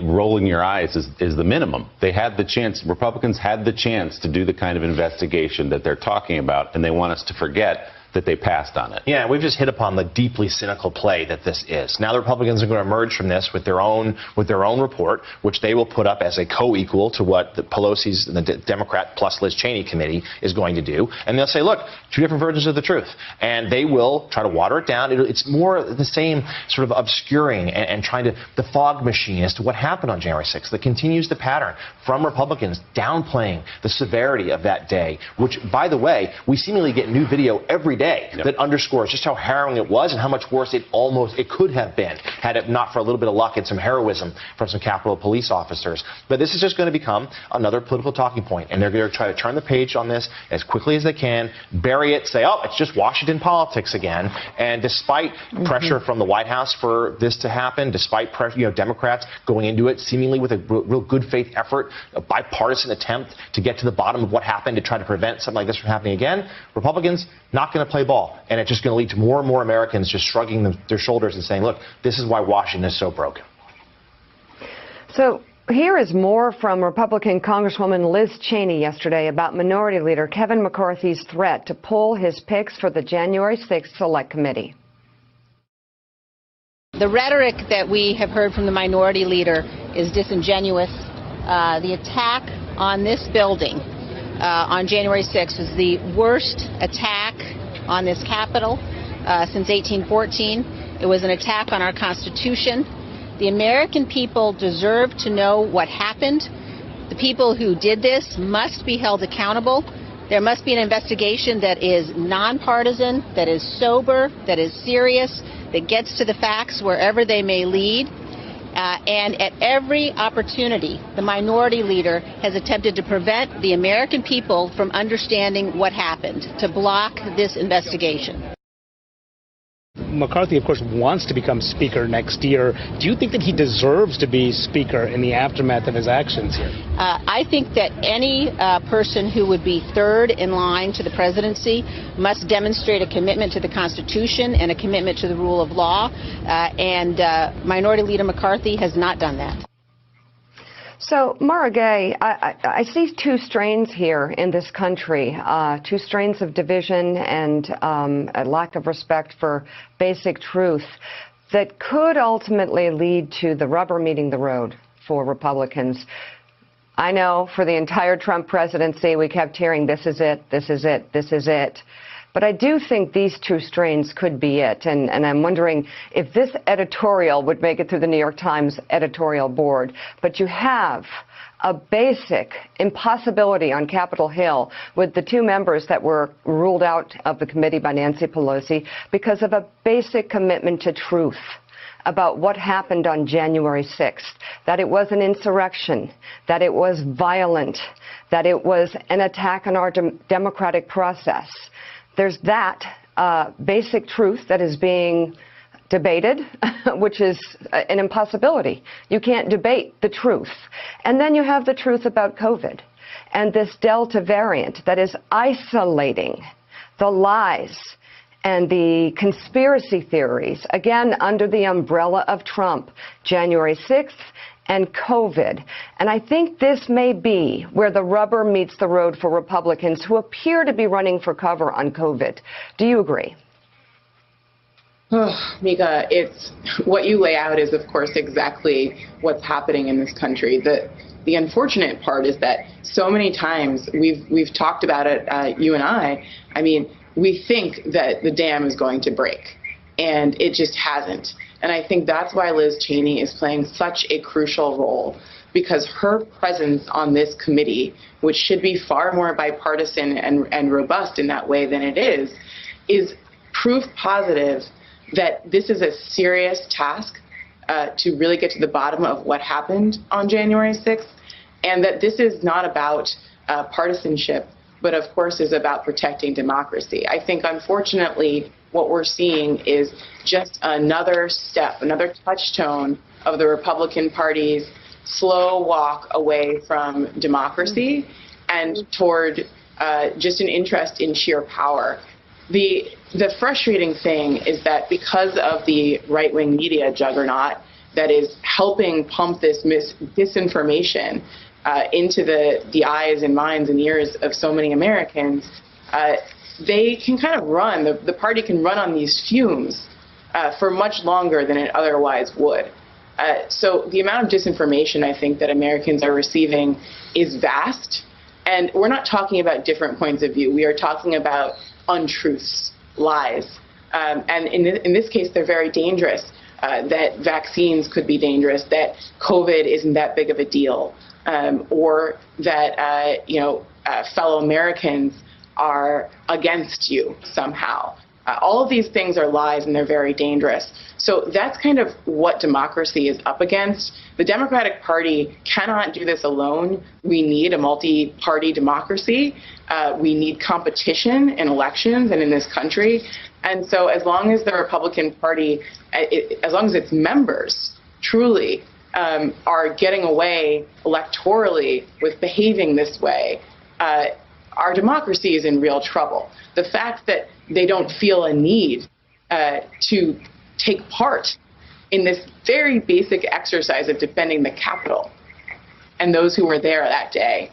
S22: rolling your eyes is the minimum. They had the chance, Republicans had the chance to do the kind of investigation that they're talking about, and they want us to forget that they passed on it.
S4: Yeah, we've just hit upon the deeply cynical play that this is. Now the Republicans are going to emerge from this with their own report, which they will put up as a co-equal to what the Pelosi's and the Democrat plus Liz Cheney committee is going to do. And they'll say, look, two different versions of the truth. And they will try to water it down. It's more the same sort of obscuring and trying to, the fog machine as to what happened on January 6th that continues the pattern from Republicans downplaying the severity of that day, which, by the way, we seemingly get new video every day that underscores just how harrowing it was and how much worse it could have been had it not for a little bit of luck and some heroism from some Capitol Police officers. But this is just going to become another political talking point, and they're going to try to turn the page on this as quickly as they can, bury it, say, oh, it's just Washington politics again. And despite pressure from the White House for this to happen, despite pressure, Democrats going into it seemingly with a real good faith effort, a bipartisan attempt to get to the bottom of what happened to try to prevent something like this from happening again, Republicans not going to play ball. And it's just going to lead to more and more Americans just shrugging their shoulders and saying, look, this is why Washington is so broken.
S21: So here is more from Republican Congresswoman Liz Cheney yesterday about Minority Leader Kevin McCarthy's threat to pull his picks for the January 6th Select Committee.
S23: The rhetoric that we have heard from the Minority Leader is disingenuous. The attack on this building on January 6th was the worst attack on this Capitol since 1814. It was an attack on our Constitution. The American people deserve to know what happened. The people who did this must be held accountable. There must be an investigation that is nonpartisan, that is sober, that is serious, that gets to the facts wherever they may lead. And at every opportunity, the Minority Leader has attempted to prevent the American people from understanding what happened, to block this investigation.
S6: McCarthy, of course, wants to become Speaker next year. Do you think that he deserves to be Speaker in the aftermath of his actions here?
S23: I think that any person who would be third in line to the presidency must demonstrate a commitment to the Constitution and a commitment to the rule of law, and Minority Leader McCarthy has not done that.
S21: So, Mara Gay, I see two strains here in this country, two strains of division and a lack of respect for basic truth. that could ultimately lead to the rubber meeting the road for Republicans. I know for the entire Trump presidency, we kept hearing, this is it, this is it, this is it. But I do think these two strains could be it. And I'm wondering if this editorial would make it through the New York Times editorial board. But you have a basic impossibility on Capitol Hill with the two members that were ruled out of the committee by Nancy Pelosi because of a basic commitment to truth about what happened on January 6th, that it was an insurrection, that it was violent, that it was an attack on our democratic process. There's that basic truth that is being debated, which is an impossibility. You can't debate the truth. And then you have the truth about COVID and this Delta variant that is isolating the lies and the conspiracy theories, again, under the umbrella of Trump, January 6th and COVID. And I think this may be where the rubber meets the road for Republicans who appear to be running for cover on COVID. Do you agree?
S3: Mika, it's what you lay out is, of course, exactly what's happening in this country. The unfortunate part is that so many times we've talked about it, you and I mean, we think that the dam is going to break, and it just hasn't. And I think that's why Liz Cheney is playing such a crucial role, because her presence on this committee, which should be far more bipartisan and robust in that way than it is proof positive that this is a serious task to really get to the bottom of what happened on January 6th, and that this is not about partisanship, but of course is about protecting democracy. I think, unfortunately, what we're seeing is just another step, another touchstone of the Republican Party's slow walk away from democracy and toward just an interest in sheer power. The frustrating thing is that because of the right-wing media juggernaut that is helping pump this disinformation into the eyes and minds and ears of so many Americans, they can kind of run, the party can run on these fumes for much longer than it otherwise would. So the amount of disinformation I think that Americans are receiving is vast, and we're not talking about different points of view. We are talking about untruths, lies, and in this case they're very dangerous, that vaccines could be dangerous, that COVID isn't that big of a deal, or that fellow Americans are against you somehow. All of these things are lies, and they're very dangerous. So that's kind of what democracy is up against. The Democratic Party cannot do this alone. We need a multi-party democracy. We need competition in elections and in this country. And so as long as the Republican Party, as long as its members truly are getting away electorally with behaving this way, our democracy is in real trouble. The fact that they don't feel a need to take part in this very basic exercise of defending the Capitol and those who were there that day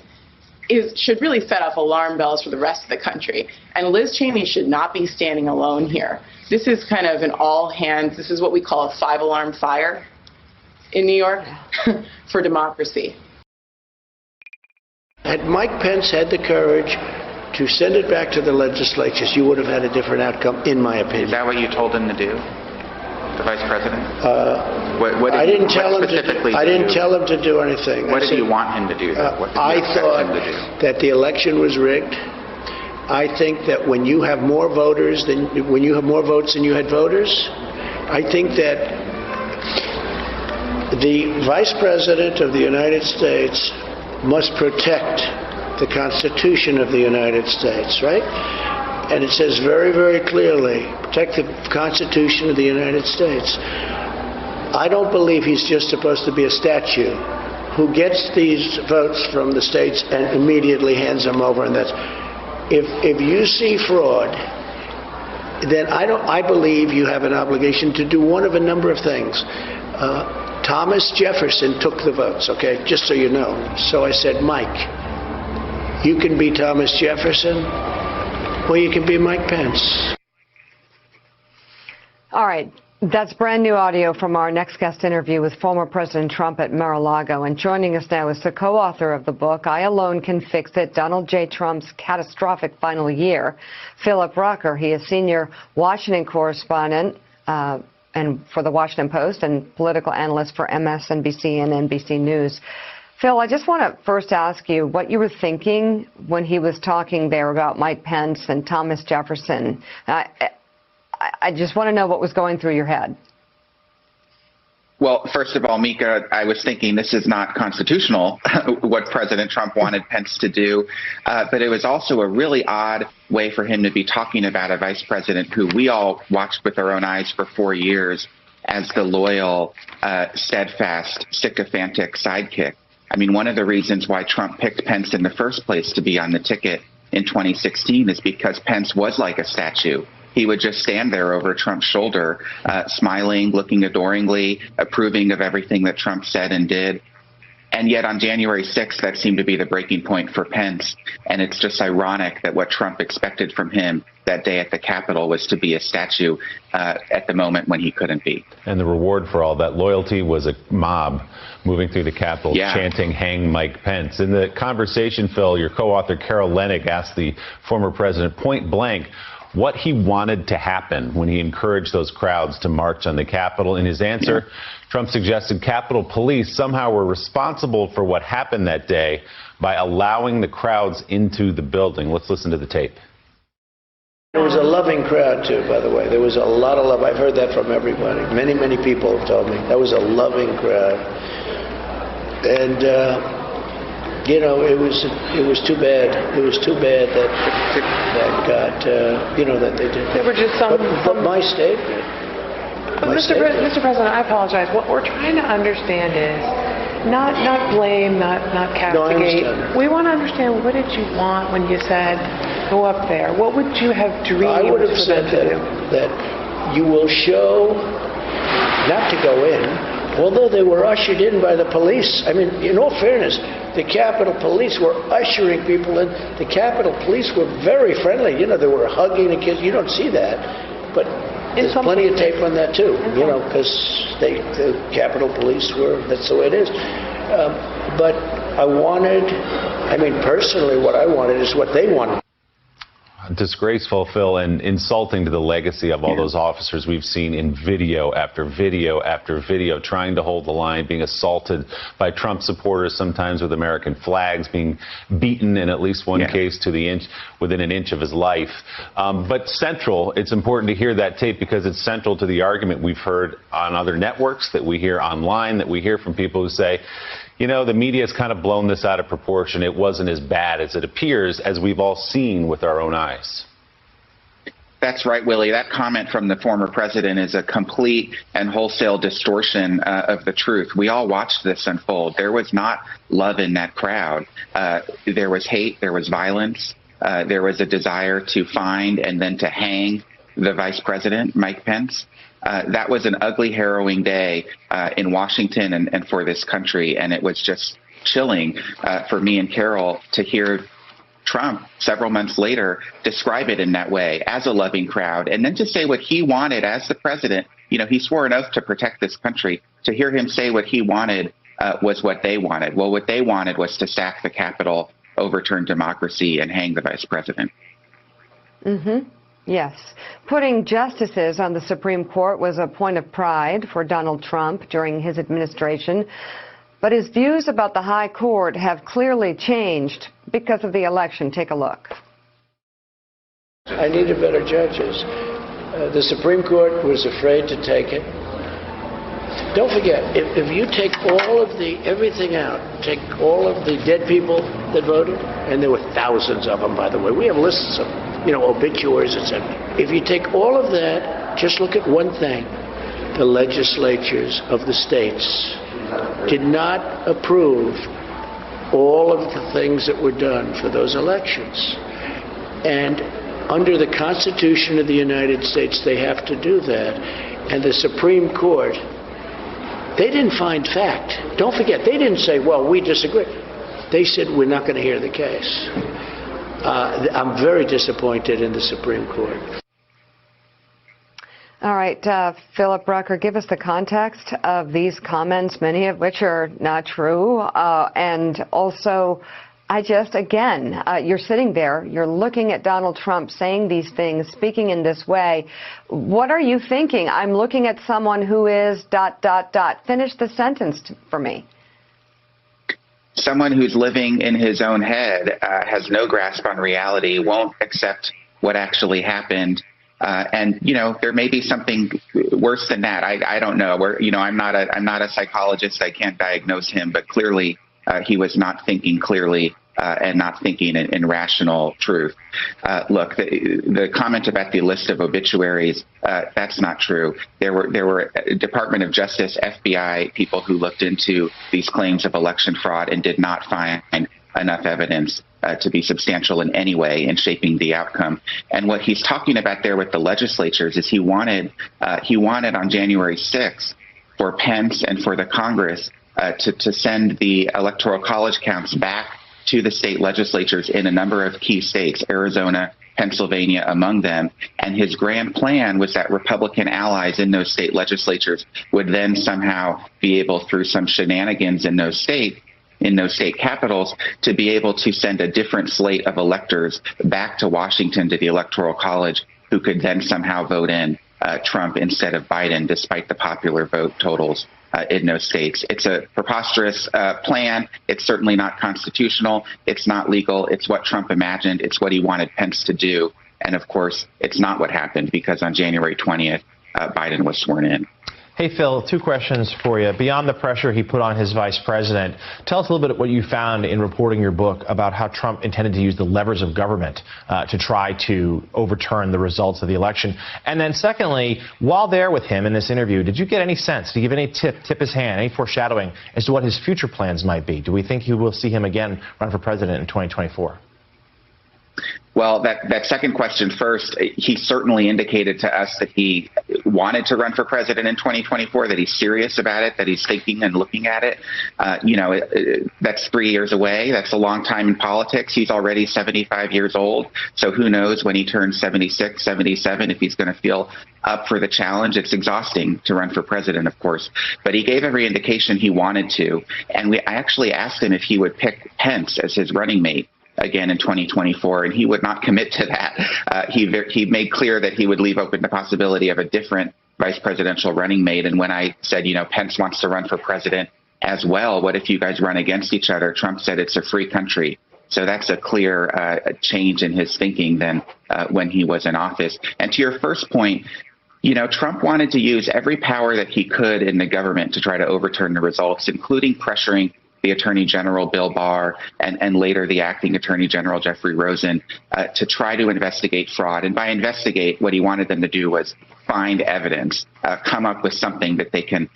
S3: should really set off alarm bells for the rest of the country. And Liz Cheney should not be standing alone here. This is kind of an all hands, this is what we call a 5-alarm fire in New York for democracy.
S18: Had Mike Pence had the courage to send it back to the legislatures, you would have had a different outcome, in my opinion.
S19: Is that what you told him to do, the vice president?
S18: I didn't tell him to do anything.
S19: What did you want him to do?
S18: I thought that the election was rigged. I think that when you have more voters when you have more votes than you had voters, I think that the vice president of the United States must protect the Constitution of the United States, right? And it says very, very clearly, protect the Constitution of the United States. I don't believe he's just supposed to be a statue who gets these votes from the states and immediately hands them over. And that's, if you see fraud, then I believe you have an obligation to do one of a number of things. Thomas Jefferson took the votes, okay, just so you know. So I said, Mike, you can be Thomas Jefferson, or you can be Mike Pence.
S21: All right. That's brand new audio from our next guest interview with former President Trump at Mar-a-Lago. And joining us now is the co-author of the book, I Alone Can Fix It, Donald J. Trump's Catastrophic Final Year, Philip Rucker. He is senior Washington correspondent and for the Washington Post and political analyst for MSNBC and NBC News. Phil, I just want to first ask you what you were thinking when he was talking there about Mike Pence and Thomas Jefferson. I just want to know what was going through your head.
S5: Well, first of all, Mika, I was thinking this is not constitutional, what President Trump wanted Pence to do. But it was also a really odd way for him to be talking about a vice president who we all watched with our own eyes for 4 years as the loyal, steadfast, sycophantic sidekick. I mean, one of the reasons why Trump picked Pence in the first place to be on the ticket in 2016 is because Pence was like a statue. He would just stand there over Trump's shoulder, smiling, looking adoringly, approving of everything that Trump said and did. And yet on January 6th, that seemed to be the breaking point for Pence. And it's just ironic that what Trump expected from him that day at the Capitol was to be a statue at the moment when he couldn't be.
S22: And the reward for all that loyalty was a mob moving through the Capitol, chanting, "Hang Mike Pence." In the conversation, Phil, your co-author Carol Leonnig asked the former president point blank what he wanted to happen when he encouraged those crowds to march on the Capitol. In his answer, Trump suggested Capitol Police somehow were responsible for what happened that day by allowing the crowds into the building. Let's listen to the tape.
S18: There was a loving crowd, too, by the way. There was a lot of love. I've heard that from everybody. Many, many people have told me. That was a loving crowd. And, you know, it was too bad. It was too bad that got, you know, that they did.
S17: There were just some...
S18: But my statement...
S17: But Mr. President, I apologize. What we're trying to understand is not blame, not castigate.
S18: No,
S17: we want to understand, what did you want when you said, go up there? What would you have dreamed
S18: I would have said that you will show not to go in, although they were ushered in by the police. I mean, in all fairness, the Capitol Police were ushering people in. The Capitol Police were very friendly. You know, they were hugging and kissing. You don't see that. But there's plenty of tape on that, too, you know, because the Capitol Police were, that's the way it is. But I mean, personally, what I wanted is what they wanted.
S22: Disgraceful, Phil, and insulting to the legacy of all those officers we've seen in video after video after video, trying to hold the line, being assaulted by Trump supporters, sometimes with American flags, being beaten in at least one case to the inch, within an inch of his life. But central, it's important to hear that tape because it's central to the argument we've heard on other networks, that we hear online, that we hear from people who say, you know, the media has kind of blown this out of proportion. It wasn't as bad as it appears, as we've all seen with our own eyes.
S5: That's right, Willie. That comment from the former president is a complete and wholesale distortion of the truth. We all watched this unfold. There was not love in that crowd. There was hate. There was violence. There was a desire to find and then to hang the vice president, Mike Pence. That was an ugly, harrowing day in Washington and for this country. And it was just chilling for me and Carol to hear Trump several months later describe it in that way, as a loving crowd, and then to say what he wanted as the president. You know, he swore an oath to protect this country. To hear him say what he wanted was what they wanted. Well, what they wanted was to sack the Capitol, overturn democracy, and hang the vice president.
S21: Mm-hmm. Yes. Putting justices on the Supreme Court was a point of pride for Donald Trump during his administration. But his views about the High Court have clearly changed because of the election. Take a look.
S18: I needed better judges. The Supreme Court was afraid to take it. Don't forget, if you take all of everything out, take all of the dead people that voted, and there were thousands of them, by the way. We have lists of, you know, obituaries, etc. If you take all of that, just look at one thing. The legislatures of the states did not approve all of the things that were done for those elections. And under the Constitution of the United States, they have to do that. And the Supreme Court, they didn't find fact. Don't forget, they didn't say, well, we disagree. They said, we're not going to hear the case. I'm very disappointed in the Supreme Court.
S21: All right, Philip Rucker, give us the context of these comments, many of which are not true. And also, you're sitting there, you're looking at Donald Trump saying these things, speaking in this way. What are you thinking? I'm looking at someone who is ... Finish the sentence for me.
S5: Someone who's living in his own head, has no grasp on reality, won't accept what actually happened. And there may be something worse than that. I don't know. I'm not a psychologist. I can't diagnose him, but clearly he was not thinking clearly and not thinking in rational truth. Look, the comment about the list of obituaries, that's not true. There were Department of Justice, FBI people who looked into these claims of election fraud and did not find enough evidence to be substantial in any way in shaping the outcome. And what he's talking about there with the legislatures is he wanted on January 6th for Pence and for the Congress to send the Electoral College counts back to the state legislatures in a number of key states, Arizona, Pennsylvania among them. And his grand plan was that Republican allies in those state legislatures would then somehow be able, through some shenanigans in those state capitals, to be able to send a different slate of electors back to Washington to the Electoral College, who could then somehow vote in Trump instead of Biden, despite the popular vote totals in those states. It's a preposterous plan. It's certainly not constitutional. It's not legal. It's what Trump imagined. It's what he wanted Pence to do. And of course, it's not what happened, because on January 20th, Biden was sworn in.
S4: Hey, Phil, two questions for you. Beyond the pressure he put on his vice president, tell us a little bit what you found in reporting your book about how Trump intended to use the levers of government to try to overturn the results of the election. And then secondly, while there with him in this interview, did you get any sense, did you give any tip his hand, any foreshadowing as to what his future plans might be? Do we think you will see him again run for president in 2024?
S5: Well, that second question first, he certainly indicated to us that he wanted to run for president in 2024, that he's serious about it, that he's thinking and looking at it. That's 3 years away. That's a long time in politics. He's already 75 years old. So who knows when he turns 76, 77, if he's going to feel up for the challenge. It's exhausting to run for president, of course. But he gave every indication he wanted to. And I actually asked him if he would pick Pence as his running mate again in 2024, and he would not commit to that. He made clear that he would leave open the possibility of a different vice presidential running mate. And when I said, Pence wants to run for president as well, what if you guys run against each other? Trump said it's a free country. So that's a clear change in his thinking than when he was in office. And to your first point, Trump wanted to use every power that he could in the government to try to overturn the results, including pressuring the Attorney General Bill Barr and later the acting Attorney General Jeffrey Rosen to try to investigate fraud. And by investigate, what he wanted them to do was find evidence, come up with something that they can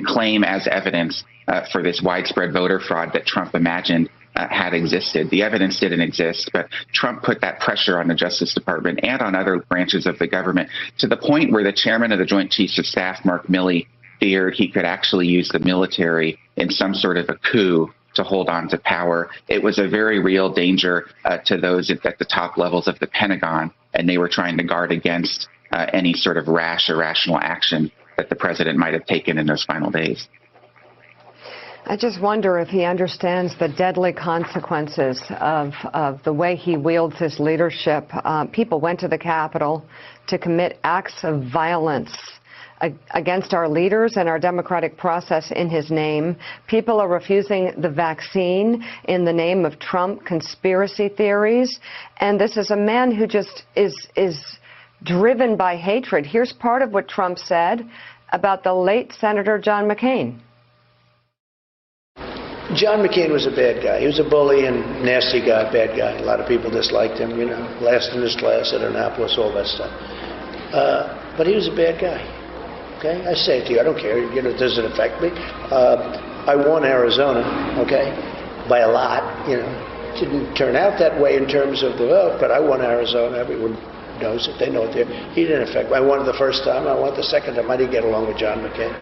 S5: claim as evidence for this widespread voter fraud that Trump imagined had existed. The evidence didn't exist, but Trump put that pressure on the Justice Department and on other branches of the government to the point where the chairman of the Joint Chiefs of Staff, Mark Milley, feared he could actually use the military in some sort of a coup to hold on to power. It was a very real danger to those at the top levels of the Pentagon, and they were trying to guard against any sort of rash, irrational action that the president might have taken in those final days.
S21: I just wonder if he understands the deadly consequences of the way he wields his leadership. People went to the Capitol to commit acts of violence against our leaders and our democratic process in his name. People are refusing the vaccine in the name of Trump conspiracy theories. And this is a man who just is driven by hatred. Here's part of what Trump said about the late Senator John McCain.
S18: John McCain was a bad guy. He was a bully and nasty guy, bad guy. A lot of people disliked him, last in his class at Annapolis, all that stuff. But he was a bad guy. Okay, I say it to you, I don't care, does it affect me? I won Arizona, okay, by a lot, It didn't turn out that way in terms of the vote, but I won Arizona, everyone knows it, they know it there. He didn't affect me. I won it the first time, I won it the second time, I didn't get along with John McCain.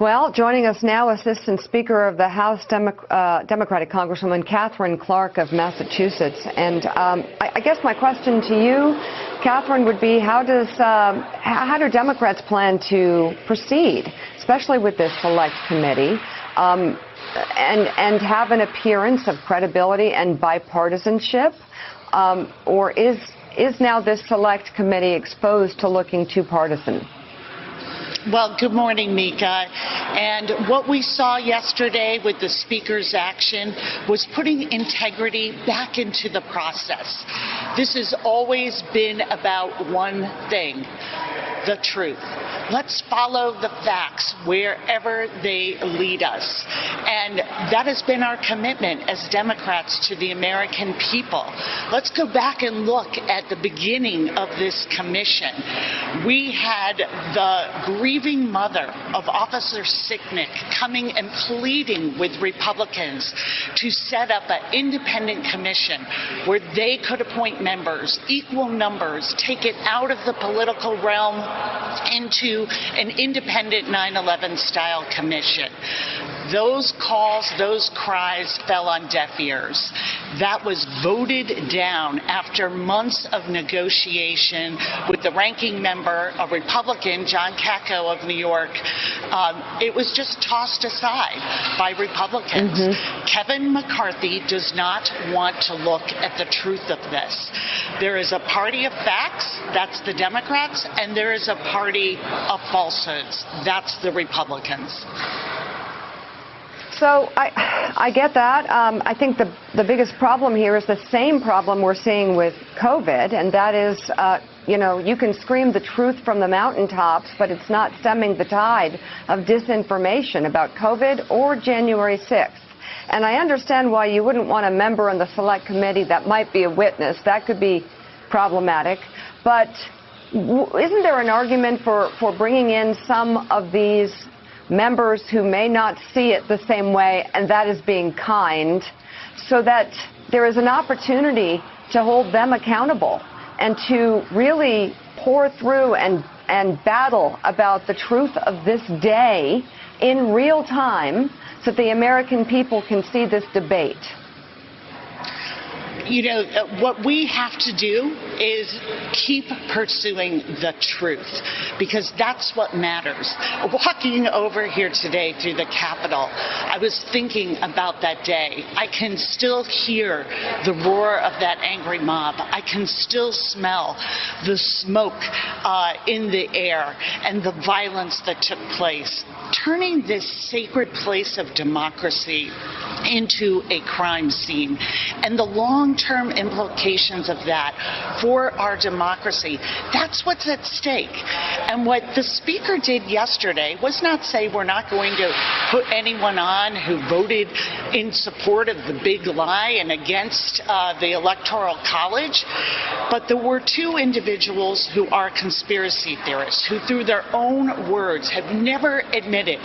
S21: Well, joining us now, Assistant Speaker of the House Democratic Congresswoman Katherine Clark of Massachusetts. And I guess my question to you, Katherine, would be how do Democrats plan to proceed, especially with this select committee, and have an appearance of credibility and bipartisanship? Or is now this select committee exposed to looking too partisan?
S7: Well, good morning, Mika. And what we saw yesterday with the Speaker's action was putting integrity back into the process. This has always been about one thing: the truth. Let's follow the facts wherever they lead us. And that has been our commitment as Democrats to the American people. Let's go back and look at the beginning of this commission. We had the grieving mother of Officer Sicknick coming and pleading with Republicans to set up an independent commission where they could appoint members, equal numbers, take it out of the political realm into an independent 9/11 style commission. Those calls, those cries fell on deaf ears. That was voted down after months of negotiation with the ranking member, a Republican, John Katko of New York. It was just tossed aside by Republicans. Kevin McCarthy does not want to look at the truth of this. There is a party of facts, that's the Democrats, and there is a party of falsehoods, that's the Republicans.
S21: So I get that. I think the biggest problem here is the same problem we're seeing with COVID, and that is, you can scream the truth from the mountaintops, but it's not stemming the tide of disinformation about COVID or January 6th. And I understand why you wouldn't want a member on the Select Committee that might be a witness. That could be problematic. But isn't there an argument for bringing in some of these members who may not see it the same way, and that is being kind, so that there is an opportunity to hold them accountable and to really pour through and battle about the truth of this day in real time so that the American people can see this debate?
S7: What we have to do is keep pursuing the truth, because that's what matters. Walking over here today through the Capitol, I was thinking about that day. I can still hear the roar of that angry mob. I can still smell the smoke in the air and the violence that took place. Turning this sacred place of democracy into a crime scene, and the long-term implications of that for our democracy, that's what's at stake. And what the Speaker did yesterday was not say we're not going to put anyone on who voted in support of the big lie and against the Electoral College, but there were two individuals who are conspiracy theorists who, through their own words, have never admitted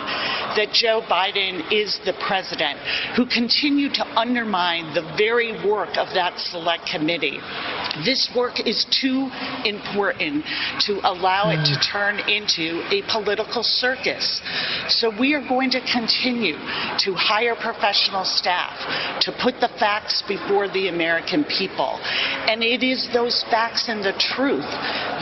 S7: that Joe Biden is the president, who continue to undermine the very work of that Select Committee. This work is too important to allow it to turn into a political circus. So we are going to continue to hire professional staff to put the facts before the American people. And it is those facts and the truth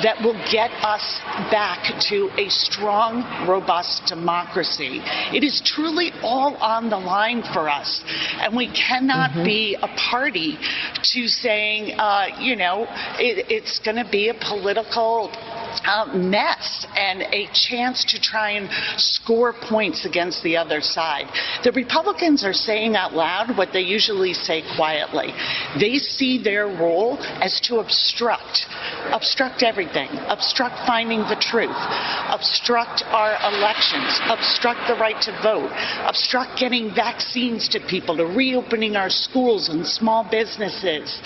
S7: that will get us back to a strong, robust democracy. It is truly all on the line for us. And we cannot be a party to saying, it's going to be a political mess and a chance to try and score points against the other side. The Republicans are saying out loud what they usually say quietly. They see their role as to obstruct everything, obstruct finding the truth, obstruct our elections, obstruct the right to vote, obstruct getting vaccines to people, to reopening our schools and small businesses.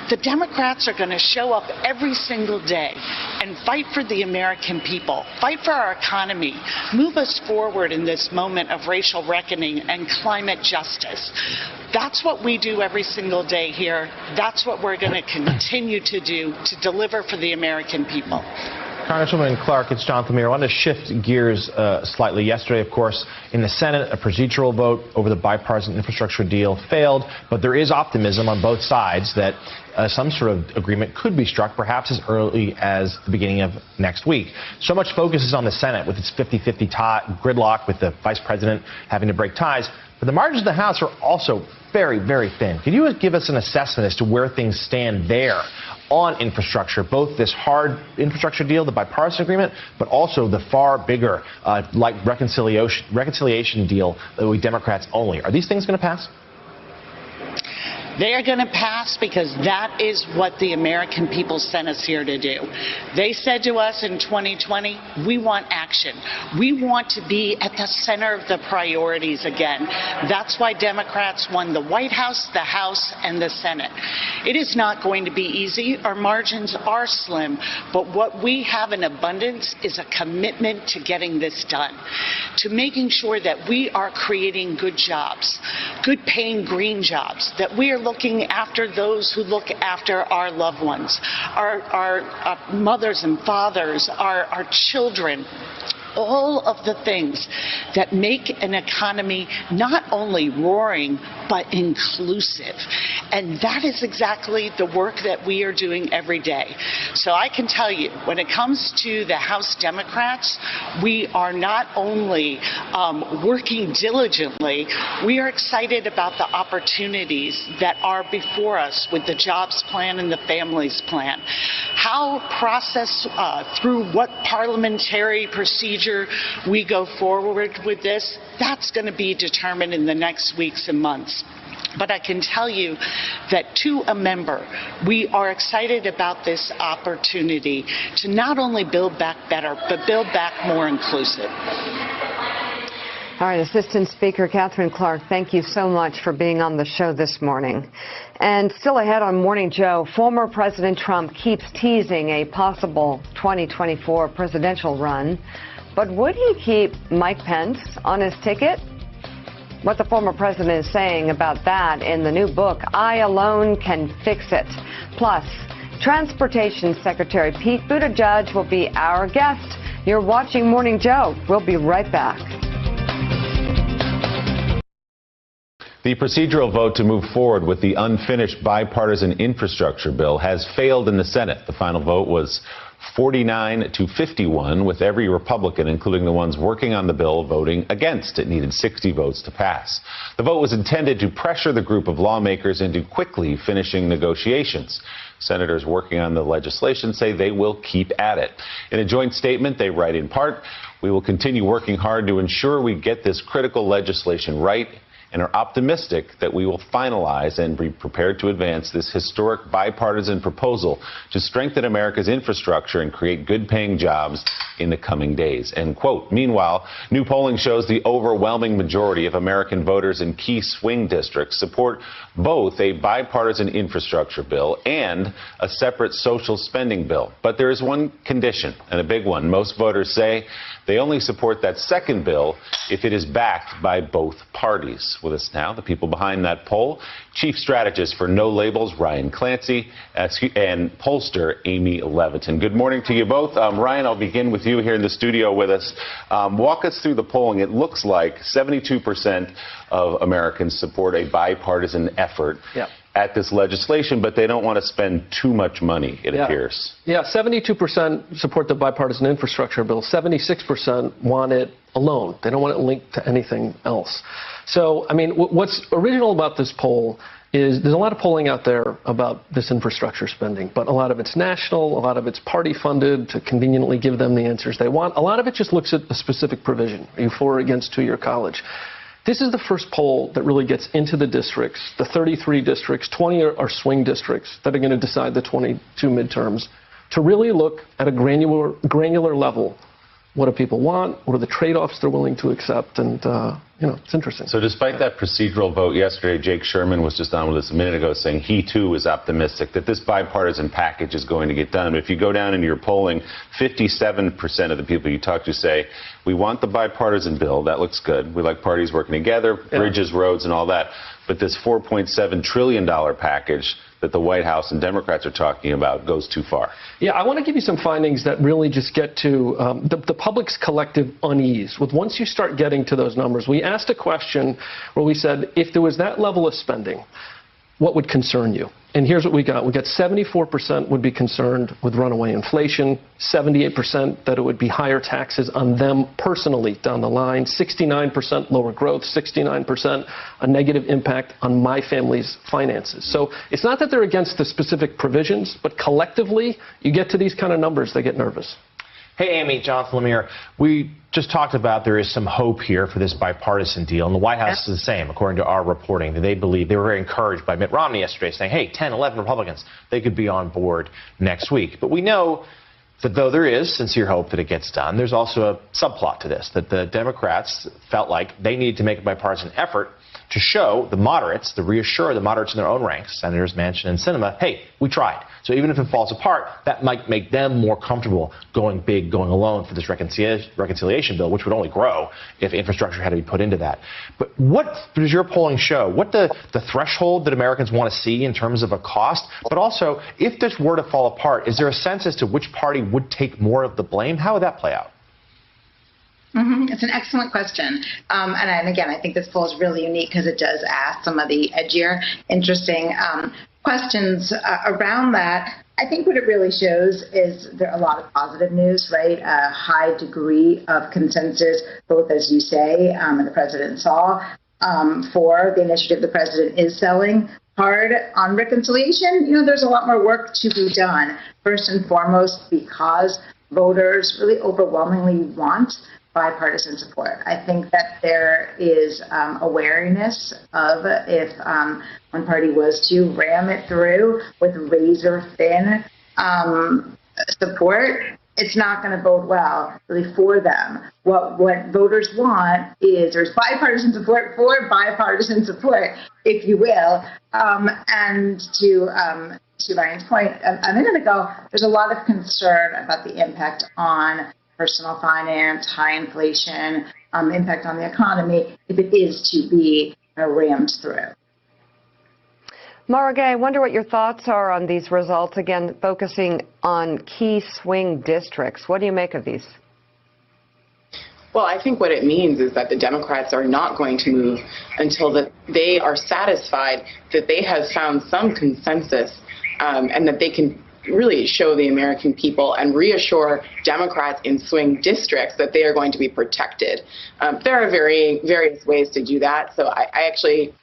S7: The Democrats are going to show up every single day and fight for the American people, fight for our economy, move us forward in this moment of racial reckoning and climate justice. That's what we do every single day here. That's what we're going to continue to do to deliver for the American people.
S4: Congresswoman Clark, it's Jonathan Lemire. I want to shift gears slightly. Yesterday, of course, in the Senate, a procedural vote over the bipartisan infrastructure deal failed, but there is optimism on both sides that some sort of agreement could be struck, perhaps as early as the beginning of next week. So much focus is on the Senate with its 50-50 gridlock, with the vice president having to break ties. But the margins of the House are also very, very thin. Can you give us an assessment as to where things stand there on infrastructure, both this hard infrastructure deal, the bipartisan agreement, but also the far bigger like reconciliation deal that we Democrats only? Are these things going to pass?
S7: They are going to pass because that is what the American people sent us here to do. They said to us in 2020, we want action. We want to be at the center of the priorities again. That's why Democrats won the White House, the House, and the Senate. It is not going to be easy. Our margins are slim, but what we have in abundance is a commitment to getting this done, to making sure that we are creating good jobs, good paying green jobs, that we are looking after those who look after our loved ones, our mothers and fathers, our children. All of the things that make an economy not only roaring, but inclusive. And that is exactly the work that we are doing every day. So I can tell you, when it comes to the House Democrats, we are not only working diligently, we are excited about the opportunities that are before us with the jobs plan and the families plan. How process through what parliamentary procedure we go forward with this, that's going to be determined in the next weeks and months. But I can tell you that to a member, we are excited about this opportunity to not only build back better, but build back more inclusive.
S21: All right, Assistant Speaker Katherine Clark, thank you so much for being on the show this morning. And still ahead on Morning Joe, former President Trump keeps teasing a possible 2024 presidential run. But would he keep Mike Pence on his ticket? What the former president is saying about that in the new book, I Alone Can Fix It. Plus, Transportation Secretary Pete Buttigieg will be our guest. You're watching Morning Joe. We'll be right back.
S22: The procedural vote to move forward with the unfinished bipartisan infrastructure bill has failed in the Senate. The final vote was 49-51, with every Republican, including the ones working on the bill, voting against. It needed 60 votes to pass. The vote was intended to pressure the group of lawmakers into quickly finishing negotiations. Senators working on the legislation say they will keep at it. In a joint statement, they write in part, "We will continue working hard to ensure we get this critical legislation right, and are optimistic that we will finalize and be prepared to advance this historic bipartisan proposal to strengthen America's infrastructure and create good-paying jobs in the coming days." End quote. Meanwhile, new polling shows the overwhelming majority of American voters in key swing districts support both a bipartisan infrastructure bill and a separate social spending bill. But there is one condition, and a big one. Most voters say they only support that second bill if it is backed by both parties. With us now, the people behind that poll, Chief Strategist for No Labels, Ryan Clancy, and pollster Amy Levitin. Good morning to you both. Ryan, I'll begin with you here in the studio with us. Walk us through the polling. It looks like 72% of Americans support a bipartisan effort at this legislation, but they don't want to spend too much money, it appears.
S8: Yeah, 72% support the bipartisan infrastructure bill. 76% want it alone. They don't want it linked to anything else. So, I mean, what's original about this poll is there's a lot of polling out there about this infrastructure spending, but a lot of it's national, a lot of it's party funded to conveniently give them the answers they want. A lot of it just looks at a specific provision. Are you for or against two-year college? This is the first poll that really gets into the districts, the 33 districts, 20 are swing districts that are going to decide the 22 midterms, to really look at a granular level. What do people want? What are the trade-offs they're willing to accept? And, you know, it's interesting.
S22: So despite that procedural vote yesterday, Jake Sherman was just on with us a minute ago saying he, too, is optimistic that this bipartisan package is going to get done. But if you go down into your polling, 57% of the people you talk to say, we want the bipartisan bill. That looks good. We like parties working together, bridges, roads, and all that. But this $4.7 trillion package, that the White House and Democrats are talking about goes too far?
S8: Yeah, I want to give you some findings that really just get to the public's collective unease. Once you start getting to those numbers, we asked a question where we said, if there was that level of spending, what would concern you? And here's what we got. We got 74% would be concerned with runaway inflation, 78% that it would be higher taxes on them personally down the line, 69% lower growth, 69% a negative impact on my family's finances. So it's not that they're against the specific provisions, but collectively, you get to these kind of numbers, they get nervous.
S4: Hey, Amy, Jonathan Lemire, we just talked about there is some hope here for this bipartisan deal, and the White House is the same, according to our reporting. They believe they were very encouraged by Mitt Romney yesterday, saying, hey, 10, 11 Republicans, they could be on board next week. But we know that though there is sincere hope that it gets done, there's also a subplot to this, that the Democrats felt like they needed to make a bipartisan effort to show the moderates, to reassure the moderates in their own ranks, Senators Manchin and Sinema, hey, we tried. So even if it falls apart, that might make them more comfortable going big, going alone for this reconciliation bill, which would only grow if infrastructure had to be put into that. But what does your polling show? What the threshold that Americans want to see in terms of a cost? But also, if this were to fall apart, is there a sense as to which party would take more of the blame? How would that play out?
S2: It's an excellent question. And again, I think this poll is really unique because it does ask some of the edgier, interesting questions around that. I think what it really shows is there are a lot of positive news, right? A high degree of consensus, both, as you say, and the president saw, for the initiative the president is selling hard on reconciliation. You know, there's a lot more work to be done, first and foremost, because voters really overwhelmingly want bipartisan support. I think that there is awareness of if one party was to ram it through with razor-thin support, it's not going to bode well really for them. What voters want is there's bipartisan support for bipartisan support, if you will. And to Ryan's point a minute ago, there's a lot of concern about the impact on personal finance, high inflation, impact on the economy, if it is to be rammed through.
S21: Mara Gay, I wonder what your thoughts are on these results, again, focusing on key swing districts. What do you make of these?
S3: Well, I think what it means is that the Democrats are not going to move until that they are satisfied that they have found some consensus and that they can really show the American people and reassure Democrats in swing districts that they are going to be protected. There are various ways to do that. So I actually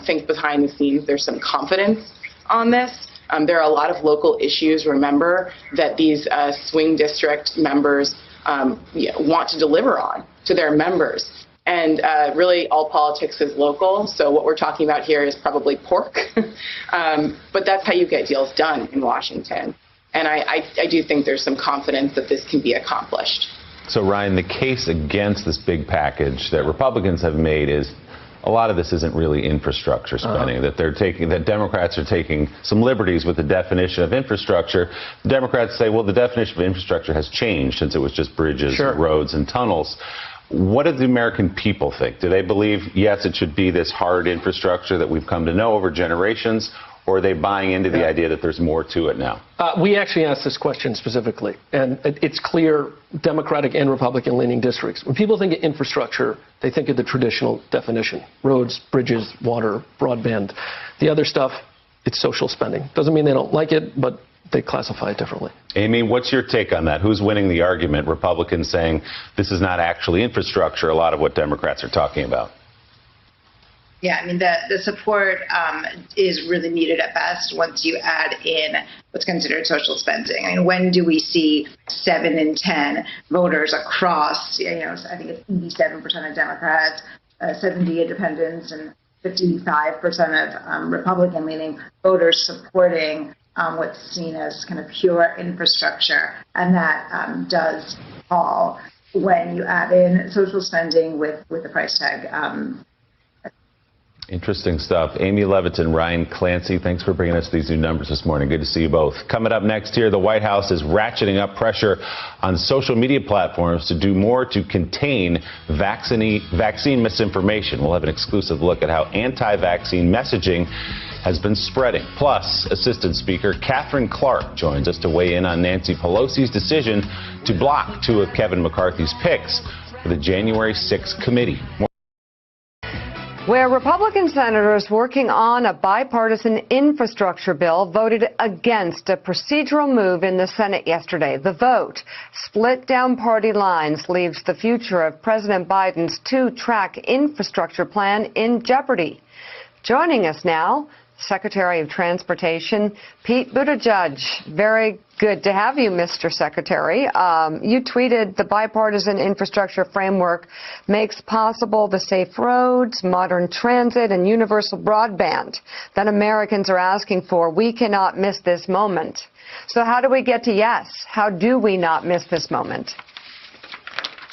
S3: think behind the scenes there's some confidence on this. There are a lot of local issues, remember, that these swing district members want to deliver on to their members. And really, all politics is local, so what we're talking about here is probably pork. But that's how you get deals done in Washington. And I do think there's some confidence that this can be accomplished.
S22: So, Ryan, the case against this big package that Republicans have made is a lot of this isn't really infrastructure spending, that Democrats are taking some liberties with the definition of infrastructure. The Democrats say, well, the definition of infrastructure has changed since it was just bridges, roads, and tunnels. What do the American people think? Do they believe, yes, it should be this hard infrastructure that we've come to know over generations, or are they buying into the idea that there's more to it now?
S8: We actually asked this question specifically, and it's clear Democratic and Republican leaning districts. When people think of infrastructure, they think of the traditional definition, roads, bridges, water, broadband. The other stuff, it's social spending. Doesn't mean they don't like it, but they classify it differently.
S22: Amy, what's your take on that? Who's winning the argument? Republicans saying this is not actually infrastructure, a lot of what Democrats are talking about.
S2: Yeah, I mean, the support is really muted at best once you add in what's considered social spending. I mean, when do we see 7 in 10 voters across, I think it's 87% of Democrats, 70 independents, and 55% of Republican-leaning voters supporting what's seen as kind of pure infrastructure, and that does fall when you add in social spending with the price tag.
S22: Interesting stuff. Amy Levitin, Ryan Clancy, thanks for bringing us these new numbers this morning. Good to see you both. Coming up next here, the White House is ratcheting up pressure on social media platforms to do more to contain vaccine misinformation. We'll have an exclusive look at how anti-vaccine messaging has been spreading. Plus, Assistant Speaker Katherine Clark joins us to weigh in on Nancy Pelosi's decision to block two of Kevin McCarthy's picks for the January 6th committee.
S21: Where Republican senators working on a bipartisan infrastructure bill voted against a procedural move in the Senate yesterday. The vote split down party lines, leaves the future of President Biden's two-track infrastructure plan in jeopardy. Joining us now, Secretary of Transportation Pete Buttigieg. Very good to have you, Mr. Secretary. You tweeted the bipartisan infrastructure framework makes possible the safe roads, modern transit, and universal broadband that Americans are asking for. We cannot miss this moment. So how do we get to yes? How do we not miss this moment?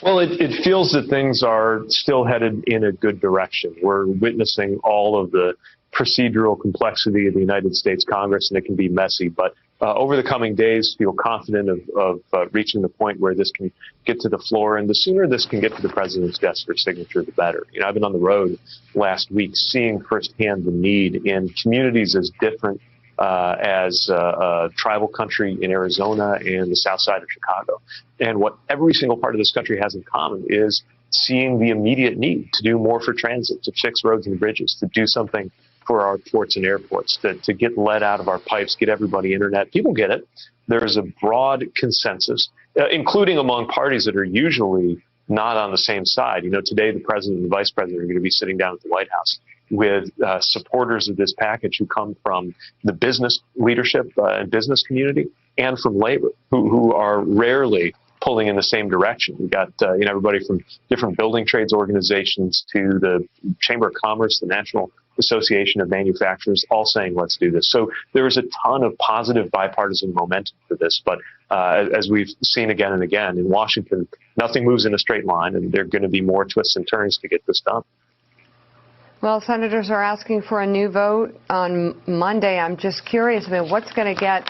S9: Well, it feels that things are still headed in a good direction. We're witnessing all of the procedural complexity of the United States Congress, and it can be messy. But over the coming days, feel confident of reaching the point where this can get to the floor. And the sooner this can get to the president's desk for signature, the better. You know, I've been on the road last week seeing firsthand the need in communities as different as tribal country in Arizona and the south side of Chicago. And what every single part of this country has in common is seeing the immediate need to do more for transit, to fix roads and bridges, to do something for our ports and airports, to get lead out of our pipes, get everybody internet. People get it. There's a broad consensus, including among parties that are usually not on the same side. You know, today the president and the vice president are going to be sitting down at the White House with supporters of this package who come from the business leadership and business community and from labor, who are rarely pulling in the same direction. We got you know, everybody from different building trades organizations to the Chamber of Commerce, the National Association of Manufacturers, all saying, let's do this. So there is a ton of positive bipartisan momentum for this. But as we've seen again and again in Washington, nothing moves in a straight line, and there are going to be more twists and turns to get this done.
S21: Well, senators are asking for a new vote on Monday. I'm just curious, I mean, what's going to get,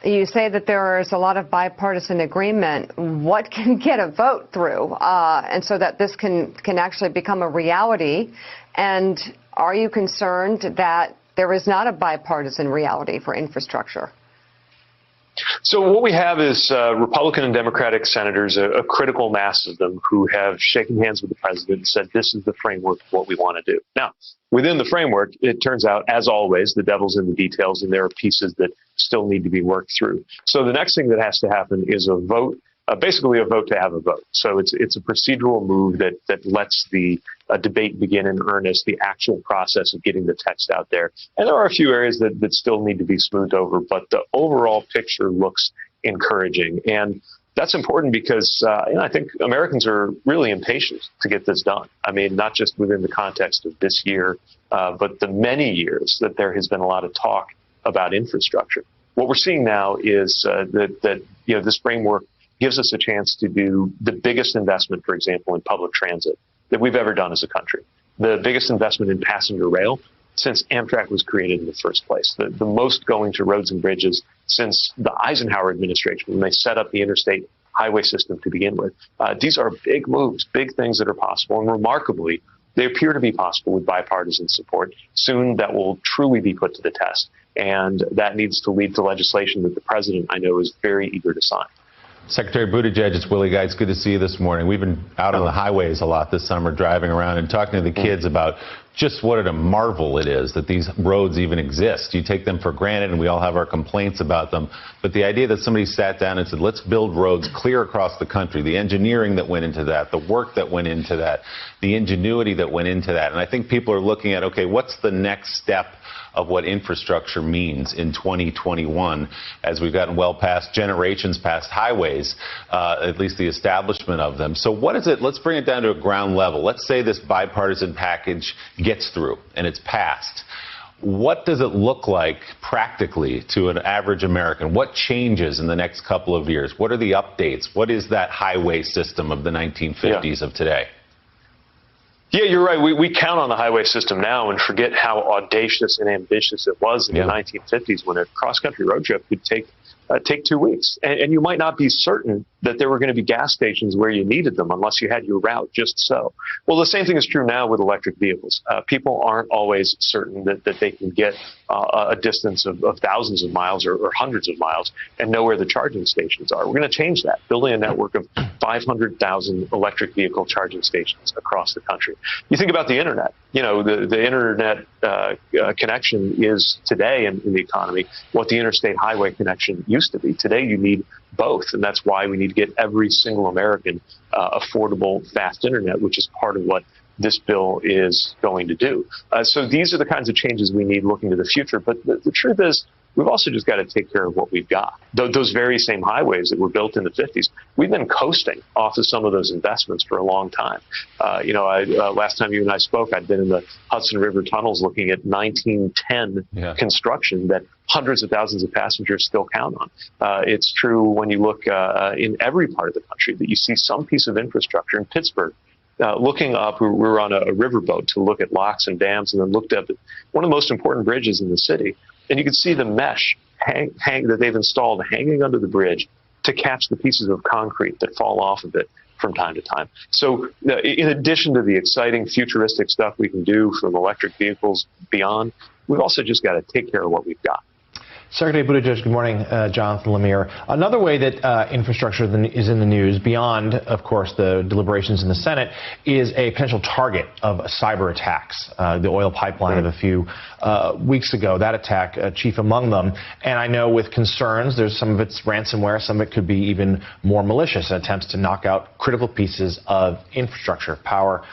S21: you say that there is a lot of bipartisan agreement. What can get a vote through and so that this can actually become a reality? And are you concerned that there is not a bipartisan reality for infrastructure?
S9: So what we have is Republican and Democratic senators, a critical mass of them, who have shaken hands with the president and said, this is the framework of what we want to do. Now, within the framework, it turns out, as always, the devil's in the details, and there are pieces that still need to be worked through. So the next thing that has to happen is a vote, basically a vote to have a vote. So it's a procedural move that lets the debate begin in earnest, the actual process of getting the text out there. And there are a few areas that still need to be smoothed over, but the overall picture looks encouraging. And that's important because you know, I think Americans are really impatient to get this done. I mean, not just within the context of this year, but the many years that there has been a lot of talk about infrastructure. What we're seeing now is that you know, this framework gives us a chance to do the biggest investment, for example, in public transit that we've ever done as a country, the biggest investment in passenger rail since Amtrak was created in the first place, the most going to roads and bridges since the Eisenhower administration when they set up the interstate highway system to begin with. These are big moves, big things that are possible, and remarkably, they appear to be possible with bipartisan support. Soon that will truly be put to the test, and that needs to lead to legislation that the president, I know, is very eager to sign.
S22: Secretary Buttigieg, it's Willie Geist. Good to see you this morning. We've been out on the highways a lot this summer, driving around and talking to the kids about just what a marvel it is that these roads even exist. You take them for granted, and we all have our complaints about them. But the idea that somebody sat down and said, let's build roads clear across the country, the engineering that went into that, the work that went into that, the ingenuity that went into that. And I think people are looking at, okay, what's the next step of what infrastructure means in 2021 as we've gotten well past generations past highways, at least the establishment of them. So what is it? Let's bring it down to a ground level. Let's say this bipartisan package gets through and it's passed. What does it look like practically to an average American? What changes in the next couple of years? What are the updates? What is that highway system of the 1950s of today?
S9: Yeah, you're right. We count on the highway system now and forget how audacious and ambitious it was in the 1950s when a cross-country road trip could take take 2 weeks. And you might not be certain that there were going to be gas stations where you needed them unless you had your route just so. Well, the same thing is true now with electric vehicles. People aren't always certain that they can get a distance of thousands of miles or hundreds of miles and know where the charging stations are. We're going to change that, building a network of 500,000 electric vehicle charging stations across the country. You think about the internet. You know, the internet connection is today in the economy what the interstate highway connection used to be. Today you need both, and that's why we need to get every single American affordable, fast internet, which is part of what this bill is going to do. So these are the kinds of changes we need looking to the future. But the truth is, we've also just got to take care of what we've got. Those very same highways that were built in the 50s, we've been coasting off of some of those investments for a long time. Last time you and I spoke, I'd been in the Hudson River tunnels looking at 1910 construction that hundreds of thousands of passengers still count on. It's true when you look in every part of the country that you see some piece of infrastructure. In Pittsburgh, looking up, we were on a riverboat to look at locks and dams, and then looked up at one of the most important bridges in the city. And you can see the mesh that they've installed hanging under the bridge to catch the pieces of concrete that fall off of it from time to time. So in addition to the exciting futuristic stuff we can do from electric vehicles beyond, we've also just got to take care of what we've got.
S4: Secretary Buttigieg, good morning. Jonathan Lemire. Another way that infrastructure is in the news, beyond, of course, the deliberations in the Senate, is a potential target of cyber attacks. The oil pipeline of a few weeks ago, that attack, chief among them. And I know with concerns, there's some of it's ransomware, some of it could be even more malicious, attempts to knock out critical pieces of infrastructure, power,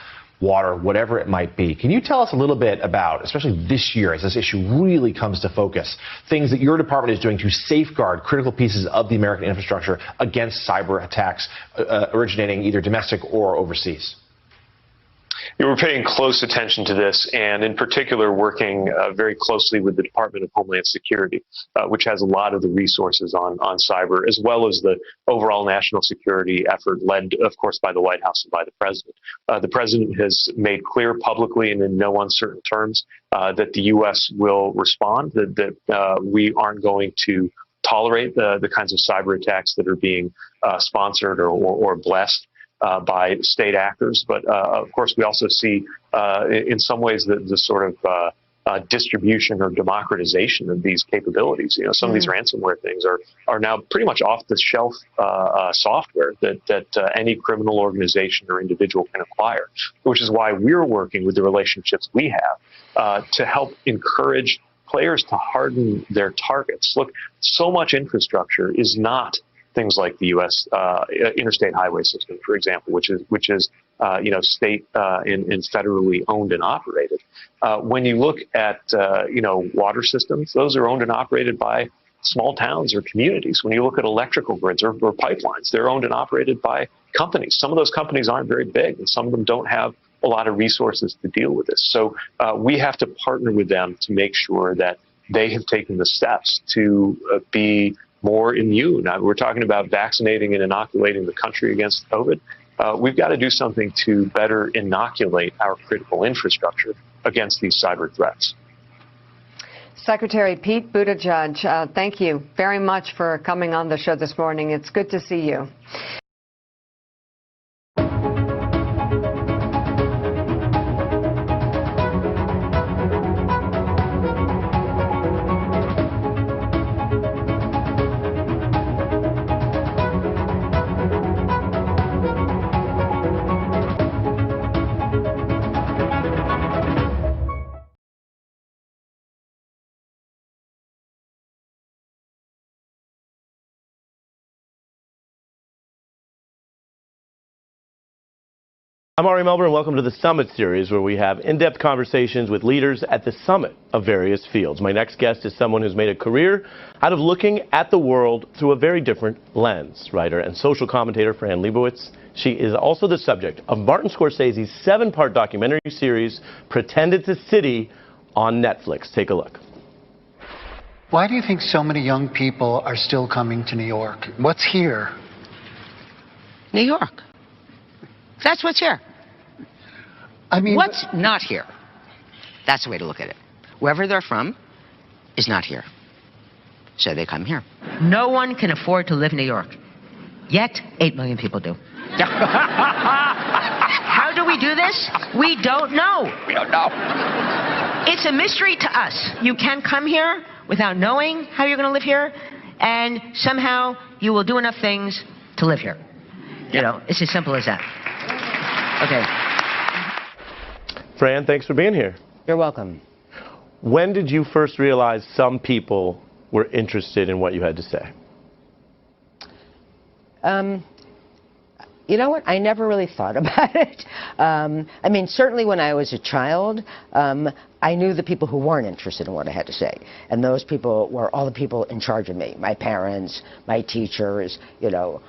S4: water, whatever it might be. Can you tell us a little bit about, especially this year as this issue really comes to focus, things that your department is doing to safeguard critical pieces of the American infrastructure against cyber attacks originating either domestic or overseas?
S9: We're paying close attention to this, and in particular working very closely with the Department of Homeland Security, which has a lot of the resources on cyber, as well as the overall national security effort led, of course, by the White House and by the President. The President has made clear publicly and in no uncertain terms that the U.S. will respond, that we aren't going to tolerate the kinds of cyber attacks that are being sponsored or blessed by state actors. But of course, we also see in some ways the sort of distribution or democratization of these capabilities. You know, some of these ransomware things are now pretty much off-the-shelf software that any criminal organization or individual can acquire, which is why we're working with the relationships we have to help encourage players to harden their targets. Look, so much infrastructure is not things like the U.S. Interstate highway system, for example, which is state and federally owned and operated. When you look at water systems, those are owned and operated by small towns or communities. When you look at electrical grids or pipelines, they're owned and operated by companies. Some of those companies aren't very big, and some of them don't have a lot of resources to deal with this. So we have to partner with them to make sure that they have taken the steps to be more immune. We're talking about vaccinating and inoculating the country against COVID. We've got to do something to better inoculate our critical infrastructure against these cyber threats.
S21: Secretary Pete Buttigieg, thank you very much for coming on the show this morning. It's good to see you.
S10: I'm Ari Melber, and welcome to the Summit Series, where we have in-depth conversations with leaders at the summit of various fields. My next guest is someone who's made a career out of looking at the world through a very different lens. Writer and social commentator Fran Lebowitz. She is also the subject of Martin Scorsese's 7-part documentary series, Pretend It's a City, on Netflix. Take a look.
S12: Why do you think so many young people are still coming to New York? What's here?
S13: New York. That's what's here.
S12: I mean,
S13: what's not here? That's the way to look at it. Wherever they're from is not here. So they come here. No one can afford to live in New York. Yet, 8 million people do. How do we do this? We don't know. We don't know. It's a mystery to us. You can come here without knowing how you're going to live here, and somehow you will do enough things to live here. You know, it's as simple as that. Okay.
S10: Fran, thanks for being here.
S13: You're welcome.
S10: When did you first realize some people were interested in what you had to say?
S13: You know what? I never really thought about it. I mean, certainly when I was a child, I knew the people who weren't interested in what I had to say. And those people were all the people in charge of me, my parents, my teachers, you know.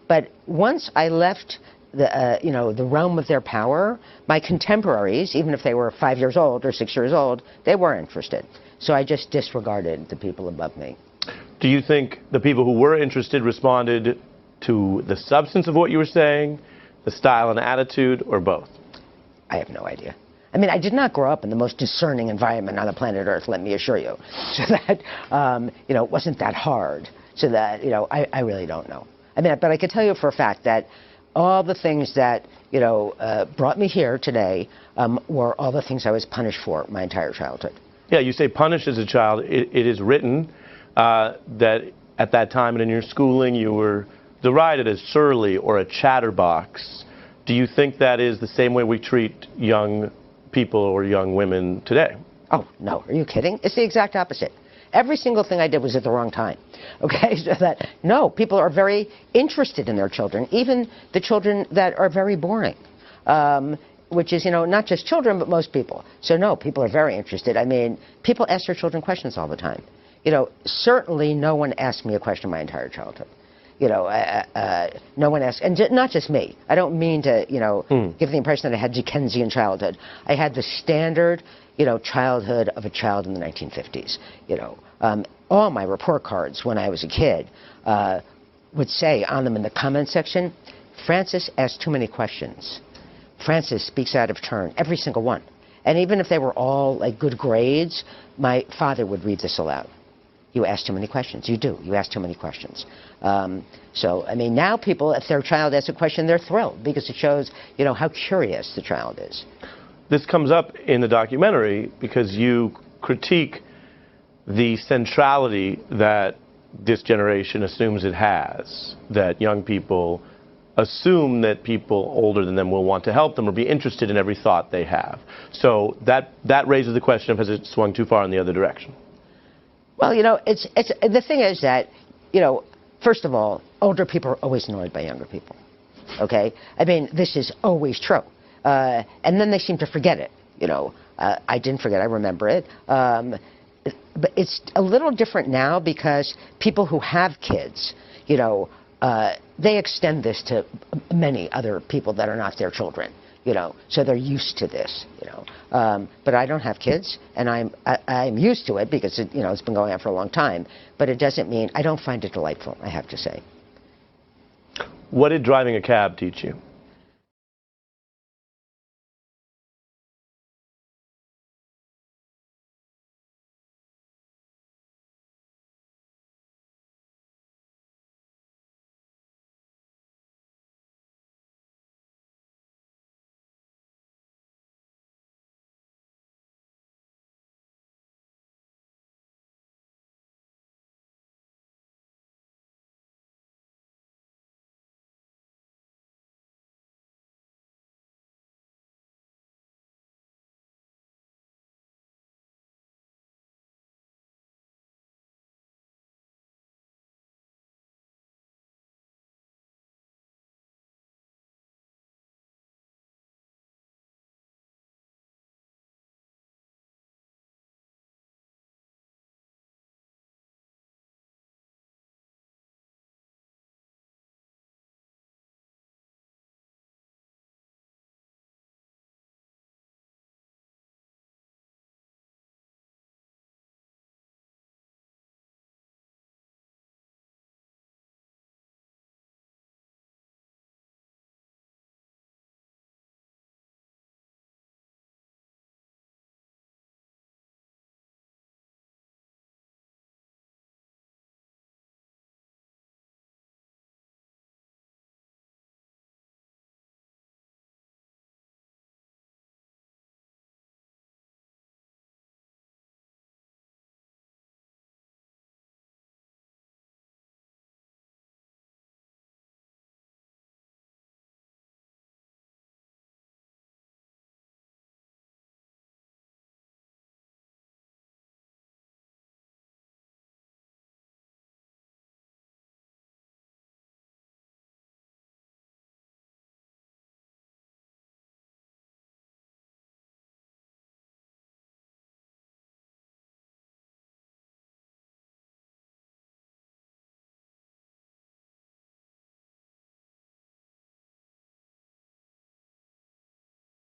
S13: But once I left the, you know, the realm of their power, my contemporaries, even if they were 5 years old or 6 years old, they weren't interested. So I just disregarded the people above me.
S10: Do you think the people who were interested responded to the substance of what you were saying, the style and attitude, or both?
S13: I have no idea. I mean, I did not grow up in the most discerning environment on the planet Earth, let me assure you. So that, you know, it wasn't that hard. So that, you know, I really don't know. I mean, but I can tell you for a fact that all the things that, you know, brought me here today were all the things I was punished for my entire childhood.
S10: Yeah, you say punished as a child. It is written that at that time and in your schooling you were derided as surly or a chatterbox. Do you think that is the same way we treat young people or young women today?
S13: Oh, no. Are you kidding? It's the exact opposite. Every single thing I did was at the wrong time. Okay? So that, no, people are very interested in their children, even the children that are very boring. Which is, you know, not just children, but most people. So, no, people are very interested. I mean, people ask their children questions all the time. You know, certainly no one asked me a question my entire childhood. You know, no one asked, and not just me. I don't mean to, you know, give the impression that I had Dickensian childhood. I had the standard, you know, childhood of a child in the 1950s. You know, all my report cards when I was a kid would say on them in the comment section, Francis asked too many questions. Francis speaks out of turn, every single one. And even if they were all like good grades, my father would read this aloud. You ask too many questions. You do. You ask too many questions. So, I mean, now people, if their child asks a question, they're thrilled because it shows, you know, how curious the child is.
S10: This comes up in the documentary because you critique the centrality that this generation assumes it has, that young people assume that people older than them will want to help them or be interested in every thought they have. So that raises the question of has it swung too far in the other direction?
S13: Well, you know, it's the thing is that, you know, first of all, older people are always annoyed by younger people. Okay? I mean, this is always true. And then they seem to forget it. You know, I didn't forget. I remember it. But it's a little different now because people who have kids, you know, they extend this to many other people that are not their children, you know, so they're used to this, you know. But I don't have kids, and I'm used to it because, you know, it's been going on for a long time. But it doesn't mean I don't find it delightful, I have to say.
S10: What did driving a cab teach you?